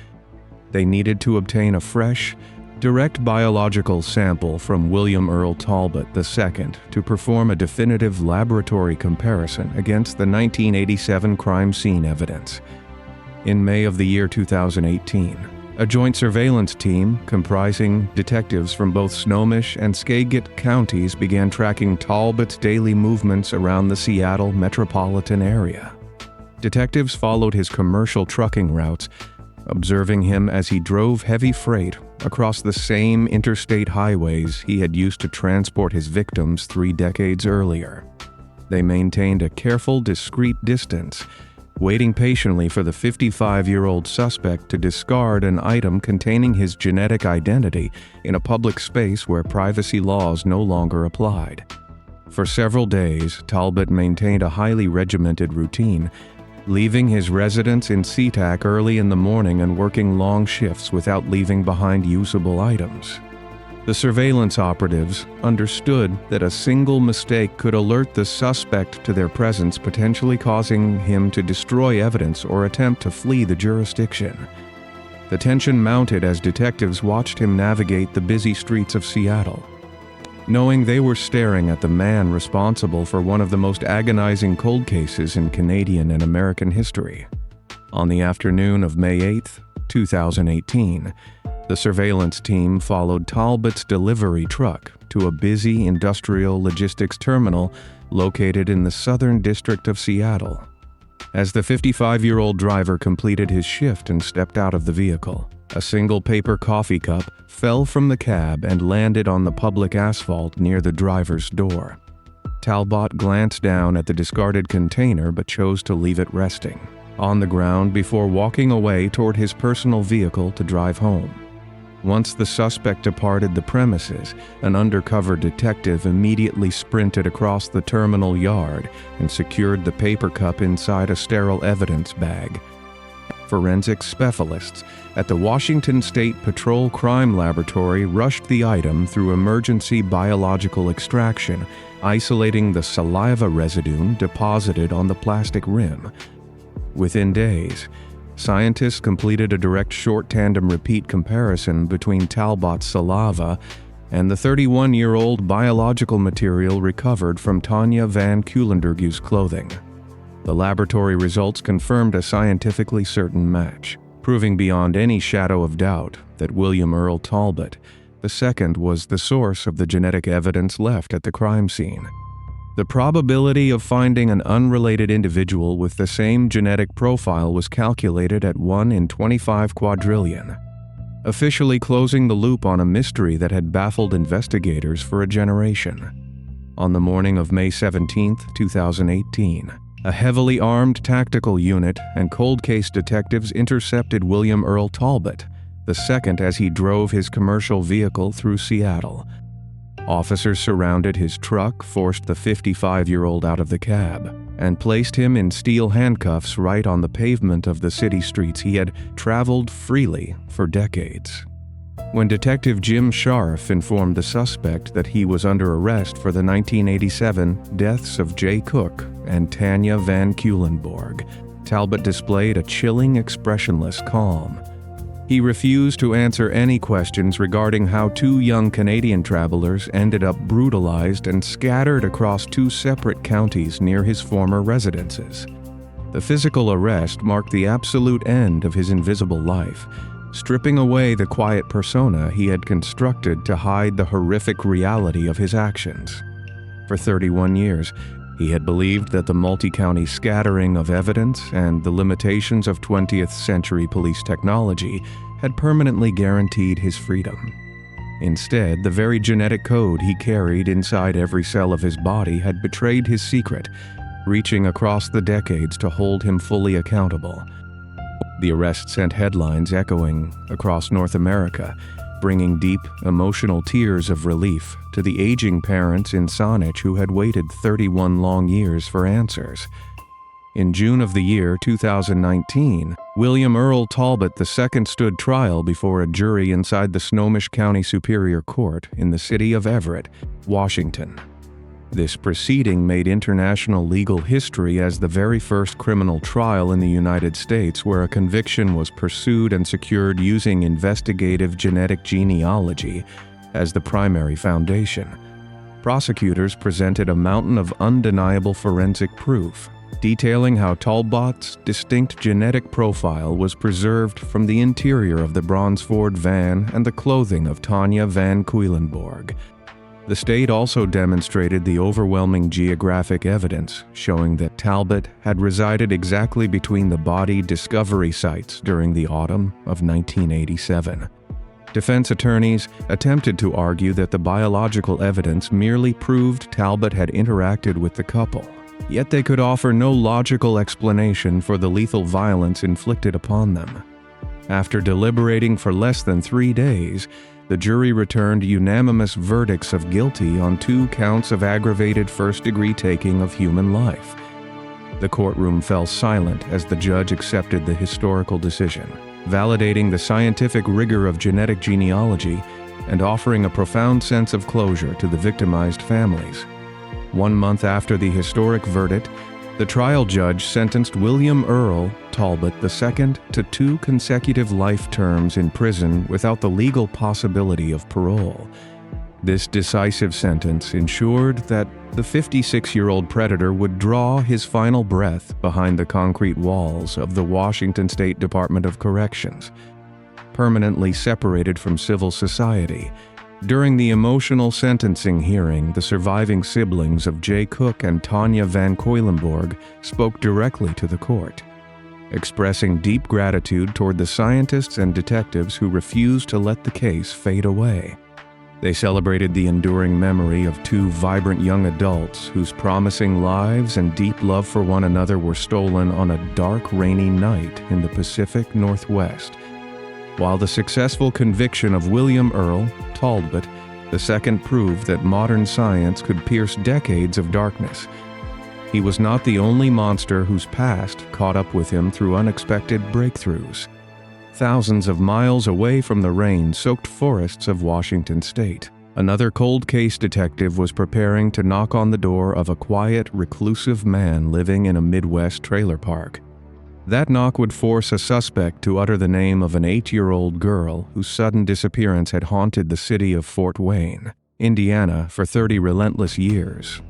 They needed to obtain a fresh, direct biological sample from William Earl Talbot II to perform a definitive laboratory comparison against the 1987 crime scene evidence. In May of the year 2018, a joint surveillance team comprising detectives from both Snohomish and Skagit counties began tracking Talbot's daily movements around the Seattle metropolitan area. Detectives followed his commercial trucking routes, observing him as he drove heavy freight across the same interstate highways he had used to transport his victims 3 decades earlier. They maintained a careful, discreet distance, waiting patiently for the 55-year-old suspect to discard an item containing his genetic identity in a public space where privacy laws no longer applied. For several days, Talbot maintained a highly regimented routine, leaving his residence in SeaTac early in the morning and working long shifts without leaving behind usable items. The surveillance operatives understood that a single mistake could alert the suspect to their presence, potentially causing him to destroy evidence or attempt to flee the jurisdiction. The tension mounted as detectives watched him navigate the busy streets of Seattle, knowing they were staring at the man responsible for one of the most agonizing cold cases in Canadian and American history. On the afternoon of May 8, 2018, the surveillance team followed Talbot's delivery truck to a busy industrial logistics terminal located in the southern district of Seattle. As the 55-year-old driver completed his shift and stepped out of the vehicle, a single paper coffee cup fell from the cab and landed on the public asphalt near the driver's door. Talbot glanced down at the discarded container but chose to leave it resting on the ground before walking away toward his personal vehicle to drive home. Once the suspect departed the premises, an undercover detective immediately sprinted across the terminal yard and secured the paper cup inside a sterile evidence bag. Forensic specialists at the Washington State Patrol Crime Laboratory rushed the item through emergency biological extraction, isolating the saliva residue deposited on the plastic rim. Within days, scientists completed a direct short tandem repeat comparison between Talbot's saliva and the 31-year-old biological material recovered from Tanya Van Culenborg's clothing. The laboratory results confirmed a scientifically certain match, proving beyond any shadow of doubt that William Earl Talbot II was the source of the genetic evidence left at the crime scene. The probability of finding an unrelated individual with the same genetic profile was calculated at 1 in 25 quadrillion, officially closing the loop on a mystery that had baffled investigators for a generation. On the morning of May 17, 2018, a heavily armed tactical unit and cold case detectives intercepted William Earl Talbot II as he drove his commercial vehicle through Seattle. Officers surrounded his truck, forced the 55-year-old out of the cab, and placed him in steel handcuffs right on the pavement of the city streets he had traveled freely for decades. When Detective Jim Scharf informed the suspect that he was under arrest for the 1987 deaths of Jay Cook and Tanya Van Keulenborg, Talbot displayed a chilling, expressionless calm. He refused to answer any questions regarding how two young Canadian travelers ended up brutalized and scattered across two separate counties near his former residences. The physical arrest marked the absolute end of his invisible life, stripping away the quiet persona he had constructed to hide the horrific reality of his actions. For 31 years, he had believed that the multi-county scattering of evidence and the limitations of 20th century police technology had permanently guaranteed his freedom. Instead, the very genetic code he carried inside every cell of his body had betrayed his secret, reaching across the decades to hold him fully accountable. The arrest sent headlines echoing across North America, bringing deep, emotional tears of relief to the aging parents in Saanich who had waited 31 long years for answers. In June of the year 2019, William Earl Talbot II stood trial before a jury inside the Snohomish County Superior Court in the city of Everett, Washington. This proceeding made international legal history as the very first criminal trial in the United States where a conviction was pursued and secured using investigative genetic genealogy as the primary foundation. Prosecutors presented a mountain of undeniable forensic proof, detailing how Talbot's distinct genetic profile was preserved from the interior of the Bronsford van and the clothing of Tanya Van Keulenborg. The state also demonstrated the overwhelming geographic evidence showing that Talbot had resided exactly between the body discovery sites during the autumn of 1987. Defense attorneys attempted to argue that the biological evidence merely proved Talbot had interacted with the couple, yet they could offer no logical explanation for the lethal violence inflicted upon them. After deliberating for less than 3 days, the jury returned unanimous verdicts of guilty on 2 counts of aggravated first-degree taking of human life. The courtroom fell silent as the judge accepted the historical decision, validating the scientific rigor of genetic genealogy and offering a profound sense of closure to the victimized families. 1 month after the historic verdict, the trial judge sentenced William Earl Talbot II to 2 consecutive life terms in prison without the legal possibility of parole. This decisive sentence ensured that the 56-year-old predator would draw his final breath behind the concrete walls of the Washington State Department of Corrections, permanently separated from civil society. During the emotional sentencing hearing, the surviving siblings of Jay Cook and Tanya Van Keulenborg spoke directly to the court, expressing deep gratitude toward the scientists and detectives who refused to let the case fade away. They celebrated the enduring memory of 2 vibrant young adults whose promising lives and deep love for one another were stolen on a dark, rainy night in the Pacific Northwest. While the successful conviction of William Earl Talbot II proved that modern science could pierce decades of darkness, he was not the only monster whose past caught up with him through unexpected breakthroughs. Thousands of miles away from the rain-soaked forests of Washington state, another cold case detective was preparing to knock on the door of a quiet, reclusive man living in a Midwest trailer park. That knock would force a suspect to utter the name of an 8-year-old girl whose sudden disappearance had haunted the city of Fort Wayne, Indiana, for 30 relentless years.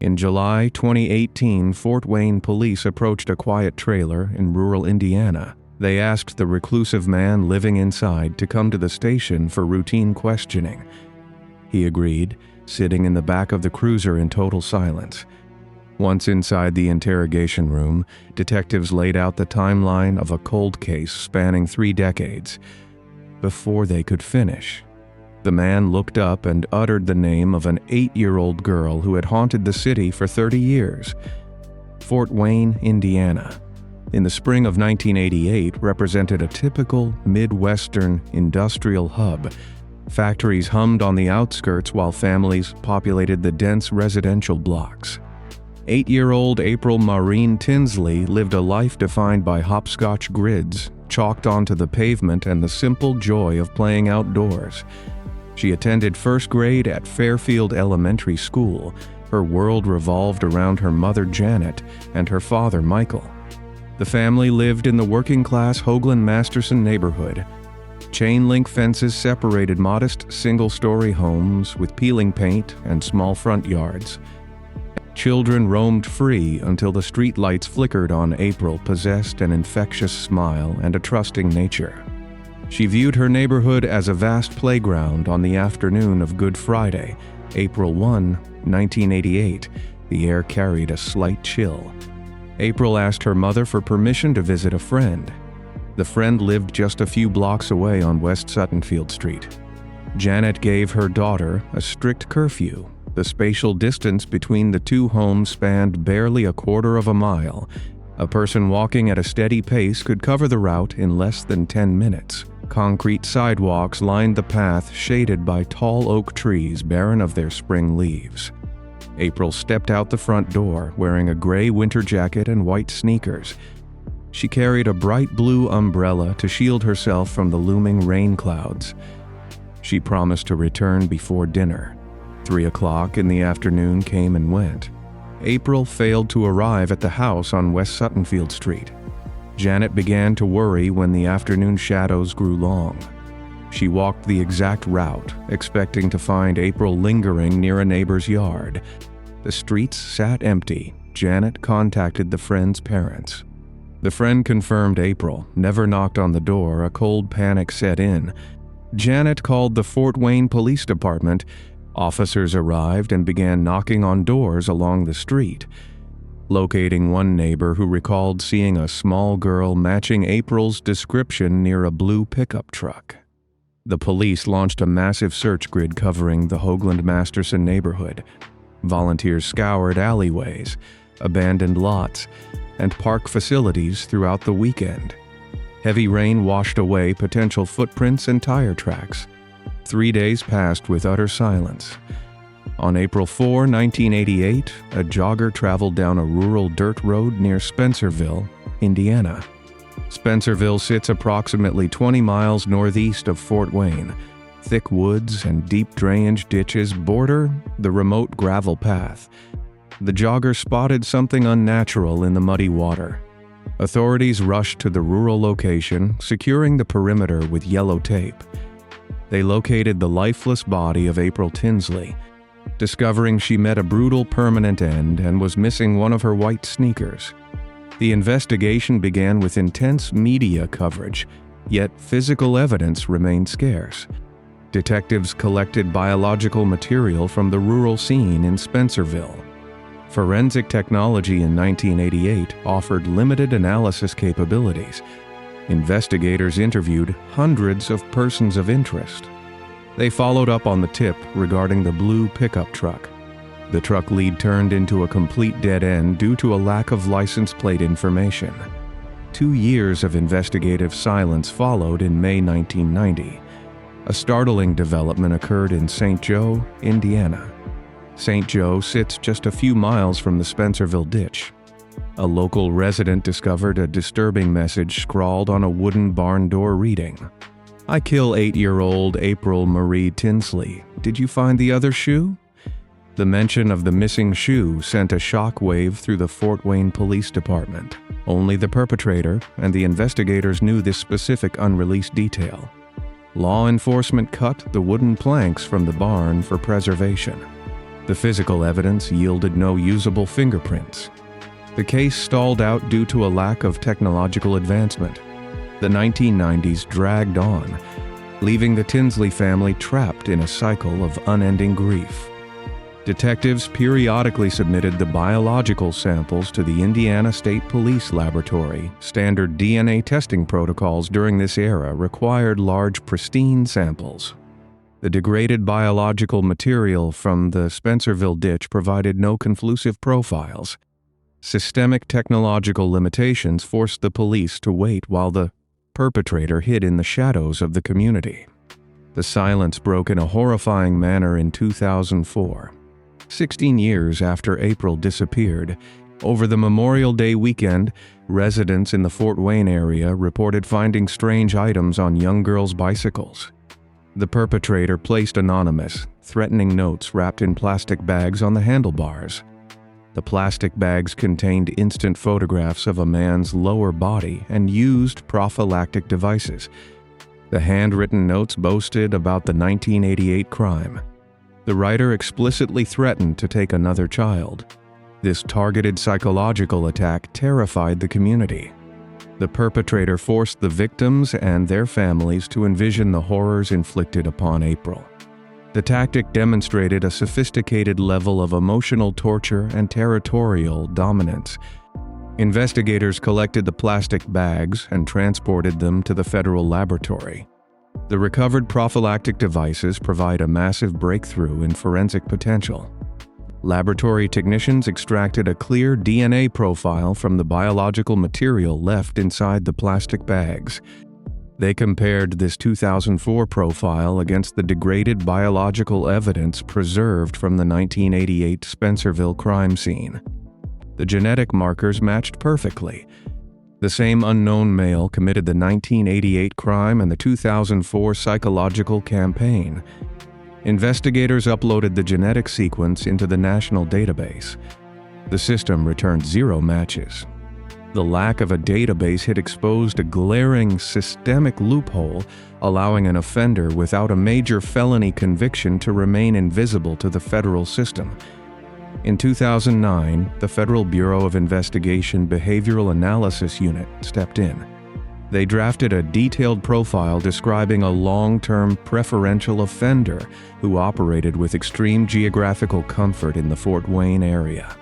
In July 2018, Fort Wayne police approached a quiet trailer in rural Indiana. They asked the reclusive man living inside to come to the station for routine questioning. He agreed, sitting in the back of the cruiser in total silence. Once inside the interrogation room, detectives laid out the timeline of a cold case spanning 3 decades. Before they could finish, the man looked up and uttered the name of an 8-year-old girl who had haunted the city for 30 years. Fort Wayne, Indiana, in the spring of 1988, represented a typical Midwestern industrial hub, Factories hummed on the outskirts while families populated the dense residential blocks. 8-year-old April Maureen Tinsley lived a life defined by hopscotch grids, chalked onto the pavement, and the simple joy of playing outdoors. She attended first grade at Fairfield Elementary School. Her world revolved around her mother Janet and her father Michael. The family lived in the working-class Hoagland Masterson neighborhood. Chain-link fences separated modest single-story homes with peeling paint and small front yards. Children roamed free until the streetlights flickered on April, possessed an infectious smile and a trusting nature. She viewed her neighborhood as a vast playground. On the afternoon of Good Friday, April 1, 1988, the air carried a slight chill. April asked her mother for permission to visit a friend. The friend lived just a few blocks away on West Suttonfield Street. Janet gave her daughter a strict curfew. The spatial distance between the two homes spanned barely a quarter of a mile. A person walking at a steady pace could cover the route in less than 10 minutes. Concrete sidewalks lined the path, shaded by tall oak trees barren of their spring leaves. April stepped out the front door, wearing a gray winter jacket and white sneakers. She carried a bright blue umbrella to shield herself from the looming rain clouds. She promised to return before dinner. 3 o'clock in the afternoon came and went. April failed to arrive at the house on West Suttonfield Street. Janet began to worry when the afternoon shadows grew long. She walked the exact route, expecting to find April lingering near a neighbor's yard. The streets sat empty. Janet contacted the friend's parents. The friend confirmed April, never knocked on the door. A cold panic set in. Janet called the Fort Wayne Police Department. Officers arrived and began knocking on doors along the street. Locating one neighbor who recalled seeing a small girl matching April's description near a blue pickup truck. The police launched a massive search grid covering the Hoagland Masterson neighborhood. Volunteers scoured alleyways, abandoned lots, and park facilities throughout the weekend. Heavy rain washed away potential footprints and tire tracks. 3 days passed with utter silence. On April 4, 1988, a jogger traveled down a rural dirt road near Spencerville, Indiana. Spencerville sits approximately 20 miles northeast of Fort Wayne. Thick woods and deep drainage ditches border the remote gravel path. The jogger spotted something unnatural in the muddy water. Authorities rushed to the rural location, securing the perimeter with yellow tape. They located the lifeless body of April Tinsley, discovering she met a brutal permanent end and was missing one of her white sneakers. The investigation began with intense media coverage, yet physical evidence remained scarce. Detectives collected biological material from the rural scene in Spencerville. Forensic technology in 1988 offered limited analysis capabilities. Investigators interviewed hundreds of persons of interest. They followed up on the tip regarding the blue pickup truck. The truck lead turned into a complete dead end due to a lack of license plate information. 2 years of investigative silence followed in May 1990. A startling development occurred in St. Joe, Indiana. St. Joe sits just a few miles from the Spencerville ditch. A local resident discovered a disturbing message scrawled on a wooden barn door reading, "I kill 8-year-old April Marie Tinsley. Did you find the other shoe?" The mention of the missing shoe sent a shockwave through the Fort Wayne Police Department. Only the perpetrator and the investigators knew this specific unreleased detail. Law enforcement cut the wooden planks from the barn for preservation. The physical evidence yielded no usable fingerprints. The case stalled out due to a lack of technological advancement. The 1990s dragged on, leaving the Tinsley family trapped in a cycle of unending grief. Detectives periodically submitted the biological samples to the Indiana State Police Laboratory. Standard DNA testing protocols during this era required large, pristine samples. The degraded biological material from the Spencerville ditch provided no conclusive profiles. Systemic technological limitations forced the police to wait while the perpetrator hid in the shadows of the community. The silence broke in a horrifying manner in 2004. 16 years after April disappeared, over the Memorial Day weekend, residents in the Fort Wayne area reported finding strange items on young girls' bicycles. The perpetrator placed anonymous, threatening notes wrapped in plastic bags on the handlebars. The plastic bags contained instant photographs of a man's lower body and used prophylactic devices. The handwritten notes boasted about the 1988 crime. The writer explicitly threatened to take another child. This targeted psychological attack terrified the community. The perpetrator forced the victims and their families to envision the horrors inflicted upon April. The tactic demonstrated a sophisticated level of emotional torture and territorial dominance. Investigators collected the plastic bags and transported them to the federal laboratory. The recovered prophylactic devices provide a massive breakthrough in forensic potential. Laboratory technicians extracted a clear DNA profile from the biological material left inside the plastic bags. They compared this 2004 profile against the degraded biological evidence preserved from the 1988 Spencerville crime scene. The genetic markers matched perfectly. The same unknown male committed the 1988 crime and the 2004 psychological campaign. Investigators uploaded the genetic sequence into the national database. The system returned 0 matches. The lack of a database had exposed a glaring systemic loophole, allowing an offender without a major felony conviction to remain invisible to the federal system. In 2009, the Federal Bureau of Investigation Behavioral Analysis Unit stepped in. They drafted a detailed profile describing a long-term preferential offender who operated with extreme geographical comfort in the Fort Wayne area.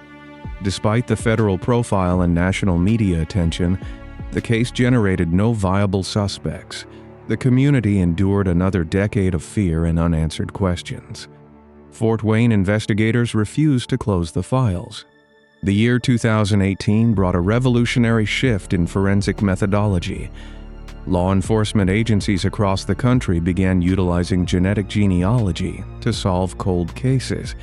Despite the federal profile and national media attention, the case generated no viable suspects. The community endured another decade of fear and unanswered questions. Fort Wayne investigators refused to close the files. The year 2018 brought a revolutionary shift in forensic methodology. Law enforcement agencies across the country began utilizing genetic genealogy to solve cold cases.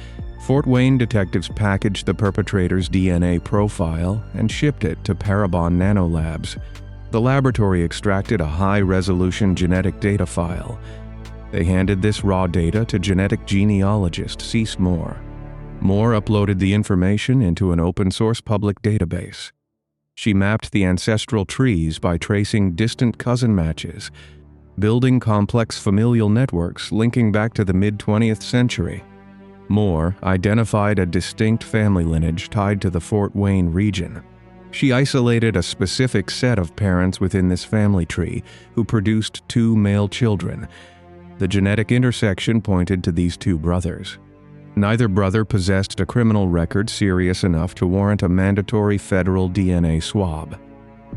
Fort Wayne detectives packaged the perpetrator's DNA profile and shipped it to Parabon Nanolabs. The laboratory extracted a high-resolution genetic data file. They handed this raw data to genetic genealogist Cease Moore. Moore uploaded the information into an open-source public database. She mapped the ancestral trees by tracing distant cousin matches, building complex familial networks linking back to the mid-20th century. Moore identified a distinct family lineage tied to the Fort Wayne region. She isolated a specific set of parents within this family tree who produced 2 male children. The genetic intersection pointed to these 2 brothers. Neither brother possessed a criminal record serious enough to warrant a mandatory federal DNA swab.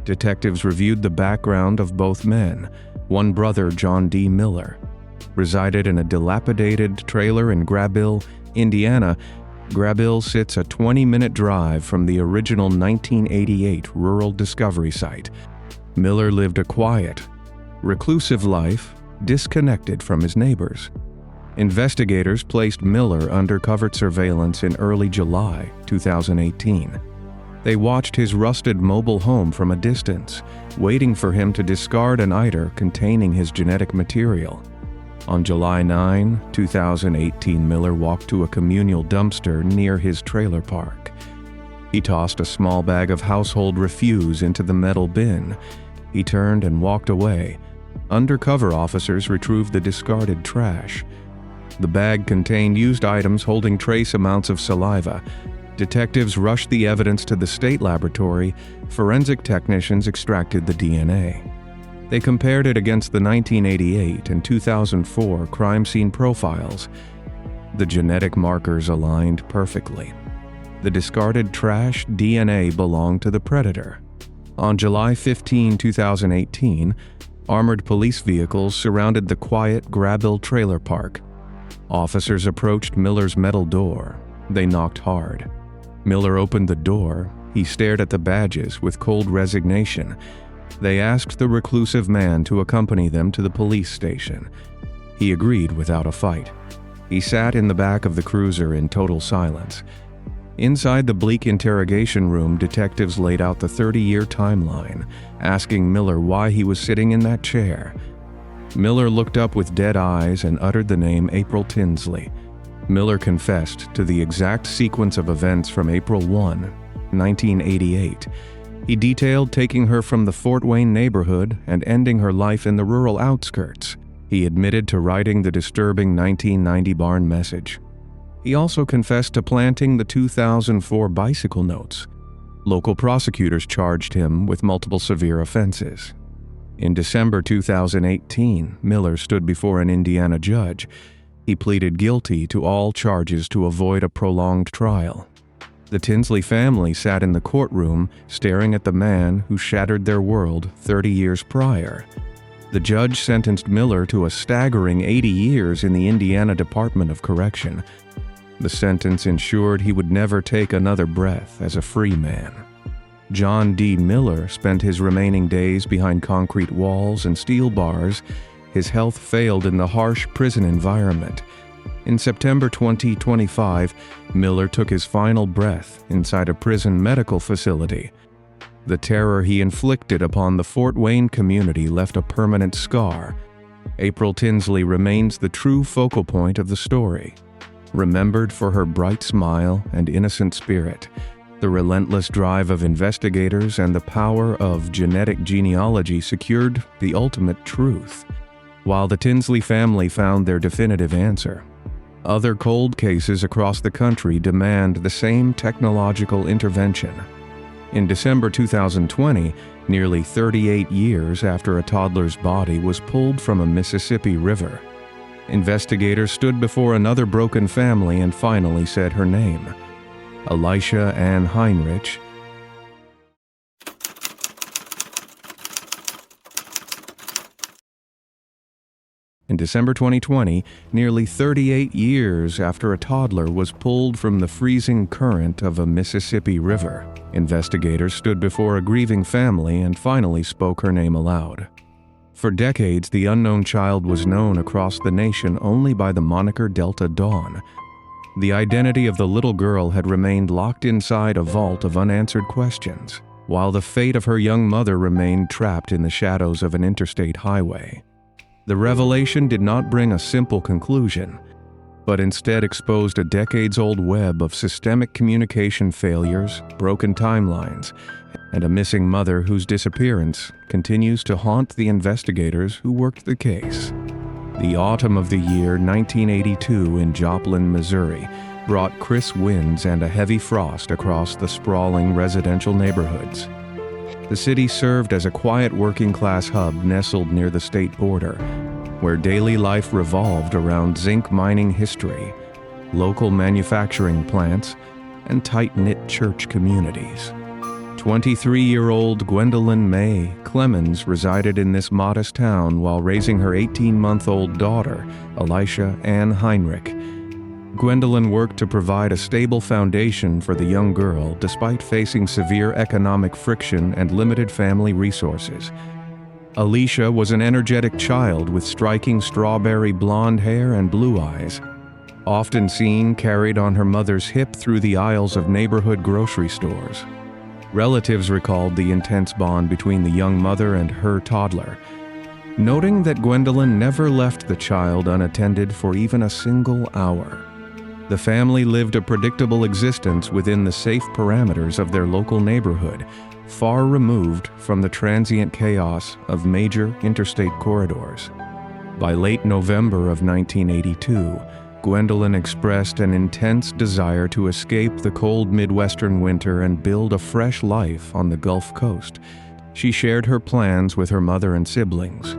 Detectives reviewed the background of both men. One brother, John D. Miller, resided in a dilapidated trailer in Grabille, Indiana. Grabille sits a 20-minute drive from the original 1988 rural discovery site. Miller lived a quiet, reclusive life, disconnected from his neighbors. Investigators placed Miller under covert surveillance in early July 2018. They watched his rusted mobile home from a distance, waiting for him to discard an item containing his genetic material. On July 9, 2018, Miller walked to a communal dumpster near his trailer park. He tossed a small bag of household refuse into the metal bin. He turned and walked away. Undercover officers retrieved the discarded trash. The bag contained used items holding trace amounts of saliva. Detectives rushed the evidence to the state laboratory. Forensic technicians extracted the DNA. They compared it against the 1988 and 2004 crime scene profiles. The genetic markers aligned perfectly. The discarded trash DNA belonged to the predator. On July 15, 2018, armored police vehicles surrounded the quiet Grabille trailer park. Officers approached Miller's metal door. They knocked hard. Miller opened the door. He stared at the badges with cold resignation. They asked the reclusive man to accompany them to the police station. He agreed without a fight. He sat in the back of the cruiser in total silence. Inside the bleak interrogation room, detectives laid out the 30-year timeline, asking Miller why he was sitting in that chair. Miller looked up with dead eyes and uttered the name April Tinsley. Miller confessed to the exact sequence of events from April 1, 1988. He detailed taking her from the Fort Wayne neighborhood and ending her life in the rural outskirts. He admitted to writing the disturbing 1990 barn message. He also confessed to planting the 2004 bicycle notes. Local prosecutors charged him with multiple severe offenses. In December 2018, Miller stood before an Indiana judge. He pleaded guilty to all charges to avoid a prolonged trial. The Tinsley family sat in the courtroom staring at the man who shattered their world 30 years prior. The judge sentenced Miller to a staggering 80 years in the Indiana Department of Correction. The sentence ensured he would never take another breath as a free man. John D. Miller spent his remaining days behind concrete walls and steel bars. His health failed in the harsh prison environment. In September 2025, Miller took his final breath inside a prison medical facility. The terror he inflicted upon the Fort Wayne community left a permanent scar. April Tinsley remains the true focal point of the story. Remembered for her bright smile and innocent spirit, the relentless drive of investigators and the power of genetic genealogy secured the ultimate truth. While the Tinsley family found their definitive answer, other cold cases across the country demand the same technological intervention. In December 2020, nearly 38 years after a toddler's body was pulled from a Mississippi river, investigators stood before another broken family and finally said her name: Elisha Ann Heinrich. In December 2020, nearly 38 years after a toddler was pulled from the freezing current of a Mississippi river, investigators stood before a grieving family and finally spoke her name aloud. For decades, the unknown child was known across the nation only by the moniker Delta Dawn. The identity of the little girl had remained locked inside a vault of unanswered questions, while the fate of her young mother remained trapped in the shadows of an interstate highway. The revelation did not bring a simple conclusion, but instead exposed a decades-old web of systemic communication failures, broken timelines, and a missing mother whose disappearance continues to haunt the investigators who worked the case. The autumn of the year 1982 in Joplin, Missouri, brought crisp winds and a heavy frost across the sprawling residential neighborhoods. The city served as a quiet working-class hub nestled near the state border, where daily life revolved around zinc mining history, local manufacturing plants, and tight-knit church communities. 23-year-old Gwendolyn May Clemens resided in this modest town while raising her 18-month-old daughter, Elisha Ann Heinrich. Gwendolyn worked to provide a stable foundation for the young girl despite facing severe economic friction and limited family resources. Elisha was an energetic child with striking strawberry blonde hair and blue eyes, often seen carried on her mother's hip through the aisles of neighborhood grocery stores. Relatives recalled the intense bond between the young mother and her toddler, noting that Gwendolyn never left the child unattended for even a single hour. The family lived a predictable existence within the safe parameters of their local neighborhood, far removed from the transient chaos of major interstate corridors. By late November of 1982, Gwendolyn expressed an intense desire to escape the cold Midwestern winter and build a fresh life on the Gulf Coast. She shared her plans with her mother and siblings,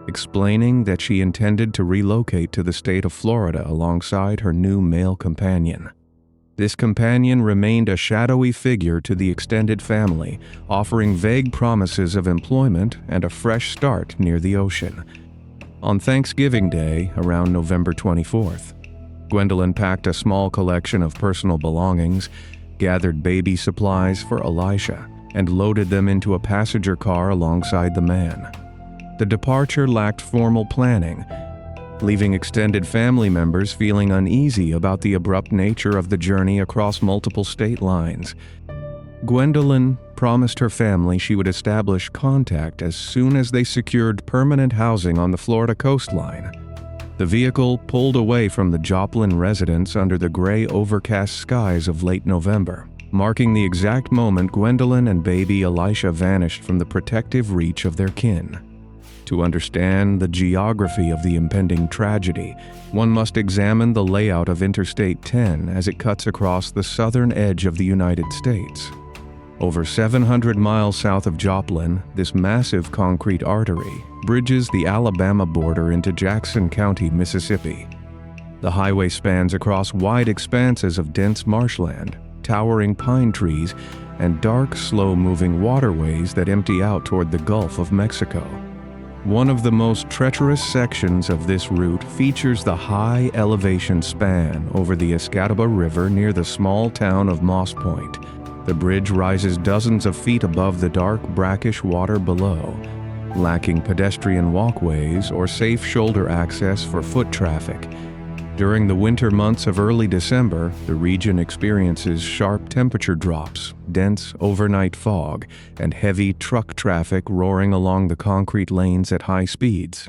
explaining that she intended to relocate to the state of Florida alongside her new male companion. This companion remained a shadowy figure to the extended family, offering vague promises of employment and a fresh start near the ocean. On Thanksgiving Day, around November 24th, Gwendolyn packed a small collection of personal belongings, gathered baby supplies for Elisha, and loaded them into a passenger car alongside the man. The departure lacked formal planning. leaving extended family members feeling uneasy about the abrupt nature of the journey across multiple state lines. Gwendolyn promised her family she would establish contact as soon as they secured permanent housing on the Florida coastline. The vehicle pulled away from the Joplin residence under the gray, overcast skies of late November, marking the exact moment Gwendolyn and baby Elisha vanished from the protective reach of their kin. To understand the geography of the impending tragedy, one must examine the layout of Interstate 10 as it cuts across the southern edge of the United States. Over 700 miles south of Joplin, this massive concrete artery bridges the Alabama border into Jackson County, Mississippi. The highway spans across wide expanses of dense marshland, towering pine trees, and dark, slow-moving waterways that empty out toward the Gulf of Mexico. One of the most treacherous sections of this route features the high elevation span over the Escatawba River near the small town of Moss Point. The bridge rises dozens of feet above the dark, brackish water below, lacking pedestrian walkways or safe shoulder access for foot traffic. During the winter months of early December, the region experiences sharp temperature drops, dense overnight fog, and heavy truck traffic roaring along the concrete lanes at high speeds.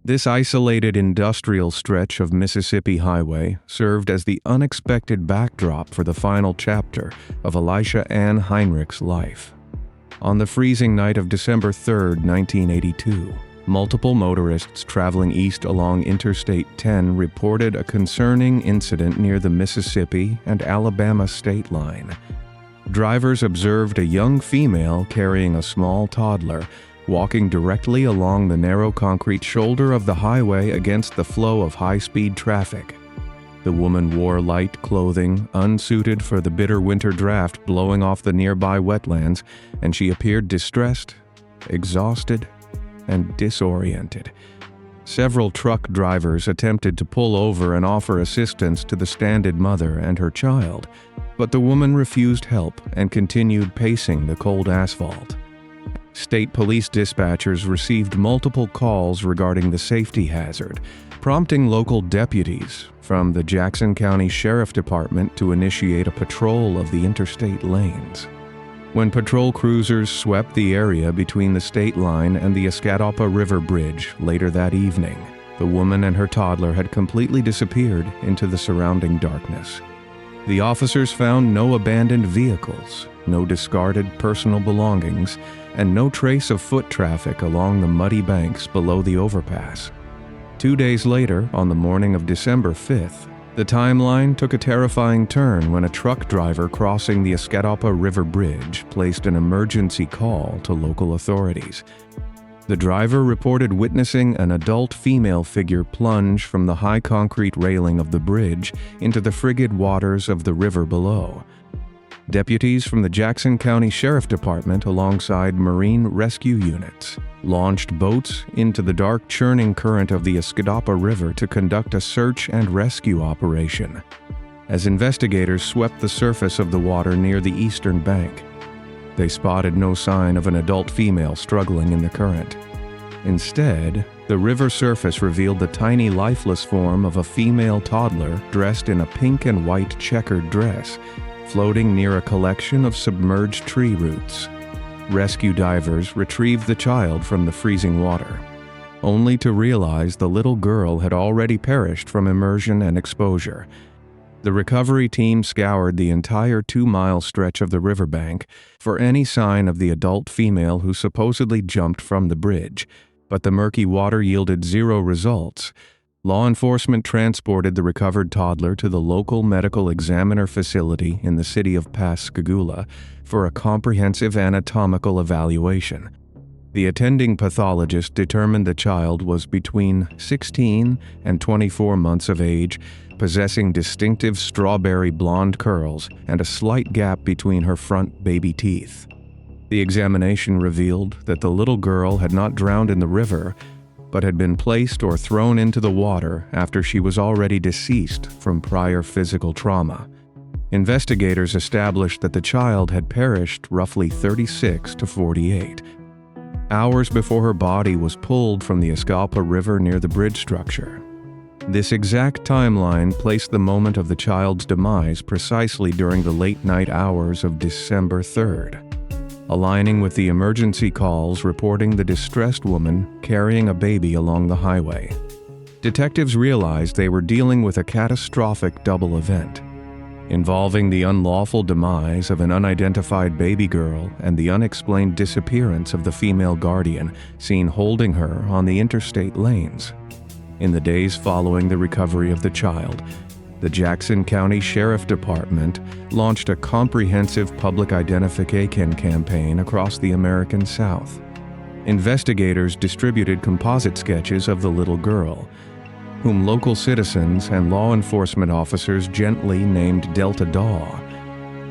This isolated industrial stretch of Mississippi Highway served as the unexpected backdrop for the final chapter of Elisha Ann Heinrich's life. On the freezing night of December 3, 1982, multiple motorists traveling east along Interstate 10 reported a concerning incident near the Mississippi and Alabama state line. Drivers observed a young female carrying a small toddler walking directly along the narrow concrete shoulder of the highway against the flow of high-speed traffic. The woman wore light clothing, unsuited for the bitter winter draft blowing off the nearby wetlands, and she appeared distressed, exhausted, and disoriented. Several truck drivers attempted to pull over and offer assistance to the stranded mother and her child, but the woman refused help and continued pacing the cold asphalt. State police dispatchers received multiple calls regarding the safety hazard, prompting local deputies from the Jackson County Sheriff Department to initiate a patrol of the interstate lanes. When patrol cruisers swept the area between the state line and the Escatawba River Bridge later that evening, the woman and her toddler had completely disappeared into the surrounding darkness. The officers found no abandoned vehicles, no discarded personal belongings, and no trace of foot traffic along the muddy banks below the overpass. 2 days later, on the morning of December 5th, the timeline took a terrifying turn when a truck driver crossing the Escatawba River Bridge placed an emergency call to local authorities. The driver reported witnessing an adult female figure plunge from the high concrete railing of the bridge into the frigid waters of the river below. Deputies from the Jackson County Sheriff Department, alongside Marine rescue units, launched boats into the dark churning current of the Escatawba River to conduct a search and rescue operation. As investigators swept the surface of the water near the eastern bank, they spotted no sign of an adult female struggling in the current. Instead, the river surface revealed the tiny, lifeless form of a female toddler dressed in a pink and white checkered dress, floating near a collection of submerged tree roots. Rescue divers retrieved the child from the freezing water, only to realize the little girl had already perished from immersion and exposure. The recovery team scoured the entire 2-mile stretch of the riverbank for any sign of the adult female who supposedly jumped from the bridge, but the murky water yielded zero results. Law enforcement transported the recovered toddler to the local medical examiner facility in the city of Pascagoula for a comprehensive anatomical evaluation. The attending pathologist determined the child was between 16 and 24 months of age, possessing distinctive strawberry blonde curls and a slight gap between her front baby teeth. The examination revealed that the little girl had not drowned in the river, but had been placed or thrown into the water after she was already deceased from prior physical trauma. Investigators established that the child had perished roughly 36 to 48 hours before her body was pulled from the Escatawba River near the bridge structure. This exact timeline placed the moment of the child's demise precisely during the late-night hours of December 3rd, aligning with the emergency calls reporting the distressed woman carrying a baby along the highway. Detectives realized they were dealing with a catastrophic double event, involving the unlawful demise of an unidentified baby girl and the unexplained disappearance of the female guardian seen holding her on the interstate lanes. In the days following the recovery of the child, the Jackson County Sheriff Department launched a comprehensive public identification campaign across the American South. Investigators distributed composite sketches of the little girl, whom local citizens and law enforcement officers gently named Delta Daw,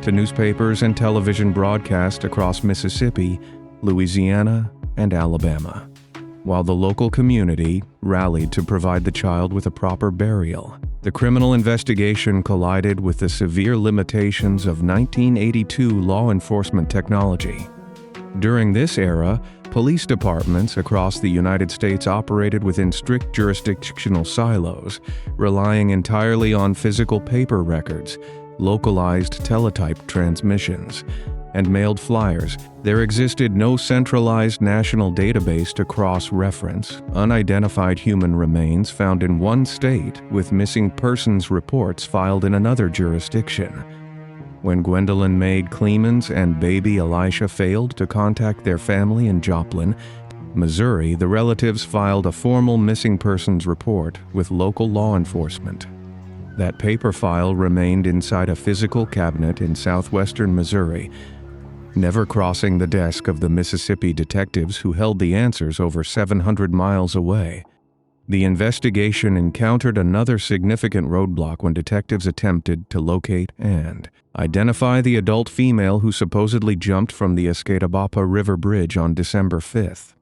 to newspapers and television broadcasts across Mississippi, Louisiana, and Alabama, while the local community rallied to provide the child with a proper burial. The criminal investigation collided with the severe limitations of 1982 law enforcement technology. During this era, police departments across the United States operated within strict jurisdictional silos, relying entirely on physical paper records, localized teletype transmissions, and mailed flyers. There existed no centralized national database to cross-reference unidentified human remains found in one state with missing persons reports filed in another jurisdiction. When Gwendolyn Maid Clemens and baby Elisha failed to contact their family in Joplin, Missouri, the relatives filed a formal missing persons report with local law enforcement. That paper file remained inside a physical cabinet in southwestern Missouri, never crossing the desk of the Mississippi detectives who held the answers over 700 miles away. The investigation encountered another significant roadblock when detectives attempted to locate and identify the adult female who supposedly jumped from the Escatawapa River Bridge on December 5th.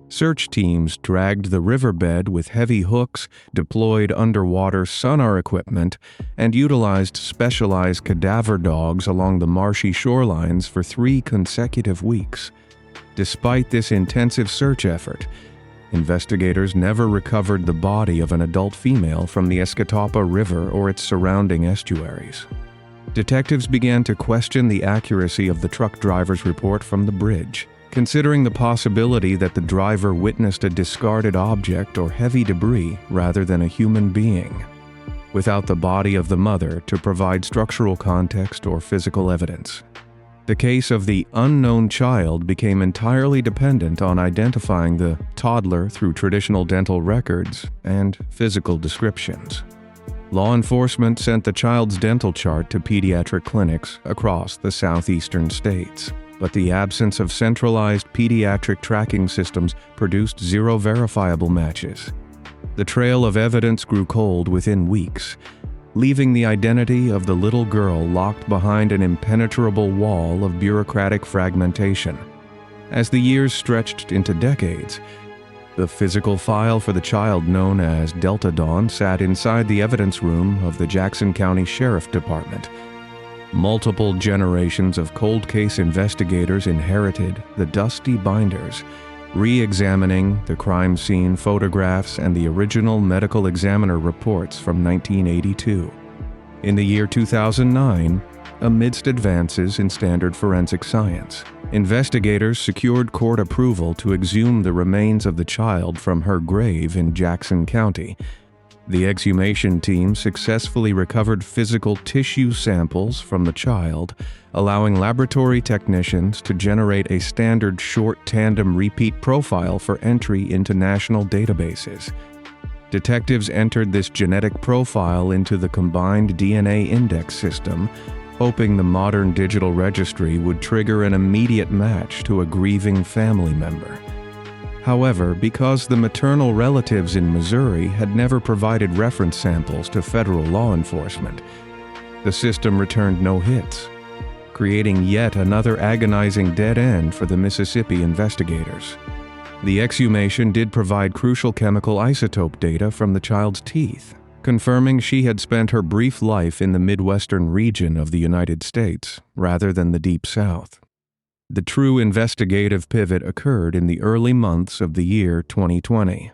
Search teams dragged the riverbed with heavy hooks, deployed underwater sonar equipment, and utilized specialized cadaver dogs along the marshy shorelines for 3 consecutive weeks. Despite this intensive search effort, investigators never recovered the body of an adult female from the Escatawpa River or its surrounding estuaries. Detectives began to question the accuracy of the truck driver's report from the bridge, considering the possibility that the driver witnessed a discarded object or heavy debris rather than a human being, without the body of the mother to provide structural context or physical evidence. The case of the unknown child became entirely dependent on identifying the toddler through traditional dental records and physical descriptions. Law enforcement sent the child's dental chart to pediatric clinics across the southeastern states, but the absence of centralized pediatric tracking systems produced 0 verifiable matches. The trail of evidence grew cold within weeks, leaving the identity of the little girl locked behind an impenetrable wall of bureaucratic fragmentation. As the years stretched into decades, the physical file for the child known as Delta Dawn sat inside the evidence room of the Jackson County Sheriff Department. Multiple generations of cold case investigators inherited the dusty binders, re-examining the crime scene photographs and the original medical examiner reports from 1982. In the year 2009, amidst advances in standard forensic science, investigators secured court approval to exhume the remains of the child from her grave in Jackson County. The exhumation team successfully recovered physical tissue samples from the child, allowing laboratory technicians to generate a standard short tandem repeat profile for entry into national databases. Detectives entered this genetic profile into the combined DNA index system, hoping the modern digital registry would trigger an immediate match to a grieving family member. However, because the maternal relatives in Missouri had never provided reference samples to federal law enforcement, the system returned no hits, creating yet another agonizing dead end for the Mississippi investigators. The exhumation did provide crucial chemical isotope data from the child's teeth, confirming she had spent her brief life in the Midwestern region of the United States rather than the Deep South. The true investigative pivot occurred in the early months of the year 2020.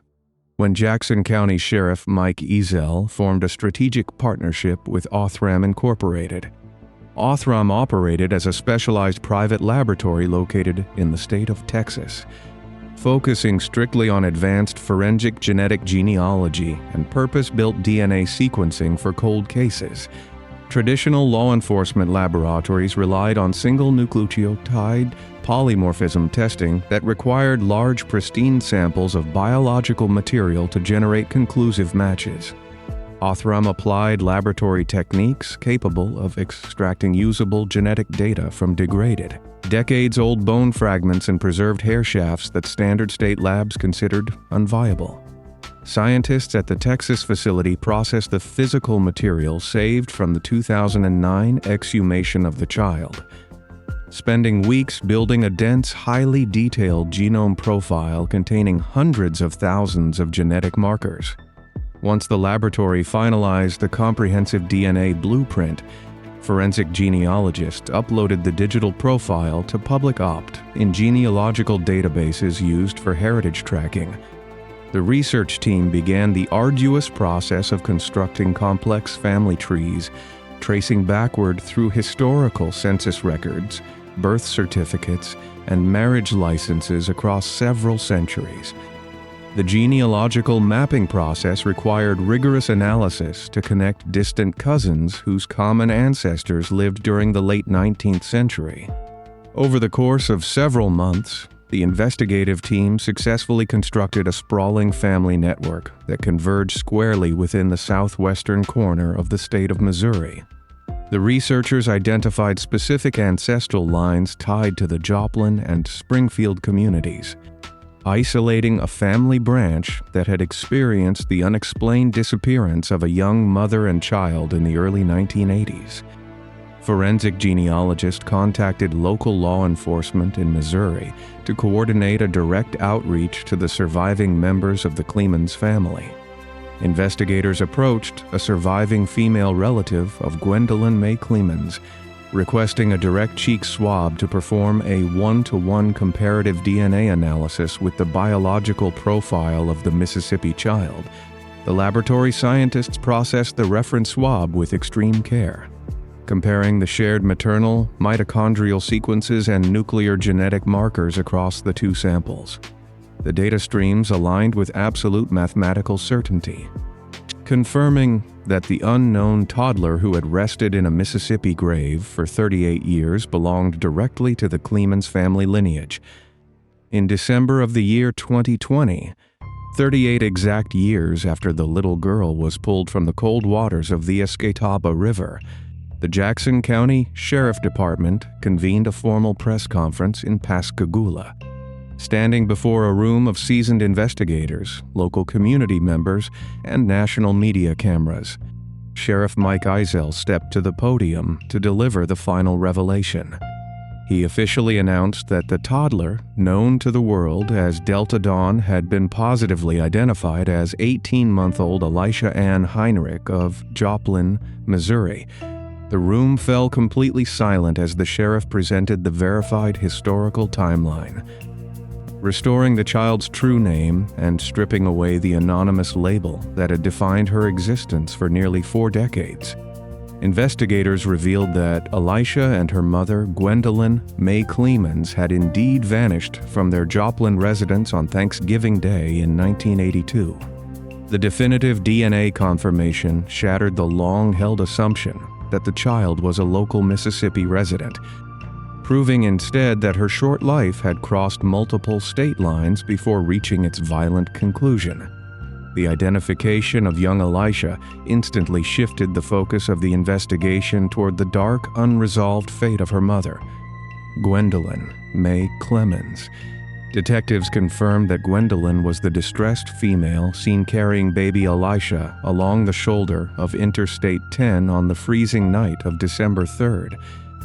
when Jackson County Sheriff Mike Ezel formed a strategic partnership with Othram Incorporated. Othram operated as a specialized private laboratory located in the state of Texas, focusing strictly on advanced forensic genetic genealogy and purpose-built DNA sequencing for cold cases. Traditional law enforcement laboratories relied on single nucleotide polymorphism testing that required large, pristine samples of biological material to generate conclusive matches. Othram applied laboratory techniques capable of extracting usable genetic data from degraded, decades-old bone fragments and preserved hair shafts that standard state labs considered unviable. Scientists at the Texas facility processed the physical material saved from the 2009 exhumation of the child, spending weeks building a dense, highly detailed genome profile containing hundreds of thousands of genetic markers. Once the laboratory finalized the comprehensive DNA blueprint, forensic genealogists uploaded the digital profile to public opt in genealogical databases used for heritage tracking. The research team began the arduous process of constructing complex family trees, tracing backward through historical census records, birth certificates, and marriage licenses across several centuries. The genealogical mapping process required rigorous analysis to connect distant cousins whose common ancestors lived during the late 19th century. Over the course of several months, the investigative team successfully constructed a sprawling family network that converged squarely within the southwestern corner of the state of Missouri. The researchers identified specific ancestral lines tied to the Joplin and Springfield communities, isolating a family branch that had experienced the unexplained disappearance of a young mother and child in the early 1980s. Forensic genealogists contacted local law enforcement in Missouri to coordinate a direct outreach to the surviving members of the Clemens family. Investigators approached a surviving female relative of Gwendolyn May Clemens, requesting a direct cheek swab to perform a one-to-one comparative DNA analysis with the biological profile of the Mississippi child. The laboratory scientists processed the reference swab with extreme care, comparing the shared maternal, mitochondrial sequences and nuclear genetic markers across the two samples. The data streams aligned with absolute mathematical certainty, confirming that the unknown toddler who had rested in a Mississippi grave for 38 years belonged directly to the Clemens family lineage. In December of the year 2020, 38 exact years after the little girl was pulled from the cold waters of the Escatawba River, the Jackson County Sheriff Department convened a formal press conference in Pascagoula. Standing before a room of seasoned investigators, local community members, and national media cameras, Sheriff Mike Ezel stepped to the podium to deliver the final revelation. He officially announced that the toddler, known to the world as Delta Dawn, had been positively identified as 18-month-old Elisha Ann Heinrich of Joplin, Missouri. The room fell completely silent as the sheriff presented the verified historical timeline, restoring the child's true name and stripping away the anonymous label that had defined her existence for nearly 4 decades. Investigators revealed that Elisha and her mother, Gwendolyn May Clemens, had indeed vanished from their Joplin residence on Thanksgiving Day in 1982. The definitive DNA confirmation shattered the long-held assumption that the child was a local Mississippi resident, proving instead that her short life had crossed multiple state lines before reaching its violent conclusion. The identification of young Elisha instantly shifted the focus of the investigation toward the dark, unresolved fate of her mother, Gwendolyn May Clemens. Detectives confirmed that Gwendolyn was the distressed female seen carrying baby Elisha along the shoulder of Interstate 10 on the freezing night of December 3,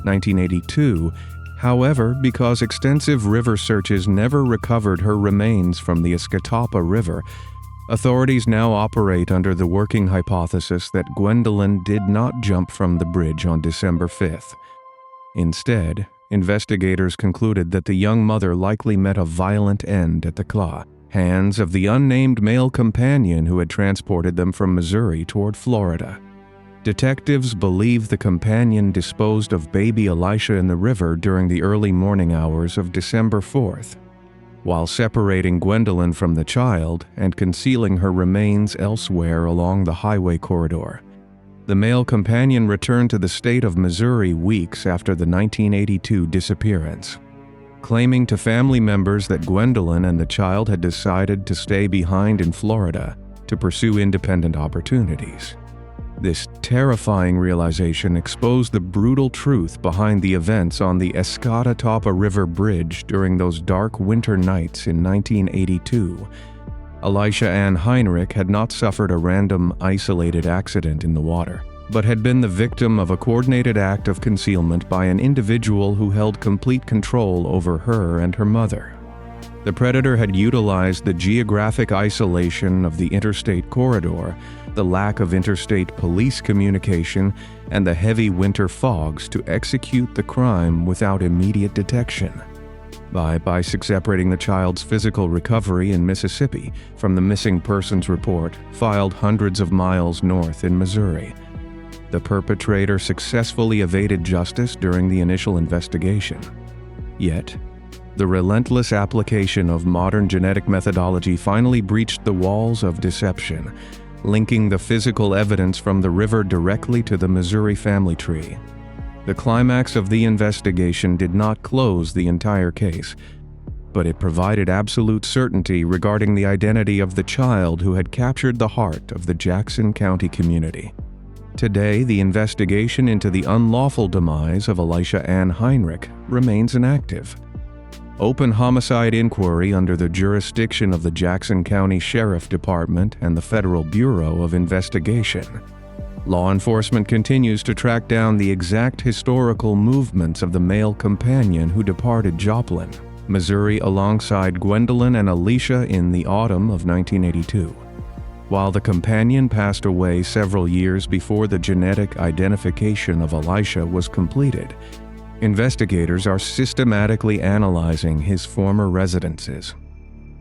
1982. However, because extensive river searches never recovered her remains from the Escatawba River, authorities now operate under the working hypothesis that Gwendolyn did not jump from the bridge on December 5th. Instead, investigators concluded that the young mother likely met a violent end at the Claw, hands of the unnamed male companion who had transported them from Missouri toward Florida. Detectives believe the companion disposed of baby Elisha in the river during the early morning hours of December 4th, while separating Gwendolyn from the child and concealing her remains elsewhere along the highway corridor. The male companion returned to the state of Missouri weeks after the 1982 disappearance, claiming to family members that Gwendolyn and the child had decided to stay behind in Florida to pursue independent opportunities. This terrifying realization exposed the brutal truth behind the events on the Escatawpa River Bridge during those dark winter nights in 1982. Elisha Ann Heinrich had not suffered a random, isolated accident in the water, but had been the victim of a coordinated act of concealment by an individual who held complete control over her and her mother. The predator had utilized the geographic isolation of the interstate corridor, the lack of interstate police communication, and the heavy winter fogs to execute the crime without immediate detection. By separating the child's physical recovery in Mississippi from the missing persons report filed hundreds of miles north in Missouri. The perpetrator successfully evaded justice during the initial investigation. Yet, the relentless application of modern genetic methodology finally breached the walls of deception, linking the physical evidence from the river directly to the Missouri family tree. The climax of the investigation did not close the entire case, but it provided absolute certainty regarding the identity of the child who had captured the heart of the Jackson County community. Today, the investigation into the unlawful demise of Elisha Ann Heinrich remains inactive. Open homicide inquiry under the jurisdiction of the Jackson County Sheriff Department and the Federal Bureau of Investigation. Law enforcement continues to track down the exact historical movements of the male companion who departed Joplin, Missouri alongside Gwendolyn and Elisha in the autumn of 1982. While the companion passed away several years before the genetic identification of Elisha was completed, investigators are systematically analyzing his former residences,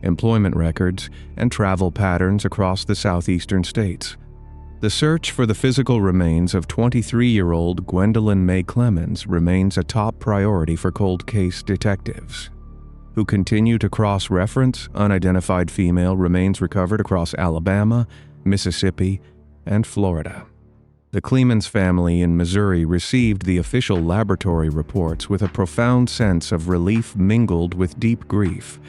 employment records, and travel patterns across the southeastern states. The search for the physical remains of 23-year-old Gwendolyn May Clemens remains a top priority for cold case detectives, who continue to cross-reference unidentified female remains recovered across Alabama, Mississippi, and Florida. The Clemens family in Missouri received the official laboratory reports with a profound sense of relief mingled with deep grief,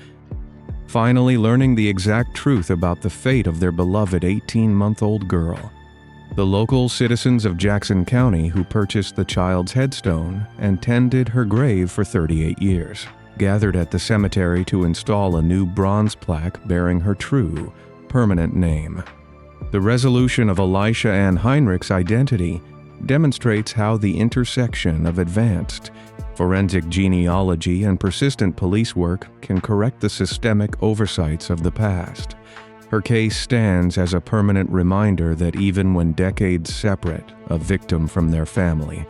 finally learning the exact truth about the fate of their beloved 18-month-old girl. The local citizens of Jackson County who purchased the child's headstone and tended her grave for 38 years, gathered at the cemetery to install a new bronze plaque bearing her true, permanent name. The resolution of Elisha Ann Heinrich's identity demonstrates how the intersection of advanced forensic genealogy and persistent police work can correct the systemic oversights of the past. Her case stands as a permanent reminder that even when decades separate a victim from their family,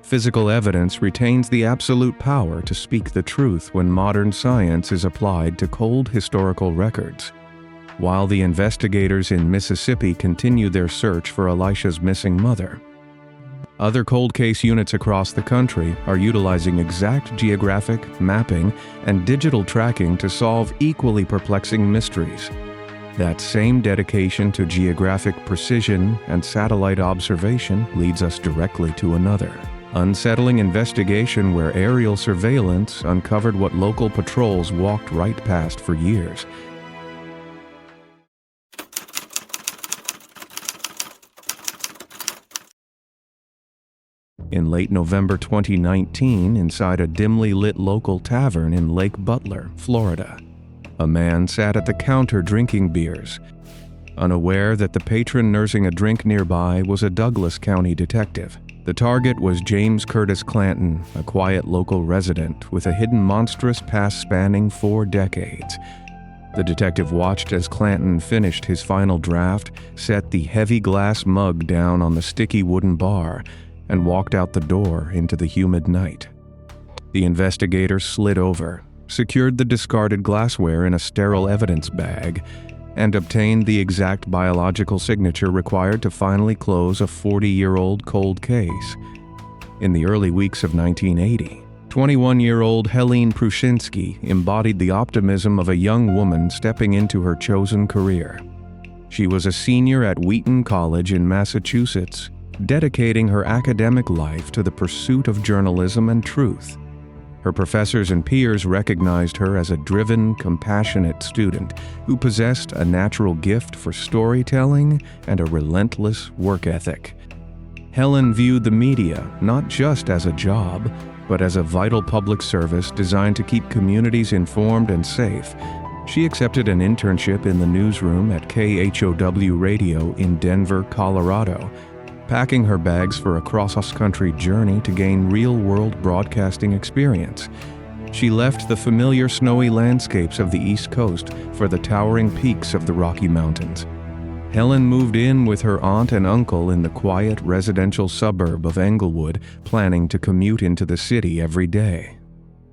physical evidence retains the absolute power to speak the truth when modern science is applied to cold historical records. While the investigators in Mississippi continue their search for Elisha's missing mother, other cold case units across the country are utilizing exact geographic mapping and digital tracking to solve equally perplexing mysteries. That same dedication to geographic precision and satellite observation leads us directly to another unsettling investigation where aerial surveillance uncovered what local patrols walked right past for years. In late November 2019, inside a dimly lit local tavern in Lake Butler, Florida, a man sat at the counter drinking beers, unaware that the patron nursing a drink nearby was a Douglas County detective. The target was James Curtis Clanton, a quiet local resident with a hidden monstrous past spanning 4 decades. The detective watched as Clanton finished his final draft, set the heavy glass mug down on the sticky wooden bar, and walked out the door into the humid night. The investigator slid over, secured the discarded glassware in a sterile evidence bag, and obtained the exact biological signature required to finally close a 40-year-old cold case. In the early weeks of 1980, 21-year-old Helene Prushinsky embodied the optimism of a young woman stepping into her chosen career. She was a senior at Wheaton College in Massachusetts, dedicating her academic life to the pursuit of journalism and truth. Her professors and peers recognized her as a driven, compassionate student who possessed a natural gift for storytelling and a relentless work ethic. Helen viewed the media not just as a job, but as a vital public service designed to keep communities informed and safe. She accepted an internship in the newsroom at KHOW Radio in Denver, Colorado, packing her bags for a cross-country journey to gain real-world broadcasting experience. She left the familiar snowy landscapes of the East Coast for the towering peaks of the Rocky Mountains. Helen moved in with her aunt and uncle in the quiet residential suburb of Englewood, planning to commute into the city every day.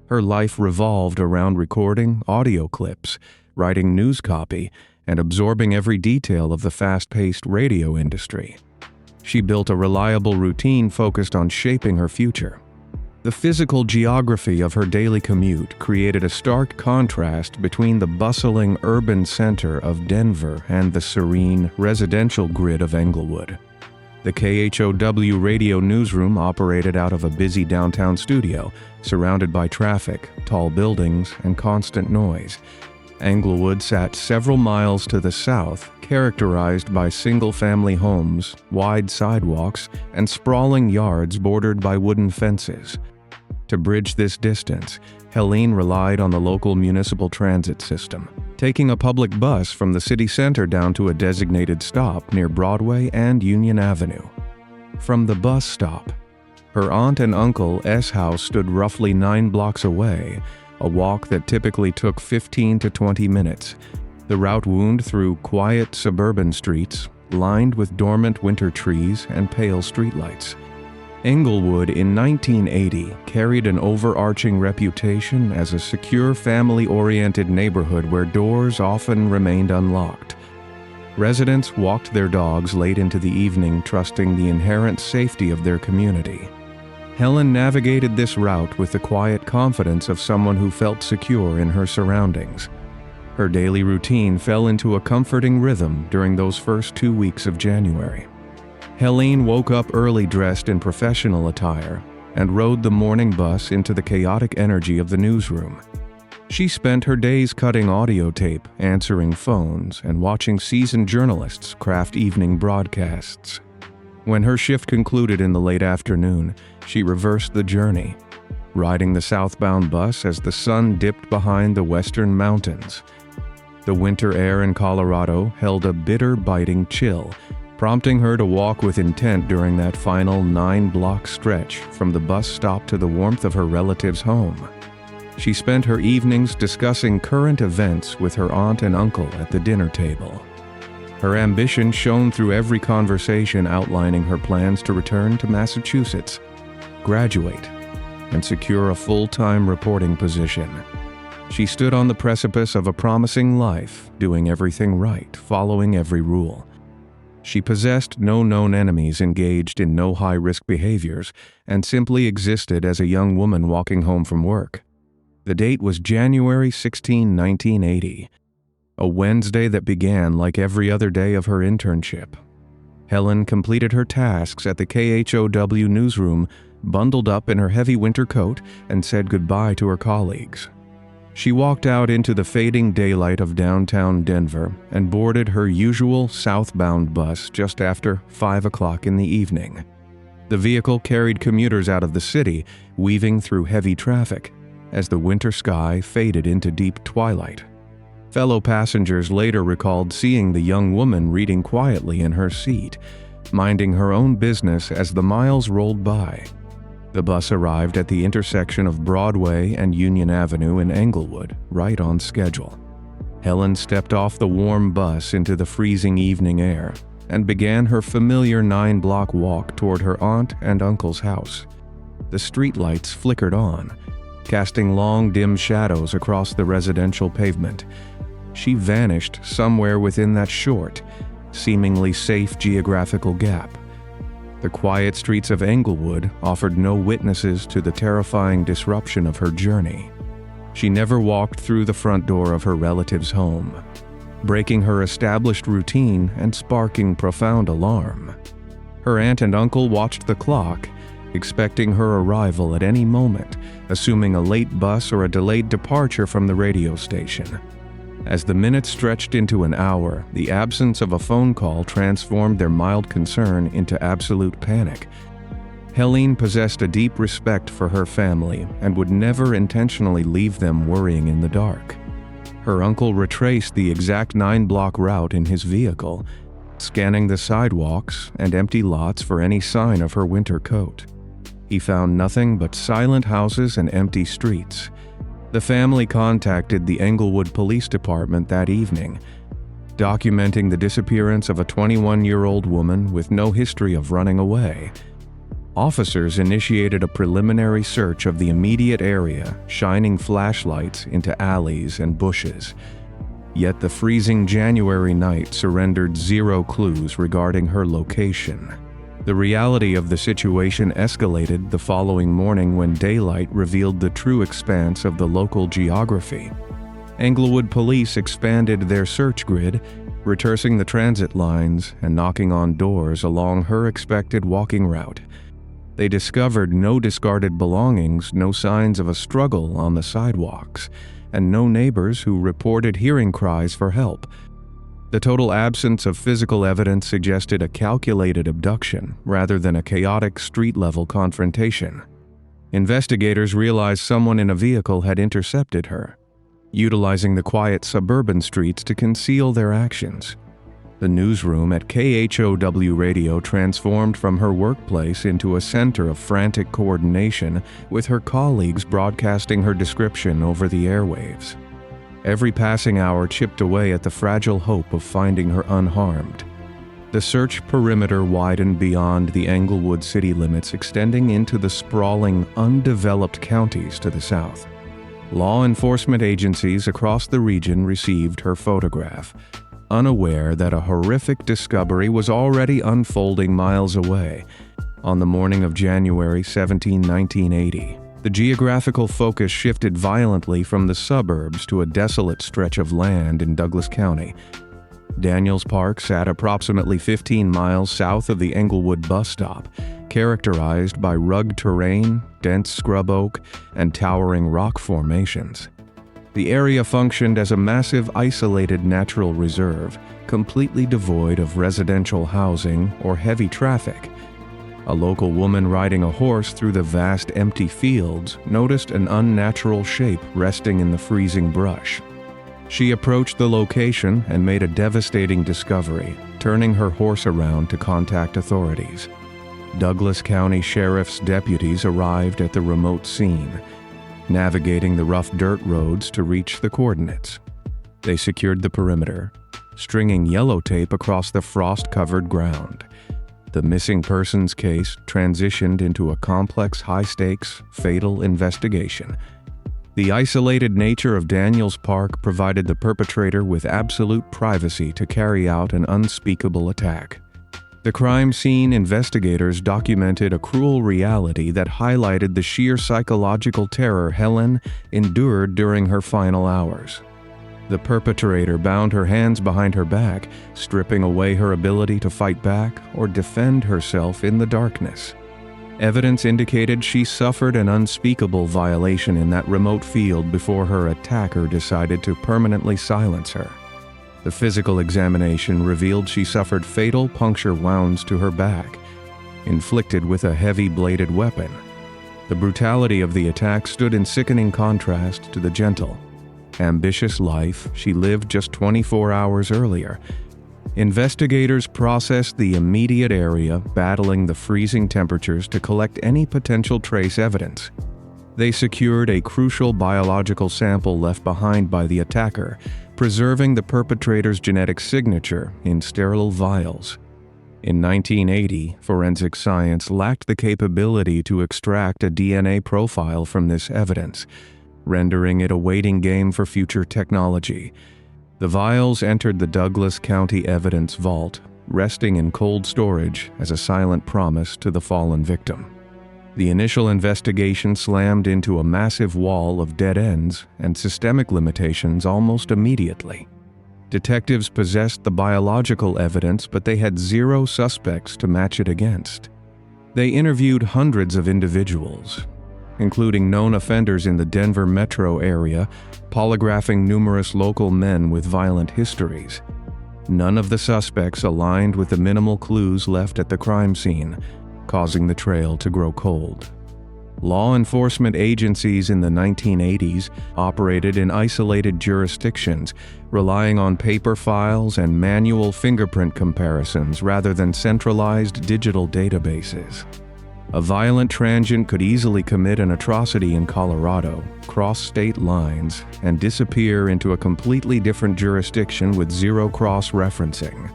Her life revolved around recording audio clips, writing news copy, and absorbing every detail of the fast-paced radio industry. She built a reliable routine focused on shaping her future. The physical geography of her daily commute created a stark contrast between the bustling urban center of Denver and the serene residential grid of Englewood. The KHOW radio newsroom operated out of a busy downtown studio, surrounded by traffic, tall buildings, and constant noise. Englewood sat several miles to the south, characterized by single-family homes, wide sidewalks, and sprawling yards bordered by wooden fences. To bridge this distance, Helene relied on the local municipal transit system, taking a public bus from the city center down to a designated stop near Broadway and Union Avenue. From the bus stop, her aunt and uncle's house stood roughly 9 blocks away, a walk that typically took 15 to 20 minutes. The route wound through quiet suburban streets, lined with dormant winter trees and pale streetlights. Englewood in 1980 carried an overarching reputation as a secure, family-oriented neighborhood where doors often remained unlocked. Residents walked their dogs late into the evening, trusting the inherent safety of their community. Helen navigated this route with the quiet confidence of someone who felt secure in her surroundings. Her daily routine fell into a comforting rhythm during those first 2 weeks of January. Helene woke up early dressed in professional attire and rode the morning bus into the chaotic energy of the newsroom. She spent her days cutting audio tape, answering phones, and watching seasoned journalists craft evening broadcasts. When her shift concluded in the late afternoon, she reversed the journey, riding the southbound bus as the sun dipped behind the western mountains. The winter air in Colorado held a bitter, biting chill, prompting her to walk with intent during that final 9-block stretch from the bus stop to the warmth of her relative's home. She spent her evenings discussing current events with her aunt and uncle at the dinner table. Her ambition shone through every conversation, outlining her plans to return to Massachusetts, graduate, and secure a full-time reporting position. She stood on the precipice of a promising life, doing everything right, following every rule. She possessed no known enemies, engaged in no high-risk behaviors, and simply existed as a young woman walking home from work. The date was January 16, 1980, a Wednesday that began like every other day of her internship. Helen completed her tasks at the KHOW newsroom, bundled up in her heavy winter coat, and said goodbye to her colleagues. She walked out into the fading daylight of downtown Denver and boarded her usual southbound bus just after 5 o'clock in the evening. The vehicle carried commuters out of the city, weaving through heavy traffic, as the winter sky faded into deep twilight. Fellow passengers later recalled seeing the young woman reading quietly in her seat, minding her own business as the miles rolled by. The bus arrived at the intersection of Broadway and Union Avenue in Englewood, right on schedule. Helen stepped off the warm bus into the freezing evening air and began her familiar 9-block walk toward her aunt and uncle's house. The streetlights flickered on, casting long, dim shadows across the residential pavement. She vanished somewhere within that short, seemingly safe geographical gap. The quiet streets of Englewood offered no witnesses to the terrifying disruption of her journey. She never walked through the front door of her relative's home, breaking her established routine and sparking profound alarm. Her aunt and uncle watched the clock, expecting her arrival at any moment, assuming a late bus or a delayed departure from the radio station. As the minutes stretched into an hour, the absence of a phone call transformed their mild concern into absolute panic. Helene possessed a deep respect for her family and would never intentionally leave them worrying in the dark. Her uncle retraced the exact 9-block route in his vehicle, scanning the sidewalks and empty lots for any sign of her winter coat. He found nothing but silent houses and empty streets. The family contacted the Englewood Police Department that evening, documenting the disappearance of a 21-year-old woman with no history of running away. Officers initiated a preliminary search of the immediate area, shining flashlights into alleys and bushes. Yet the freezing January night surrendered zero clues regarding her location. The reality of the situation escalated the following morning when daylight revealed the true expanse of the local geography. Englewood police expanded their search grid, retracing the transit lines and knocking on doors along her expected walking route. They discovered no discarded belongings, no signs of a struggle on the sidewalks, and no neighbors who reported hearing cries for help. The total absence of physical evidence suggested a calculated abduction rather than a chaotic street-level confrontation. Investigators realized someone in a vehicle had intercepted her, utilizing the quiet suburban streets to conceal their actions. The newsroom at KHOW Radio transformed from her workplace into a center of frantic coordination, with her colleagues broadcasting her description over the airwaves. Every passing hour chipped away at the fragile hope of finding her unharmed. The search perimeter widened beyond the Englewood city limits, extending into the sprawling, undeveloped counties to the south. Law enforcement agencies across the region received her photograph, unaware that a horrific discovery was already unfolding miles away. On the morning of January 17, 1980, the geographical focus shifted violently from the suburbs to a desolate stretch of land in Douglas County. Daniels Park sat approximately 15 miles south of the Englewood bus stop, characterized by rugged terrain, dense scrub oak, and towering rock formations. The area functioned as a massive isolated natural reserve, completely devoid of residential housing or heavy traffic. A local woman riding a horse through the vast empty fields noticed an unnatural shape resting in the freezing brush. She approached the location and made a devastating discovery, turning her horse around to contact authorities. Douglas County Sheriff's deputies arrived at the remote scene, navigating the rough dirt roads to reach the coordinates. They secured the perimeter, stringing yellow tape across the frost-covered ground. The missing persons case transitioned into a complex, high-stakes, fatal investigation. The isolated nature of Daniels Park provided the perpetrator with absolute privacy to carry out an unspeakable attack. The crime scene investigators documented a cruel reality that highlighted the sheer psychological terror Helen endured during her final hours. The perpetrator bound her hands behind her back, stripping away her ability to fight back or defend herself in the darkness. Evidence indicated she suffered an unspeakable violation in that remote field before her attacker decided to permanently silence her. The physical examination revealed she suffered fatal puncture wounds to her back, inflicted with a heavy-bladed weapon. The brutality of the attack stood in sickening contrast to the gentle, ambitious life she lived just 24 hours earlier. Investigators processed the immediate area, battling the freezing temperatures to collect any potential trace evidence. They secured a crucial biological sample left behind by the attacker, preserving the perpetrator's genetic signature in sterile vials. In 1980, forensic science lacked the capability to extract a DNA profile from this evidence, rendering it a waiting game for future technology. The vials entered the Douglas County Evidence Vault, resting in cold storage as a silent promise to the fallen victim. The initial investigation slammed into a massive wall of dead ends and systemic limitations almost immediately. Detectives possessed the biological evidence, but they had zero suspects to match it against. They interviewed hundreds of individuals, including known offenders in the Denver metro area, polygraphing numerous local men with violent histories. None of the suspects aligned with the minimal clues left at the crime scene, causing the trail to grow cold. Law enforcement agencies in the 1980s operated in isolated jurisdictions, relying on paper files and manual fingerprint comparisons rather than centralized digital databases. A violent transient could easily commit an atrocity in Colorado, cross state lines, and disappear into a completely different jurisdiction with zero cross-referencing.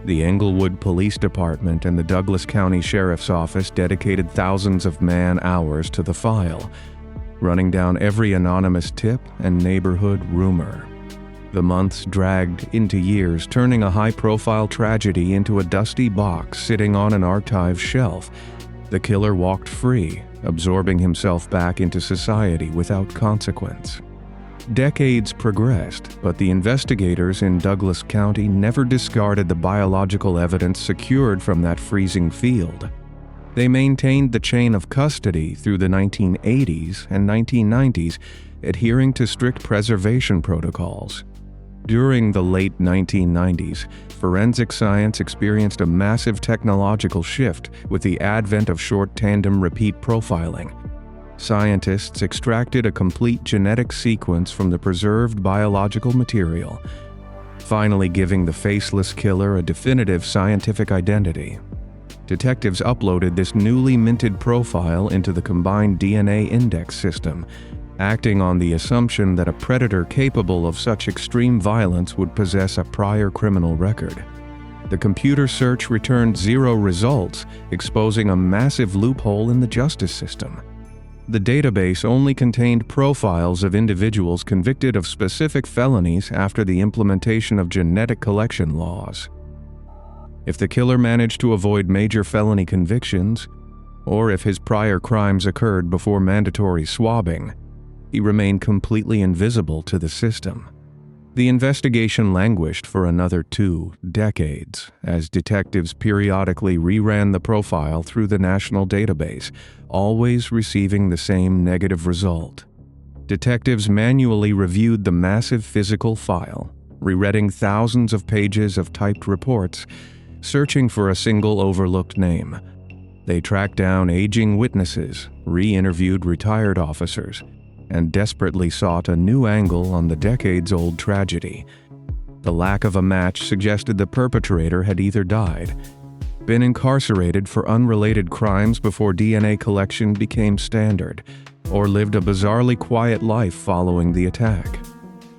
The Englewood Police Department and the Douglas County Sheriff's Office dedicated thousands of man-hours to the file, running down every anonymous tip and neighborhood rumor. The months dragged into years, turning a high-profile tragedy into a dusty box sitting on an archive shelf. The killer walked free, absorbing himself back into society without consequence. Decades progressed, but the investigators in Douglas County never discarded the biological evidence secured from that freezing field. They maintained the chain of custody through the 1980s and 1990s, adhering to strict preservation protocols. During the late 1990s, forensic science experienced a massive technological shift with the advent of short tandem repeat profiling. Scientists extracted a complete genetic sequence from the preserved biological material, finally giving the faceless killer a definitive scientific identity. Detectives uploaded this newly minted profile into the combined DNA index system, acting on the assumption that a predator capable of such extreme violence would possess a prior criminal record. The computer search returned zero results, exposing a massive loophole in the justice system. The database only contained profiles of individuals convicted of specific felonies after the implementation of genetic collection laws. If the killer managed to avoid major felony convictions, or if his prior crimes occurred before mandatory swabbing, he remained completely invisible to the system. The investigation languished for another 2 decades as detectives periodically reran the profile through the national database, always receiving the same negative result. Detectives manually reviewed the massive physical file, rereading thousands of pages of typed reports, searching for a single overlooked name. They tracked down aging witnesses, re-interviewed retired officers, and desperately sought a new angle on the decades-old tragedy. The lack of a match suggested the perpetrator had either died, been incarcerated for unrelated crimes before DNA collection became standard, or lived a bizarrely quiet life following the attack.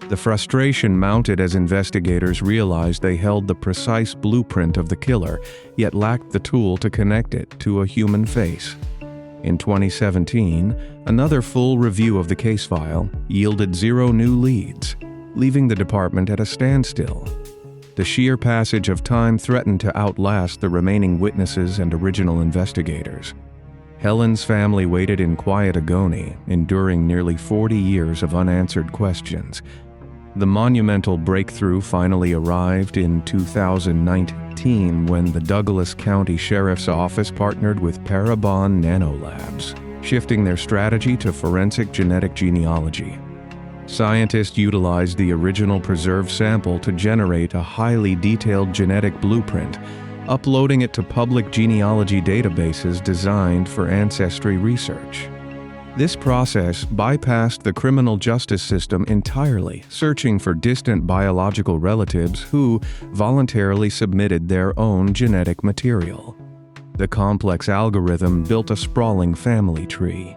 The frustration mounted as investigators realized they held the precise blueprint of the killer, yet lacked the tool to connect it to a human face. In 2017, another full review of the case file yielded 0 new leads, leaving the department at a standstill. The sheer passage of time threatened to outlast the remaining witnesses and original investigators. Helen's family waited in quiet agony, enduring nearly 40 years of unanswered questions. The monumental breakthrough finally arrived in 2019 when the Douglas County Sheriff's Office partnered with Parabon Nanolabs, shifting their strategy to forensic genetic genealogy. Scientists utilized the original preserved sample to generate a highly detailed genetic blueprint, uploading it to public genealogy databases designed for ancestry research. This process bypassed the criminal justice system entirely, searching for distant biological relatives who voluntarily submitted their own genetic material. The complex algorithm built a sprawling family tree,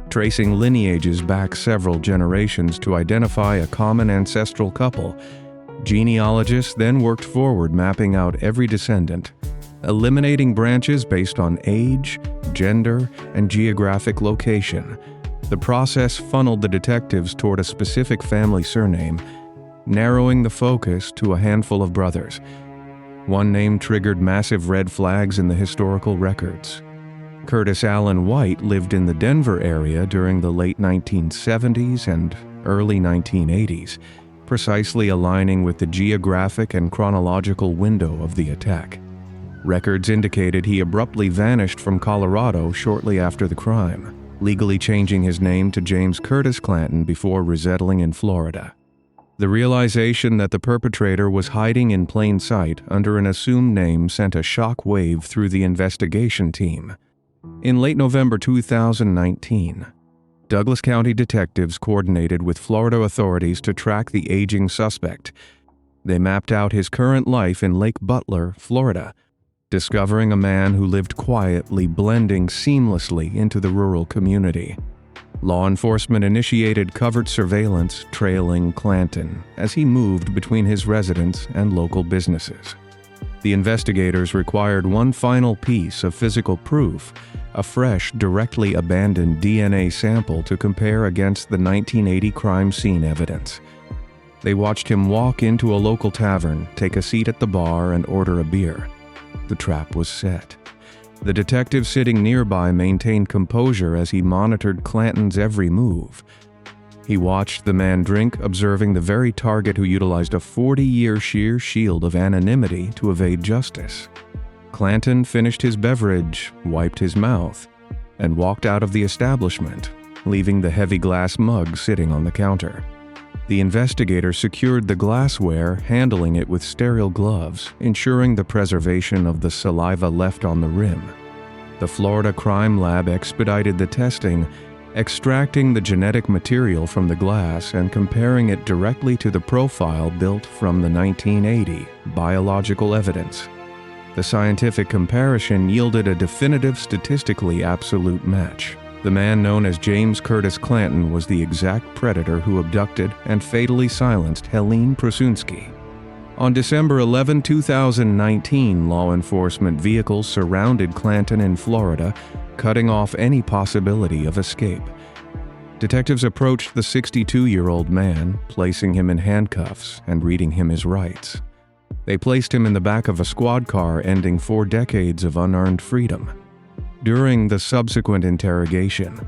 tracing lineages back several generations to identify a common ancestral couple. Genealogists then worked forward, mapping out every descendant, eliminating branches based on age, gender, and geographic location. The process funneled the detectives toward a specific family surname, narrowing the focus to a handful of brothers. One name triggered massive red flags in the historical records. Curtis Allen White lived in the Denver area during the late 1970s and early 1980s, precisely aligning with the geographic and chronological window of the attack. Records indicated he abruptly vanished from Colorado shortly after the crime, legally changing his name to James Curtis Clanton before resettling in Florida. The realization that the perpetrator was hiding in plain sight under an assumed name sent a shock wave through the investigation team. In late November 2019, Douglas County detectives coordinated with Florida authorities to track the aging suspect. They mapped out his current life in Lake Butler, Florida, discovering a man who lived quietly, blending seamlessly into the rural community. Law enforcement initiated covert surveillance trailing Clanton as he moved between his residence and local businesses. The investigators required one final piece of physical proof, a fresh, directly abandoned DNA sample to compare against the 1980 crime scene evidence. They watched him walk into a local tavern, take a seat at the bar, and order a beer. The trap was set. The detective sitting nearby maintained composure as he monitored Clanton's every move. He watched the man drink, observing the very target who utilized a 40-year sheer shield of anonymity to evade justice. Clanton finished his beverage, wiped his mouth, and walked out of the establishment, leaving the heavy glass mug sitting on the counter. The investigator secured the glassware, handling it with sterile gloves, ensuring the preservation of the saliva left on the rim. The Florida Crime Lab expedited the testing, extracting the genetic material from the glass and comparing it directly to the profile built from the 1980 biological evidence. The scientific comparison yielded a definitive, statistically absolute match. The man known as James Curtis Clanton was the exact predator who abducted and fatally silenced Helene Prusinski. On December 11, 2019, law enforcement vehicles surrounded Clanton in Florida, cutting off any possibility of escape. Detectives approached the 62-year-old man, placing him in handcuffs and reading him his rights. They placed him in the back of a squad car, ending 4 decades of unearned freedom. During the subsequent interrogation,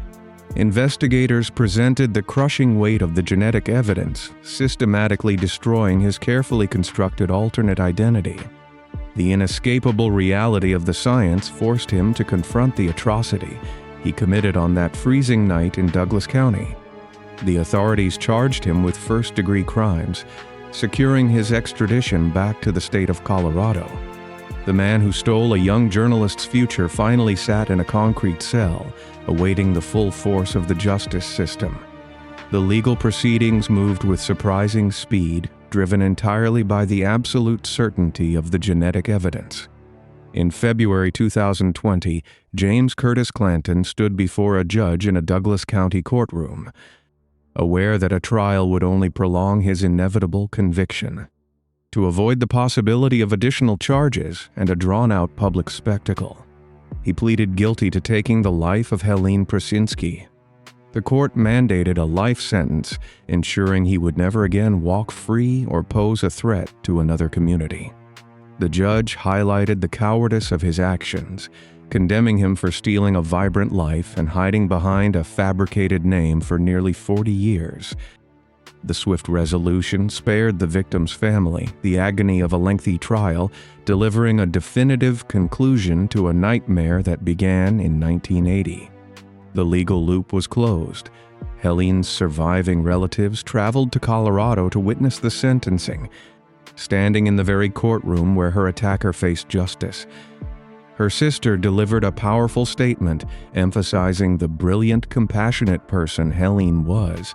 investigators presented the crushing weight of the genetic evidence, systematically destroying his carefully constructed alternate identity. The inescapable reality of the science forced him to confront the atrocity he committed on that freezing night in Douglas County. The authorities charged him with first-degree crimes, securing his extradition back to the state of Colorado. The man who stole a young journalist's future finally sat in a concrete cell, awaiting the full force of the justice system. The legal proceedings moved with surprising speed, driven entirely by the absolute certainty of the genetic evidence. In February 2020, James Curtis Clanton stood before a judge in a Douglas County courtroom, aware that a trial would only prolong his inevitable conviction. To avoid the possibility of additional charges and a drawn-out public spectacle, he pleaded guilty to taking the life of Helene Prusinski. The court mandated a life sentence, ensuring he would never again walk free or pose a threat to another community. The judge highlighted the cowardice of his actions, condemning him for stealing a vibrant life and hiding behind a fabricated name for nearly 40 years. The swift resolution spared the victim's family the agony of a lengthy trial, delivering a definitive conclusion to a nightmare that began in 1980. The legal loop was closed. Helene's surviving relatives traveled to Colorado to witness the sentencing, standing in the very courtroom where her attacker faced justice. Her sister delivered a powerful statement emphasizing the brilliant, compassionate person Helene was,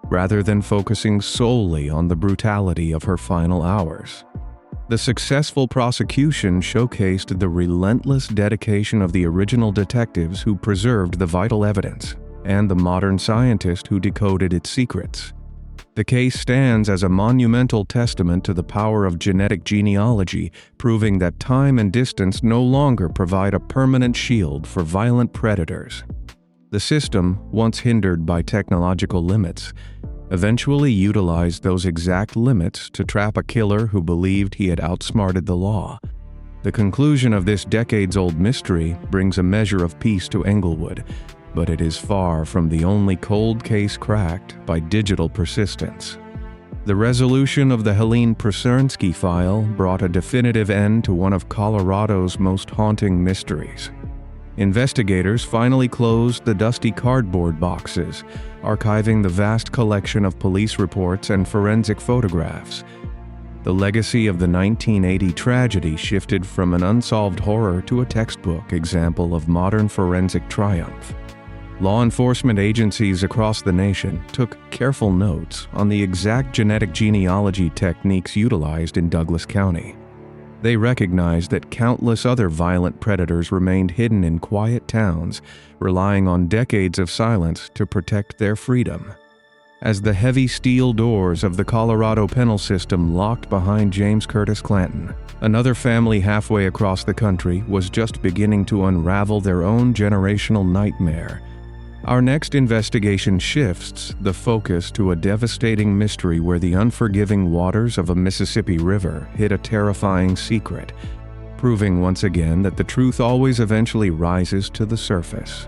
rather than focusing solely on the brutality of her final hours. The successful prosecution showcased the relentless dedication of the original detectives who preserved the vital evidence, and the modern scientist who decoded its secrets. The case stands as a monumental testament to the power of genetic genealogy, proving that time and distance no longer provide a permanent shield for violent predators. The system, once hindered by technological limits, eventually utilized those exact limits to trap a killer who believed he had outsmarted the law. The conclusion of this decades-old mystery brings a measure of peace to Englewood, but it is far from the only cold case cracked by digital persistence. The resolution of the Helene Prusernski file brought a definitive end to one of Colorado's most haunting mysteries. Investigators finally closed the dusty cardboard boxes, archiving the vast collection of police reports and forensic photographs. The legacy of the 1980 tragedy shifted from an unsolved horror to a textbook example of modern forensic triumph. Law enforcement agencies across the nation took careful notes on the exact genetic genealogy techniques utilized in Douglas County. They recognized that countless other violent predators remained hidden in quiet towns, relying on decades of silence to protect their freedom. As the heavy steel doors of the Colorado penal system locked behind James Curtis Clanton, another family halfway across the country was just beginning to unravel their own generational nightmare. Our next investigation shifts the focus to a devastating mystery where the unforgiving waters of a Mississippi River hid a terrifying secret, proving once again that the truth always eventually rises to the surface.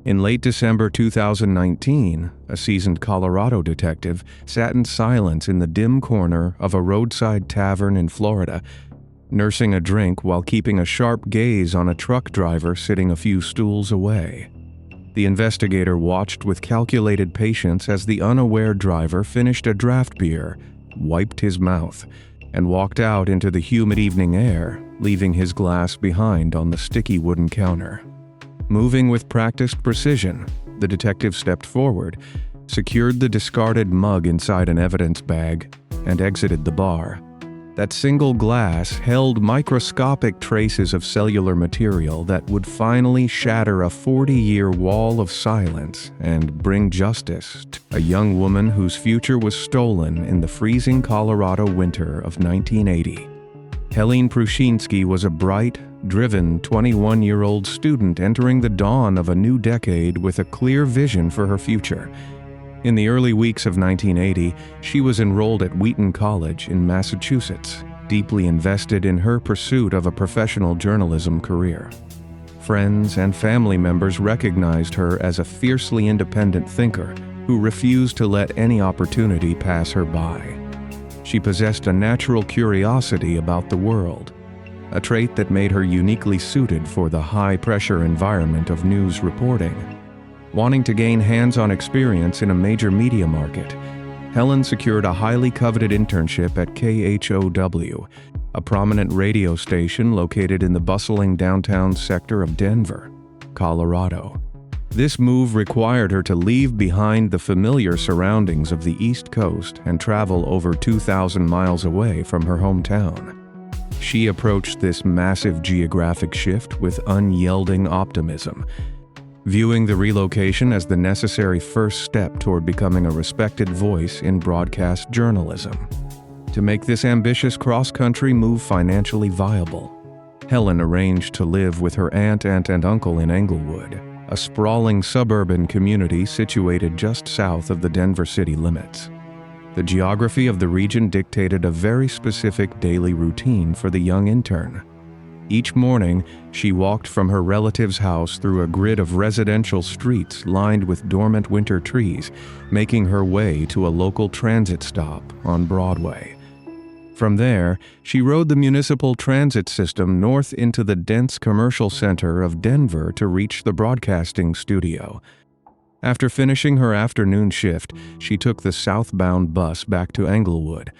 In late December 2019, a seasoned Colorado detective sat in silence in the dim corner of a roadside tavern in Florida, nursing a drink while keeping a sharp gaze on a truck driver sitting a few stools away. The investigator watched with calculated patience as the unaware driver finished a draft beer, wiped his mouth, and walked out into the humid evening air, leaving his glass behind on the sticky wooden counter. Moving with practiced precision, the detective stepped forward, secured the discarded mug inside an evidence bag, and exited the bar. That single glass held microscopic traces of cellular material that would finally shatter a 40-year wall of silence and bring justice to a young woman whose future was stolen in the freezing Colorado winter of 1980. Helene Prusernski was a bright, driven 21-year-old student entering the dawn of a new decade with a clear vision for her future. In the early weeks of 1980, she was enrolled at Wheaton College in Massachusetts, deeply invested in her pursuit of a professional journalism career. Friends and family members recognized her as a fiercely independent thinker who refused to let any opportunity pass her by. She possessed a natural curiosity about the world, a trait that made her uniquely suited for the high-pressure environment of news reporting. Wanting to gain hands-on experience in a major media market, Helen secured a highly coveted internship at KHOW, a prominent radio station located in the bustling downtown sector of Denver, Colorado. This move required her to leave behind the familiar surroundings of the East Coast and travel over 2,000 miles away from her hometown. She approached this massive geographic shift with unyielding optimism, viewing the relocation as the necessary first step toward becoming a respected voice in broadcast journalism. To make this ambitious cross-country move financially viable, Helen arranged to live with her aunt and uncle in Englewood, a sprawling suburban community situated just south of the Denver city limits. The geography of the region dictated a very specific daily routine for the young intern. Each morning, she walked from her relative's house through a grid of residential streets lined with dormant winter trees, making her way to a local transit stop on Broadway. From there, she rode the municipal transit system north into the dense commercial center of Denver to reach the broadcasting studio. After finishing her afternoon shift, she took the southbound bus back to Englewood,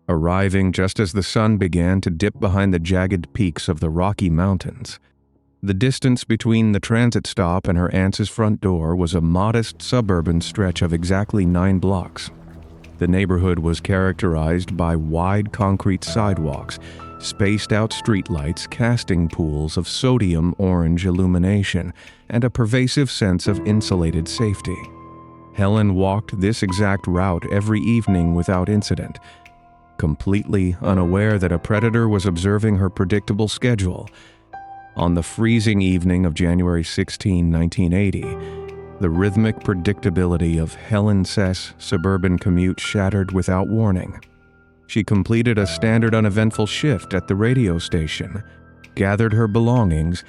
arriving just as the sun began to dip behind the jagged peaks of the Rocky Mountains. The distance between the transit stop and her aunt's front door was a modest suburban stretch of exactly 9 blocks. The neighborhood was characterized by wide concrete sidewalks, spaced-out streetlights casting pools of sodium-orange illumination, and a pervasive sense of insulated safety. Helen walked this exact route every evening without incident, completely unaware that a predator was observing her predictable schedule. On the freezing evening of January 16, 1980, the rhythmic predictability of Helen Sess' suburban commute shattered without warning. She completed a standard uneventful shift at the radio station, gathered her belongings,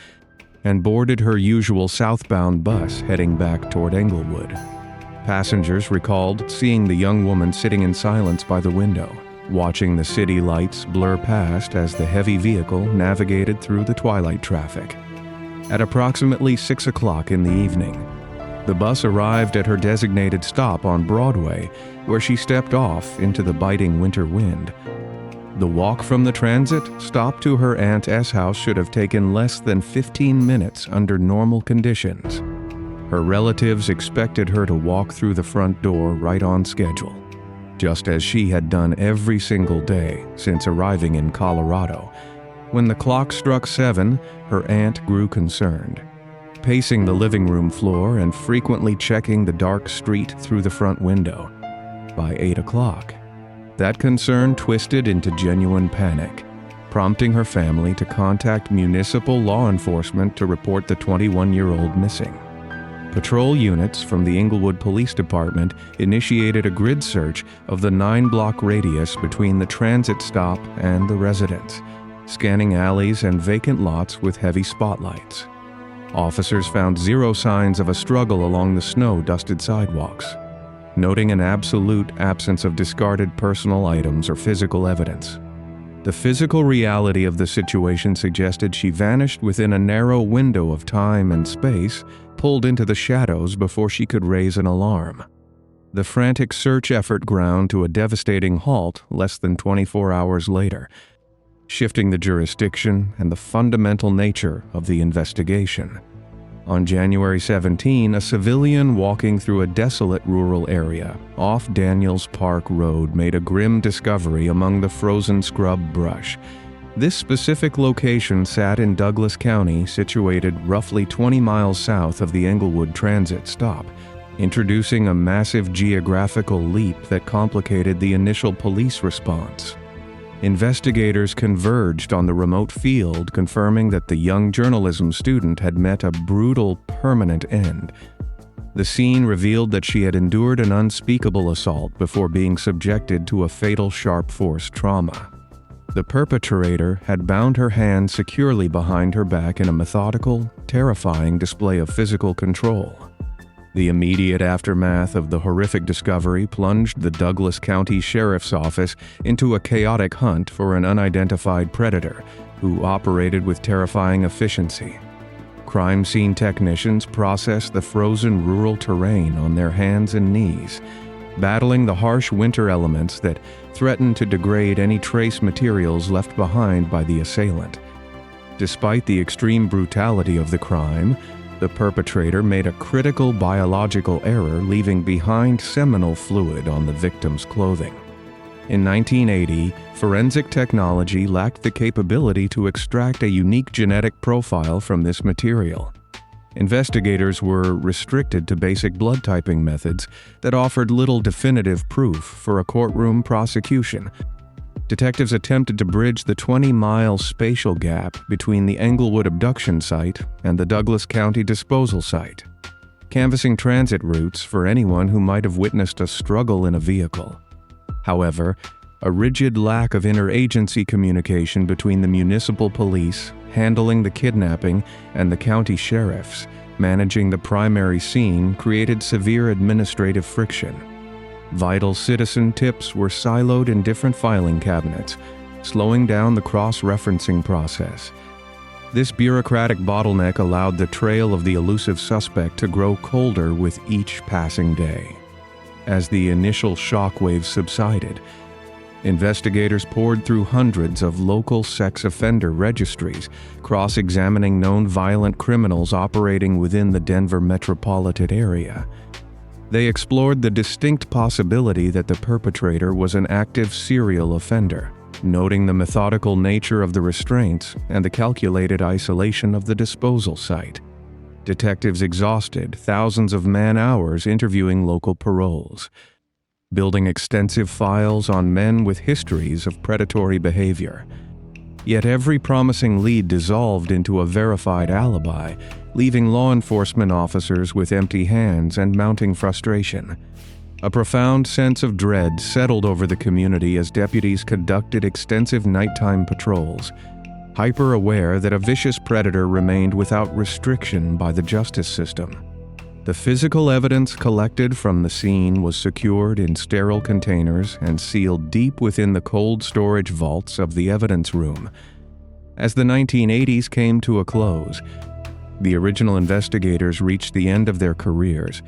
and boarded her usual southbound bus heading back toward Englewood. Passengers recalled seeing the young woman sitting in silence by the window, watching the city lights blur past as the heavy vehicle navigated through the twilight traffic. At approximately 6 o'clock in the evening, the bus arrived at her designated stop on Broadway, where she stepped off into the biting winter wind. The walk from the transit stop to her Aunt S house should have taken less than 15 minutes under normal conditions. Her relatives expected her to walk through the front door right on schedule, just as she had done every single day since arriving in Colorado. When the clock struck 7, her aunt grew concerned, pacing the living room floor and frequently checking the dark street through the front window. By 8 o'clock, that concern twisted into genuine panic, prompting her family to contact municipal law enforcement to report the 21-year-old missing. Patrol units from the Englewood Police Department initiated a grid search of the 9-block radius between the transit stop and the residence, scanning alleys and vacant lots with heavy spotlights. Officers found zero signs of a struggle along the snow-dusted sidewalks, noting an absolute absence of discarded personal items or physical evidence. The physical reality of the situation suggested she vanished within a narrow window of time and space, pulled into the shadows before she could raise an alarm. The frantic search effort ground to a devastating halt less than 24 hours later, shifting the jurisdiction and the fundamental nature of the investigation. On January 17, a civilian walking through a desolate rural area off Daniels Park Road made a grim discovery among the frozen scrub brush. This specific location sat in Douglas County, situated roughly 20 miles south of the Englewood transit stop, introducing a massive geographical leap that complicated the initial police response. Investigators converged on the remote field, confirming that the young journalism student had met a brutal, permanent end. The scene revealed that she had endured an unspeakable assault before being subjected to a fatal sharp force trauma. The perpetrator had bound her hands securely behind her back in a methodical, terrifying display of physical control. The immediate aftermath of the horrific discovery plunged the Douglas County Sheriff's Office into a chaotic hunt for an unidentified predator who operated with terrifying efficiency. Crime scene technicians processed the frozen rural terrain on their hands and knees, battling the harsh winter elements that threatened to degrade any trace materials left behind by the assailant. Despite the extreme brutality of the crime, the perpetrator made a critical biological error, leaving behind seminal fluid on the victim's clothing. In 1980, forensic technology lacked the capability to extract a unique genetic profile from this material. Investigators were restricted to basic blood typing methods that offered little definitive proof for a courtroom prosecution. Detectives attempted to bridge the 20-mile spatial gap between the Englewood abduction site and the Douglas County disposal site, canvassing transit routes for anyone who might have witnessed a struggle in a vehicle. However, a rigid lack of interagency communication between the municipal police handling the kidnapping and the county sheriffs managing the primary scene created severe administrative friction. Vital citizen tips were siloed in different filing cabinets, slowing down the cross-referencing process. This bureaucratic bottleneck allowed the trail of the elusive suspect to grow colder with each passing day. As the initial shockwaves subsided, investigators poured through hundreds of local sex offender registries, cross-examining known violent criminals operating within the Denver metropolitan area. They explored the distinct possibility that the perpetrator was an active serial offender, noting the methodical nature of the restraints and the calculated isolation of the disposal site. Detectives exhausted thousands of man-hours interviewing local paroles, building extensive files on men with histories of predatory behavior. Yet every promising lead dissolved into a verified alibi, leaving law enforcement officers with empty hands and mounting frustration. A profound sense of dread settled over the community as deputies conducted extensive nighttime patrols, hyper-aware that a vicious predator remained without restriction by the justice system. The physical evidence collected from the scene was secured in sterile containers and sealed deep within the cold storage vaults of the evidence room. As the 1980s came to a close, the original investigators reached the end of their careers,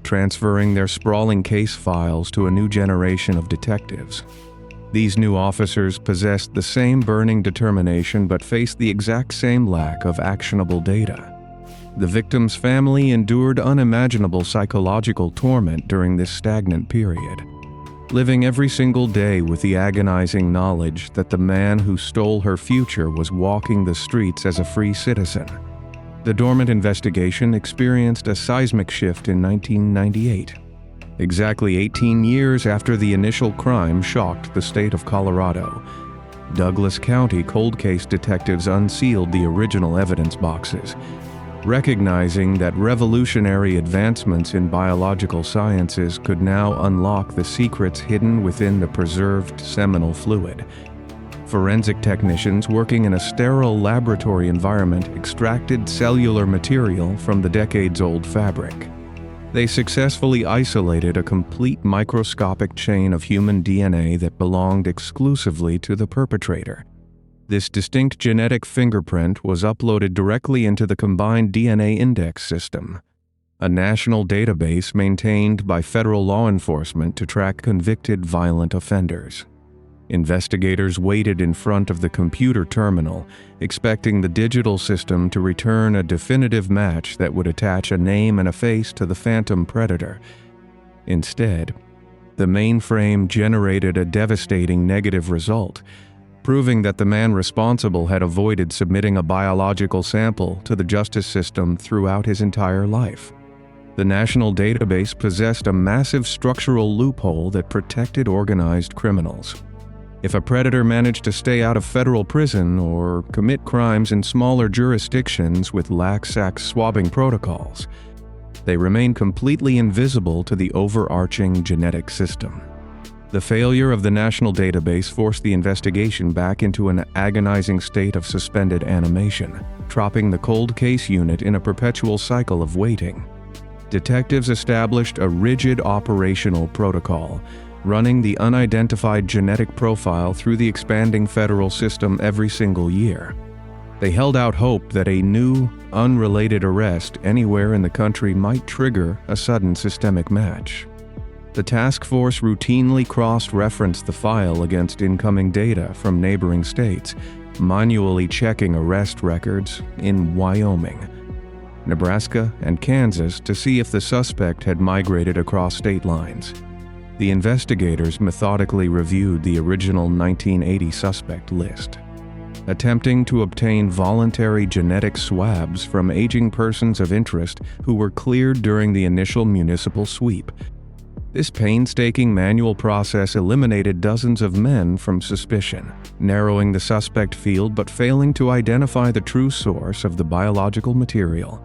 transferring their sprawling case files to a new generation of detectives. These new officers possessed the same burning determination but faced the exact same lack of actionable data. The victim's family endured unimaginable psychological torment during this stagnant period, living every single day with the agonizing knowledge that the man who stole her future was walking the streets as a free citizen. The dormant investigation experienced a seismic shift in 1998, exactly 18 years after the initial crime shocked the state of Colorado. Douglas County cold case detectives unsealed the original evidence boxes, recognizing that revolutionary advancements in biological sciences could now unlock the secrets hidden within the preserved seminal fluid. Forensic technicians working in a sterile laboratory environment extracted cellular material from the decades-old fabric. They successfully isolated a complete microscopic chain of human DNA that belonged exclusively to the perpetrator. This distinct genetic fingerprint was uploaded directly into the Combined DNA Index System, a national database maintained by federal law enforcement to track convicted violent offenders. Investigators waited in front of the computer terminal, expecting the digital system to return a definitive match that would attach a name and a face to the phantom predator. Instead, the mainframe generated a devastating negative result, proving that the man responsible had avoided submitting a biological sample to the justice system throughout his entire life. The national database possessed a massive structural loophole that protected organized criminals. If a predator managed to stay out of federal prison or commit crimes in smaller jurisdictions with lax swabbing protocols, they remained completely invisible to the overarching genetic system. The failure of the national database forced the investigation back into an agonizing state of suspended animation, trapping the cold case unit in a perpetual cycle of waiting. Detectives established a rigid operational protocol, running the unidentified genetic profile through the expanding federal system every single year. They held out hope that a new, unrelated arrest anywhere in the country might trigger a sudden systemic match. The task force routinely cross-referenced the file against incoming data from neighboring states, manually checking arrest records in Wyoming, Nebraska, and Kansas to see if the suspect had migrated across state lines. The investigators methodically reviewed the original 1980 suspect list, attempting to obtain voluntary genetic swabs from aging persons of interest who were cleared during the initial municipal sweep. This painstaking manual process eliminated dozens of men from suspicion, narrowing the suspect field but failing to identify the true source of the biological material.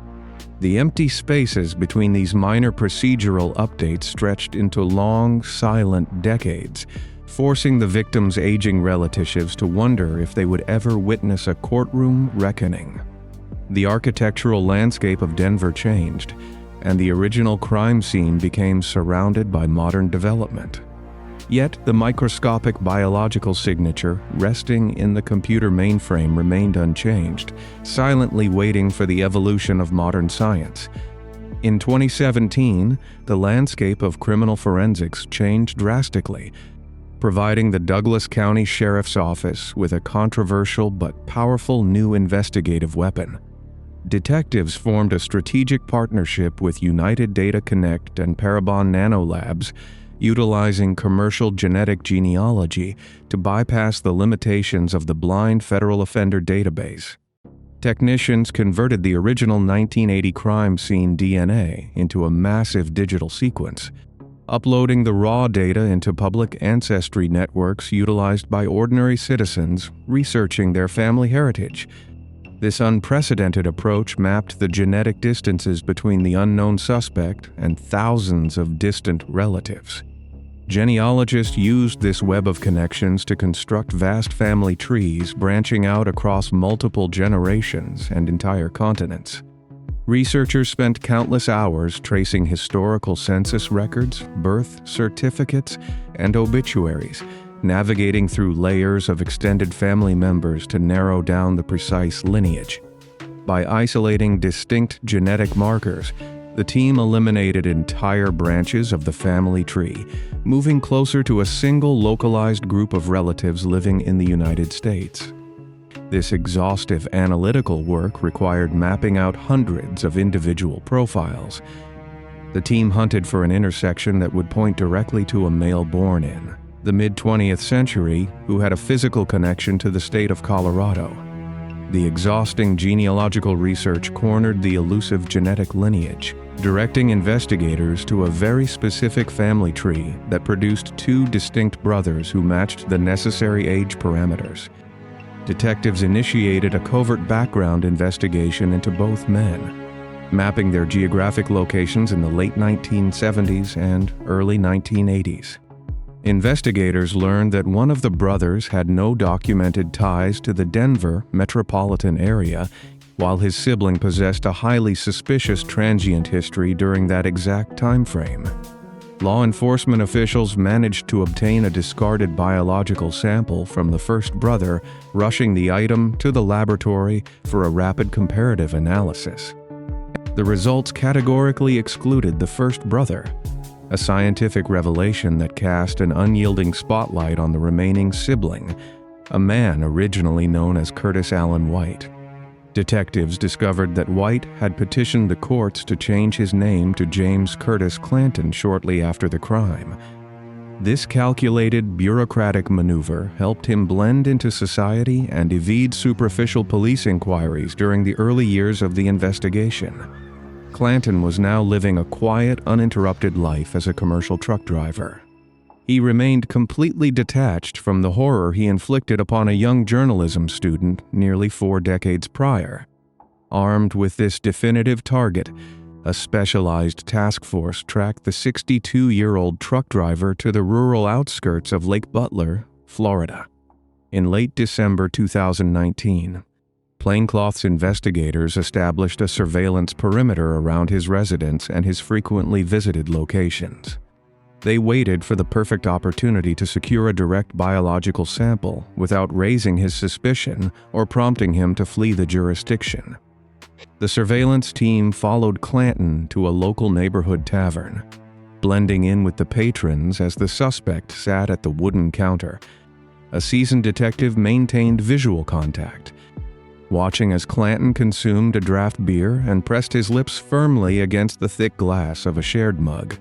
The empty spaces between these minor procedural updates stretched into long, silent decades, forcing the victim's aging relatives to wonder if they would ever witness a courtroom reckoning. The architectural landscape of Denver changed, and the original crime scene became surrounded by modern development. Yet the microscopic biological signature resting in the computer mainframe remained unchanged, silently waiting for the evolution of modern science. In 2017, the landscape of criminal forensics changed drastically, providing the Douglas County Sheriff's Office with a controversial but powerful new investigative weapon. Detectives formed a strategic partnership with United Data Connect and Parabon Nanolabs, utilizing commercial genetic genealogy to bypass the limitations of the blind federal offender database. Technicians converted the original 1980 crime scene DNA into a massive digital sequence, uploading the raw data into public ancestry networks utilized by ordinary citizens researching their family heritage. This unprecedented approach mapped the genetic distances between the unknown suspect and thousands of distant relatives. Genealogists used this web of connections to construct vast family trees branching out across multiple generations and entire continents. Researchers spent countless hours tracing historical census records, birth certificates, and obituaries, navigating through layers of extended family members to narrow down the precise lineage. By isolating distinct genetic markers, the team eliminated entire branches of the family tree, moving closer to a single localized group of relatives living in the United States. This exhaustive analytical work required mapping out hundreds of individual profiles. The team hunted for an intersection that would point directly to a male born in the mid-20th century who had a physical connection to the state of Colorado. The exhausting genealogical research cornered the elusive genetic lineage, directing investigators to a very specific family tree that produced two distinct brothers who matched the necessary age parameters. Detectives initiated a covert background investigation into both men, mapping their geographic locations in the late 1970s and early 1980s. Investigators learned that one of the brothers had no documented ties to the Denver metropolitan area, while his sibling possessed a highly suspicious transient history during that exact time frame. Law enforcement officials managed to obtain a discarded biological sample from the first brother, rushing the item to the laboratory for a rapid comparative analysis. The results categorically excluded the first brother, a scientific revelation that cast an unyielding spotlight on the remaining sibling, a man originally known as Curtis Allen White. Detectives discovered that White had petitioned the courts to change his name to James Curtis Clanton shortly after the crime. This calculated bureaucratic maneuver helped him blend into society and evade superficial police inquiries during the early years of the investigation. Clanton was now living a quiet, uninterrupted life as a commercial truck driver. He remained completely detached from the horror he inflicted upon a young journalism student nearly 4 decades prior. Armed with this definitive target, a specialized task force tracked the 62-year-old truck driver to the rural outskirts of Lake Butler, Florida. In late December 2019, plainclothes investigators established a surveillance perimeter around his residence and his frequently visited locations. They waited for the perfect opportunity to secure a direct biological sample without raising his suspicion or prompting him to flee the jurisdiction. The surveillance team followed Clanton to a local neighborhood tavern, blending in with the patrons as the suspect sat at the wooden counter. A seasoned detective maintained visual contact, watching as Clanton consumed a draft beer and pressed his lips firmly against the thick glass of a shared mug.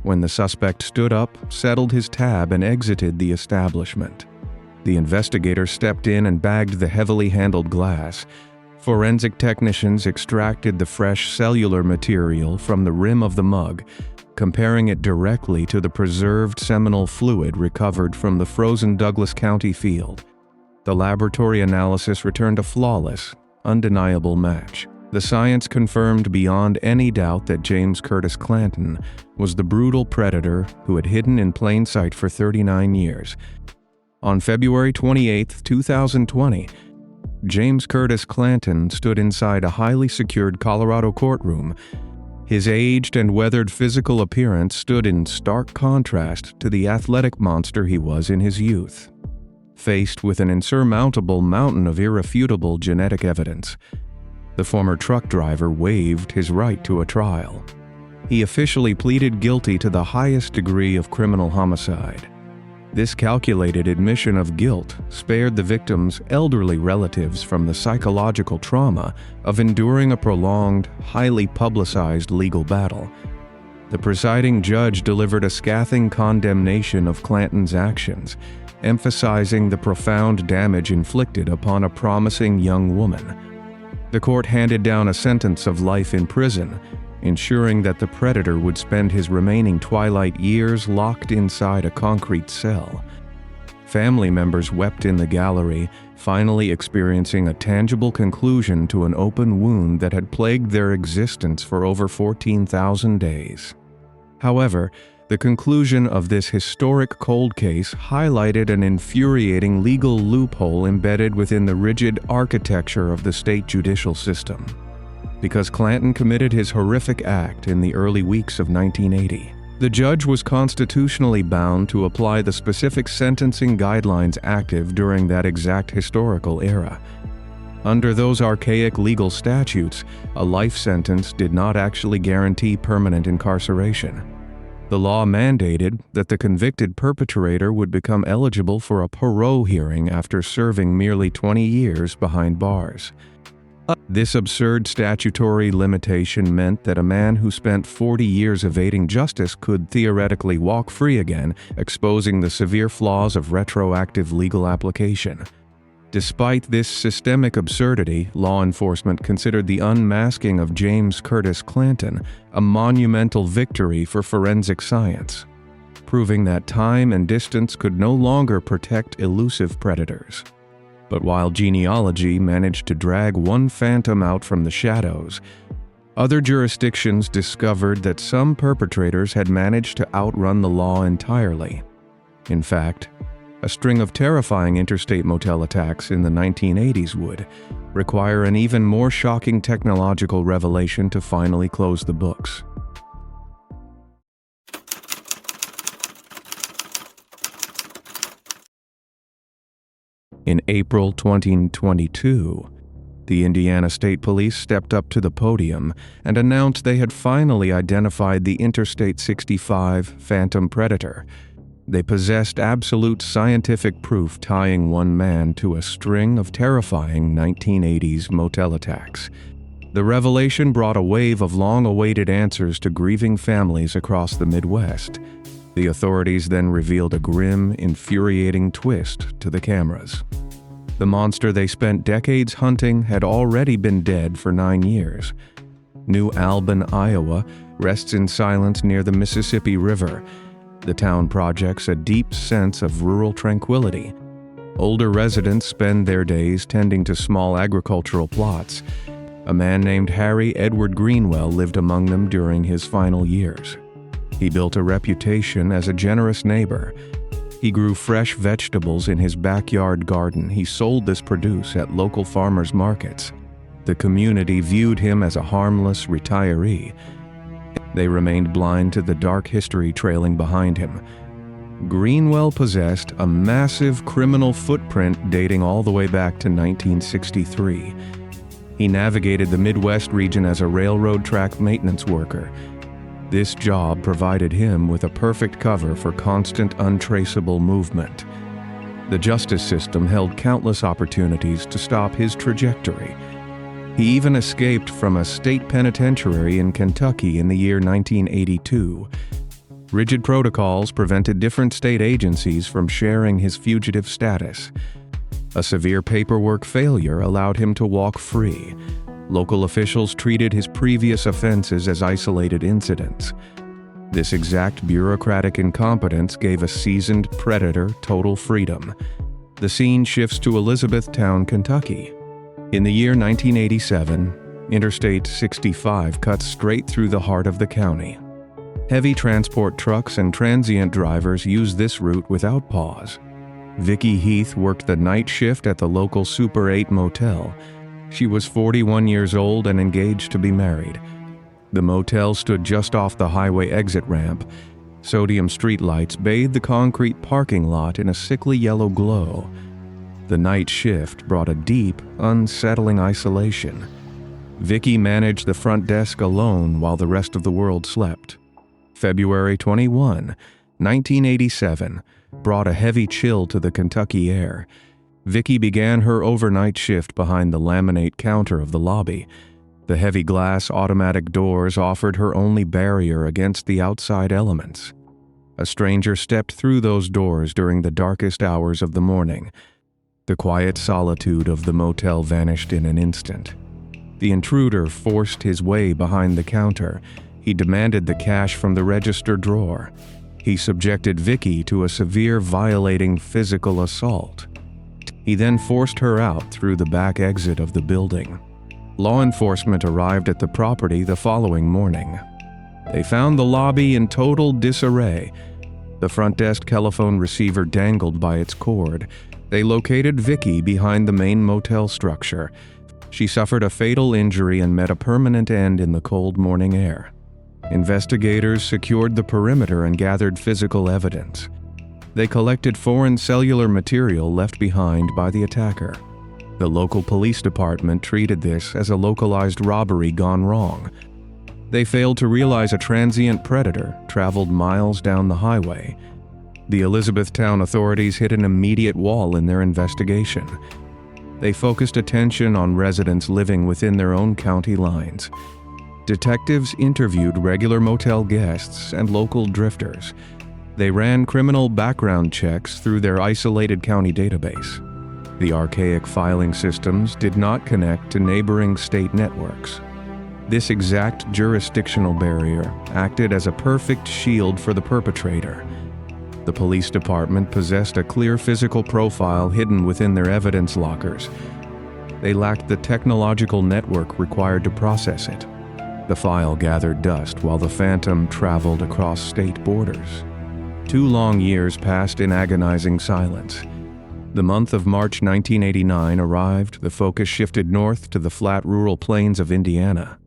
When the suspect stood up, settled his tab, and exited the establishment, the investigator stepped in and bagged the heavily handled glass. Forensic technicians extracted the fresh cellular material from the rim of the mug, comparing it directly to the preserved seminal fluid recovered from the frozen Douglas County field. The laboratory analysis returned a flawless, undeniable match. The science confirmed beyond any doubt that James Curtis Clanton was the brutal predator who had hidden in plain sight for 39 years. On February 28, 2020, James Curtis Clanton stood inside a highly secured Colorado courtroom. His aged and weathered physical appearance stood in stark contrast to the athletic monster he was in his youth. Faced with an insurmountable mountain of irrefutable genetic evidence, the former truck driver waived his right to a trial. He officially pleaded guilty to the highest degree of criminal homicide. This calculated admission of guilt spared the victim's elderly relatives from the psychological trauma of enduring a prolonged, highly publicized legal battle. The presiding judge delivered a scathing condemnation of Clanton's actions, emphasizing the profound damage inflicted upon a promising young woman. The court handed down a sentence of life in prison, ensuring that the predator would spend his remaining twilight years locked inside a concrete cell. Family members wept in the gallery, finally experiencing a tangible conclusion to an open wound that had plagued their existence for over 14,000 days. However, the conclusion of this historic cold case highlighted an infuriating legal loophole embedded within the rigid architecture of the state judicial system. Because Clanton committed his horrific act in the early weeks of 1980, the judge was constitutionally bound to apply the specific sentencing guidelines active during that exact historical era. Under those archaic legal statutes, a life sentence did not actually guarantee permanent incarceration. The law mandated that the convicted perpetrator would become eligible for a parole hearing after serving merely 20 years behind bars. This absurd statutory limitation meant that a man who spent 40 years evading justice could theoretically walk free again, exposing the severe flaws of retroactive legal application. Despite this systemic absurdity, law enforcement considered the unmasking of James Curtis Clanton a monumental victory for forensic science, proving that time and distance could no longer protect elusive predators. But while Genealogy managed to drag one phantom out from the shadows, other jurisdictions discovered that some perpetrators had managed to outrun the law entirely. In fact, a string of terrifying interstate motel attacks in the 1980s would require an even more shocking technological revelation to finally close the books. In April 2022, the Indiana State Police stepped up to the podium and announced they had finally identified the Interstate 65 Phantom Predator. They possessed absolute scientific proof tying one man to a string of terrifying 1980s motel attacks. The revelation brought a wave of long-awaited answers to grieving families across the Midwest. The authorities then revealed a grim, infuriating twist to the cameras. The monster they spent decades hunting had already been dead for 9 years. New Albin, Iowa, rests in silence near the Mississippi River. The town projects a deep sense of rural tranquility. Older residents spend their days tending to small agricultural plots. A man named Harry Edward Greenwell lived among them during his final years. He built a reputation as a generous neighbor. He grew fresh vegetables in his backyard garden. He sold this produce at local farmers' markets. The community viewed him as a harmless retiree. They remained blind to the dark history trailing behind him. Greenwell possessed a massive criminal footprint dating all the way back to 1963. He navigated the Midwest region as a railroad track maintenance worker. This job provided him with a perfect cover for constant, untraceable movement. The justice system held countless opportunities to stop his trajectory. He even escaped from a state penitentiary in Kentucky in the year 1982. Rigid protocols prevented different state agencies from sharing his fugitive status. A severe paperwork failure allowed him to walk free. Local officials treated his previous offenses as isolated incidents. This exact bureaucratic incompetence gave a seasoned predator total freedom. The scene shifts to Elizabethtown, Kentucky. In the year 1987, Interstate 65 cuts straight through the heart of the county. Heavy transport trucks and transient drivers use this route without pause. Vicki Heath worked the night shift at the local Super 8 motel. She was 41 years old and engaged to be married. The motel stood just off the highway exit ramp. Sodium streetlights bathed the concrete parking lot in a sickly yellow glow. The night shift brought a deep, unsettling isolation. Vicki managed the front desk alone while the rest of the world slept. February 21, 1987, brought a heavy chill to the Kentucky air. Vicki began her overnight shift behind the laminate counter of the lobby. The heavy glass automatic doors offered her only barrier against the outside elements. A stranger stepped through those doors during the darkest hours of the morning. The quiet solitude of the motel vanished in an instant. The intruder forced his way behind the counter. He demanded the cash from the register drawer. He subjected Vicky to a severe, violating physical assault. He then forced her out through the back exit of the building. Law enforcement arrived at the property the following morning. They found the lobby in total disarray. The front desk telephone receiver dangled by its cord. They located Vicky behind the main motel structure. She suffered a fatal injury and met a permanent end in the cold morning air. Investigators secured the perimeter and gathered physical evidence. They collected foreign cellular material left behind by the attacker. The local police department treated this as a localized robbery gone wrong. They failed to realize a transient predator traveled miles down the highway. The Elizabethtown authorities hit an immediate wall in their investigation. They focused attention on residents living within their own county lines. Detectives interviewed regular motel guests and local drifters. They ran criminal background checks through their isolated county database. The archaic filing systems did not connect to neighboring state networks. This exact jurisdictional barrier acted as a perfect shield for the perpetrator. The police department possessed a clear physical profile hidden within their evidence lockers. They lacked the technological network required to process it. The file gathered dust while the phantom traveled across state borders. 2 long years passed in agonizing silence. The month of March 1989 arrived. The focus shifted north to the flat rural plains of Indiana.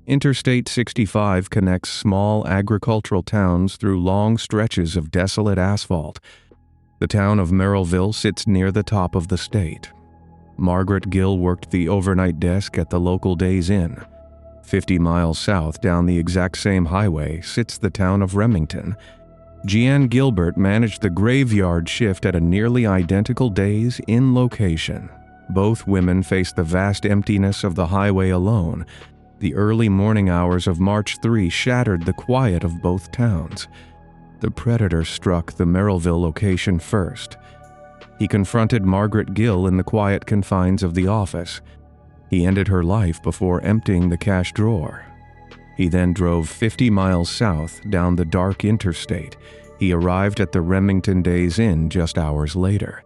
Interstate 65 connects small agricultural towns through long stretches of desolate asphalt. The town of Merrillville sits near the top of the state. Margaret Gill worked the overnight desk at the local Days Inn. 50 miles south down the exact same highway sits the town of Remington. Jeanne Gilbert managed the graveyard shift at a nearly identical Days Inn location. Both women faced the vast emptiness of the highway alone. The early morning hours of March 3 shattered the quiet of both towns. The predator struck the Merrillville location first. He confronted Margaret Gill in the quiet confines of the office. He ended her life before emptying the cash drawer. He then drove 50 miles south down the dark interstate. He arrived at the Remington Days Inn just hours later.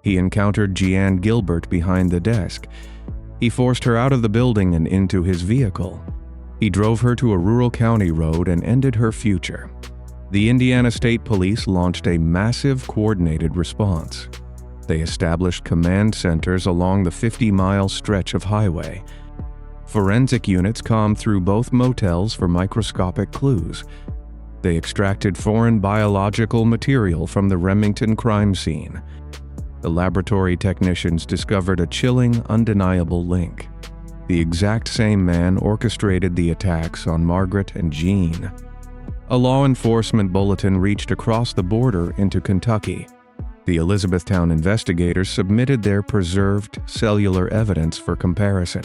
He encountered Jeanne Gilbert behind the desk. He forced her out of the building and into his vehicle. He drove her to a rural county road and ended her future. The Indiana State Police launched a massive coordinated response. They established command centers along the 50-mile stretch of highway. Forensic units combed through both motels for microscopic clues. They extracted foreign biological material from the Remington crime scene. The laboratory technicians discovered a chilling, undeniable link. The exact same man orchestrated the attacks on Margaret and Jean. A law enforcement bulletin reached across the border into Kentucky. The Elizabethtown investigators submitted their preserved cellular evidence for comparison.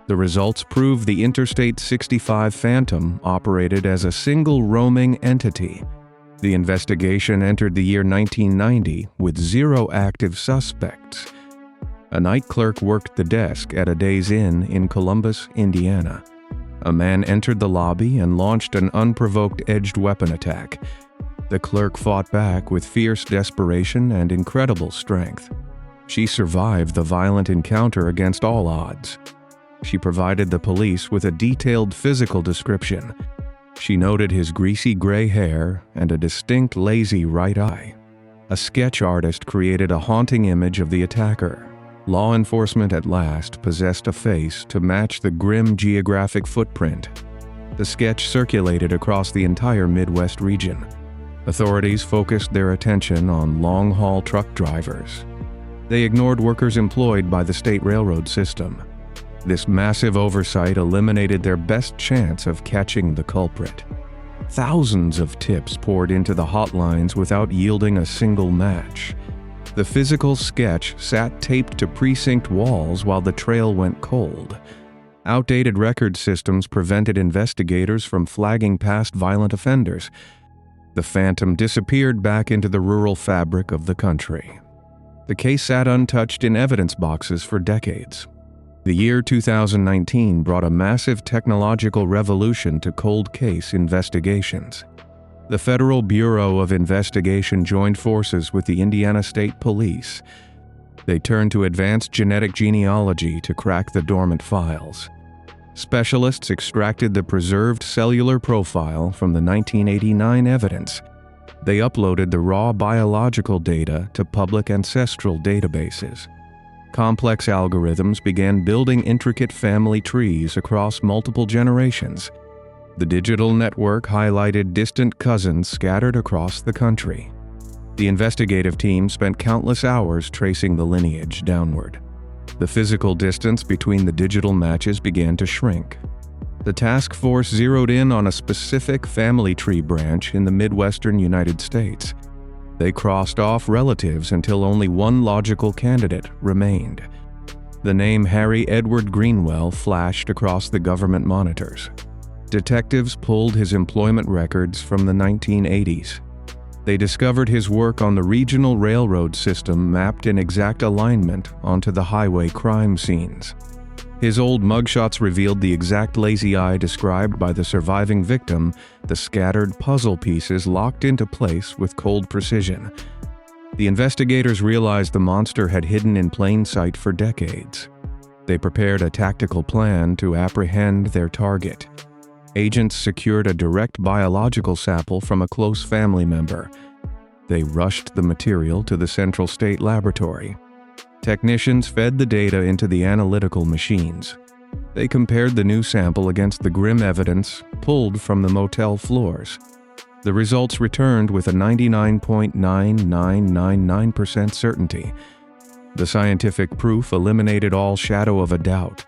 The results proved the Interstate 65 Phantom operated as a single roaming entity. The investigation entered the year 1990 with 0 active suspects. A night clerk worked the desk at a Days Inn in Columbus, Indiana. A man entered the lobby and launched an unprovoked edged weapon attack. The clerk fought back with fierce desperation and incredible strength. She survived the violent encounter against all odds. She provided the police with a detailed physical description. She noted his greasy gray hair and a distinct lazy right eye. A sketch artist created a haunting image of the attacker. Law enforcement at last possessed a face to match the grim geographic footprint. The sketch circulated across the entire Midwest region. Authorities focused their attention on long-haul truck drivers. They ignored workers employed by the state railroad system. This massive oversight eliminated their best chance of catching the culprit. Thousands of tips poured into the hotlines without yielding a single match. The physical sketch sat taped to precinct walls while the trail went cold. Outdated record systems prevented investigators from flagging past violent offenders. The phantom disappeared back into the rural fabric of the country. The case sat untouched in evidence boxes for decades. The year 2019 brought a massive technological revolution to cold case investigations. The Federal Bureau of Investigation joined forces with the Indiana State Police. They turned to advanced genetic genealogy to crack the dormant files. Specialists extracted the preserved cellular profile from the 1989 evidence. They uploaded the raw biological data to public ancestral databases. Complex algorithms began building intricate family trees across multiple generations. The digital network highlighted distant cousins scattered across the country. The investigative team spent countless hours tracing the lineage downward. The physical distance between the digital matches began to shrink. The task force zeroed in on a specific family tree branch in the Midwestern United States. They crossed off relatives until only one logical candidate remained. The name Harry Edward Greenwell flashed across the government monitors. Detectives pulled his employment records from the 1980s. They discovered his work on the regional railroad system mapped in exact alignment onto the highway crime scenes. His old mugshots revealed the exact lazy eye described by the surviving victim, the scattered puzzle pieces locked into place with cold precision. The investigators realized the monster had hidden in plain sight for decades. They prepared a tactical plan to apprehend their target. Agents secured a direct biological sample from a close family member. They rushed the material to the Central State Laboratory. Technicians fed the data into the analytical machines. They compared the new sample against the grim evidence pulled from the motel floors. The results returned with a 99.9999% certainty. The scientific proof eliminated all shadow of a doubt.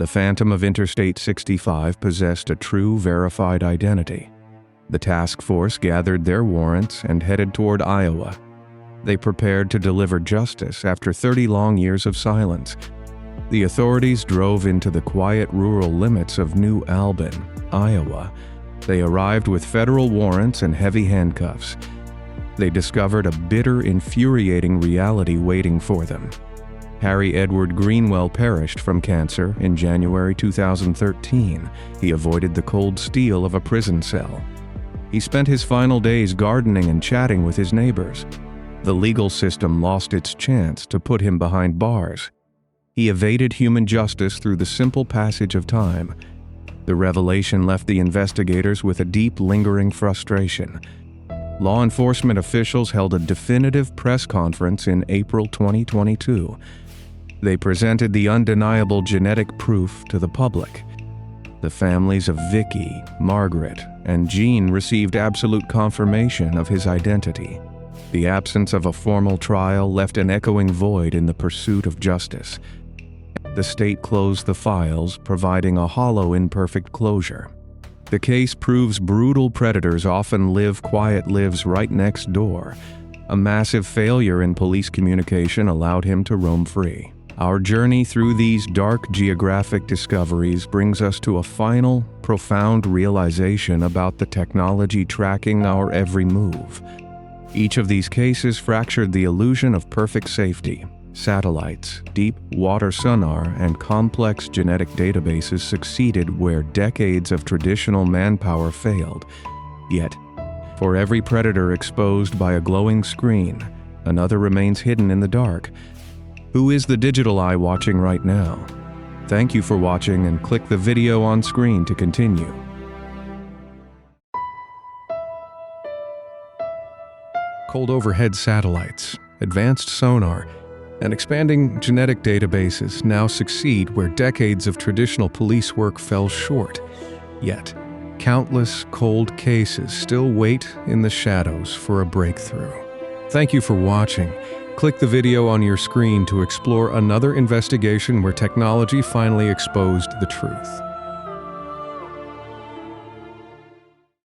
The phantom of Interstate 65 possessed a true verified identity. The task force gathered their warrants and headed toward Iowa. They prepared to deliver justice after 30 long years of silence. The authorities drove into the quiet rural limits of New Albin, Iowa. They arrived with federal warrants and heavy handcuffs. They discovered a bitter, infuriating reality waiting for them. Harry Edward Greenwell perished from cancer in January 2013. He avoided the cold steel of a prison cell. He spent his final days gardening and chatting with his neighbors. The legal system lost its chance to put him behind bars. He evaded human justice through the simple passage of time. The revelation left the investigators with a deep, lingering frustration. Law enforcement officials held a definitive press conference in April 2022. They presented the undeniable genetic proof to the public. The families of Vicky, Margaret, and Jean received absolute confirmation of his identity. The absence of a formal trial left an echoing void in the pursuit of justice. The state closed the files, providing a hollow, imperfect closure. The case proves brutal predators often live quiet lives right next door. A massive failure in police communication allowed him to roam free. Our journey through these dark geographic discoveries brings us to a final, profound realization about the technology tracking our every move. Each of these cases fractured the illusion of perfect safety. Satellites, deep water sonar, and complex genetic databases succeeded where decades of traditional manpower failed. Yet, for every predator exposed by a glowing screen, another remains hidden in the dark. Who is the digital eye watching right now? Thank you for watching, and click the video on screen to continue. Cold overhead satellites, advanced sonar, and expanding genetic databases now succeed where decades of traditional police work fell short. Yet, countless cold cases still wait in the shadows for a breakthrough. Thank you for watching. Click the video on your screen to explore another investigation where technology finally exposed the truth.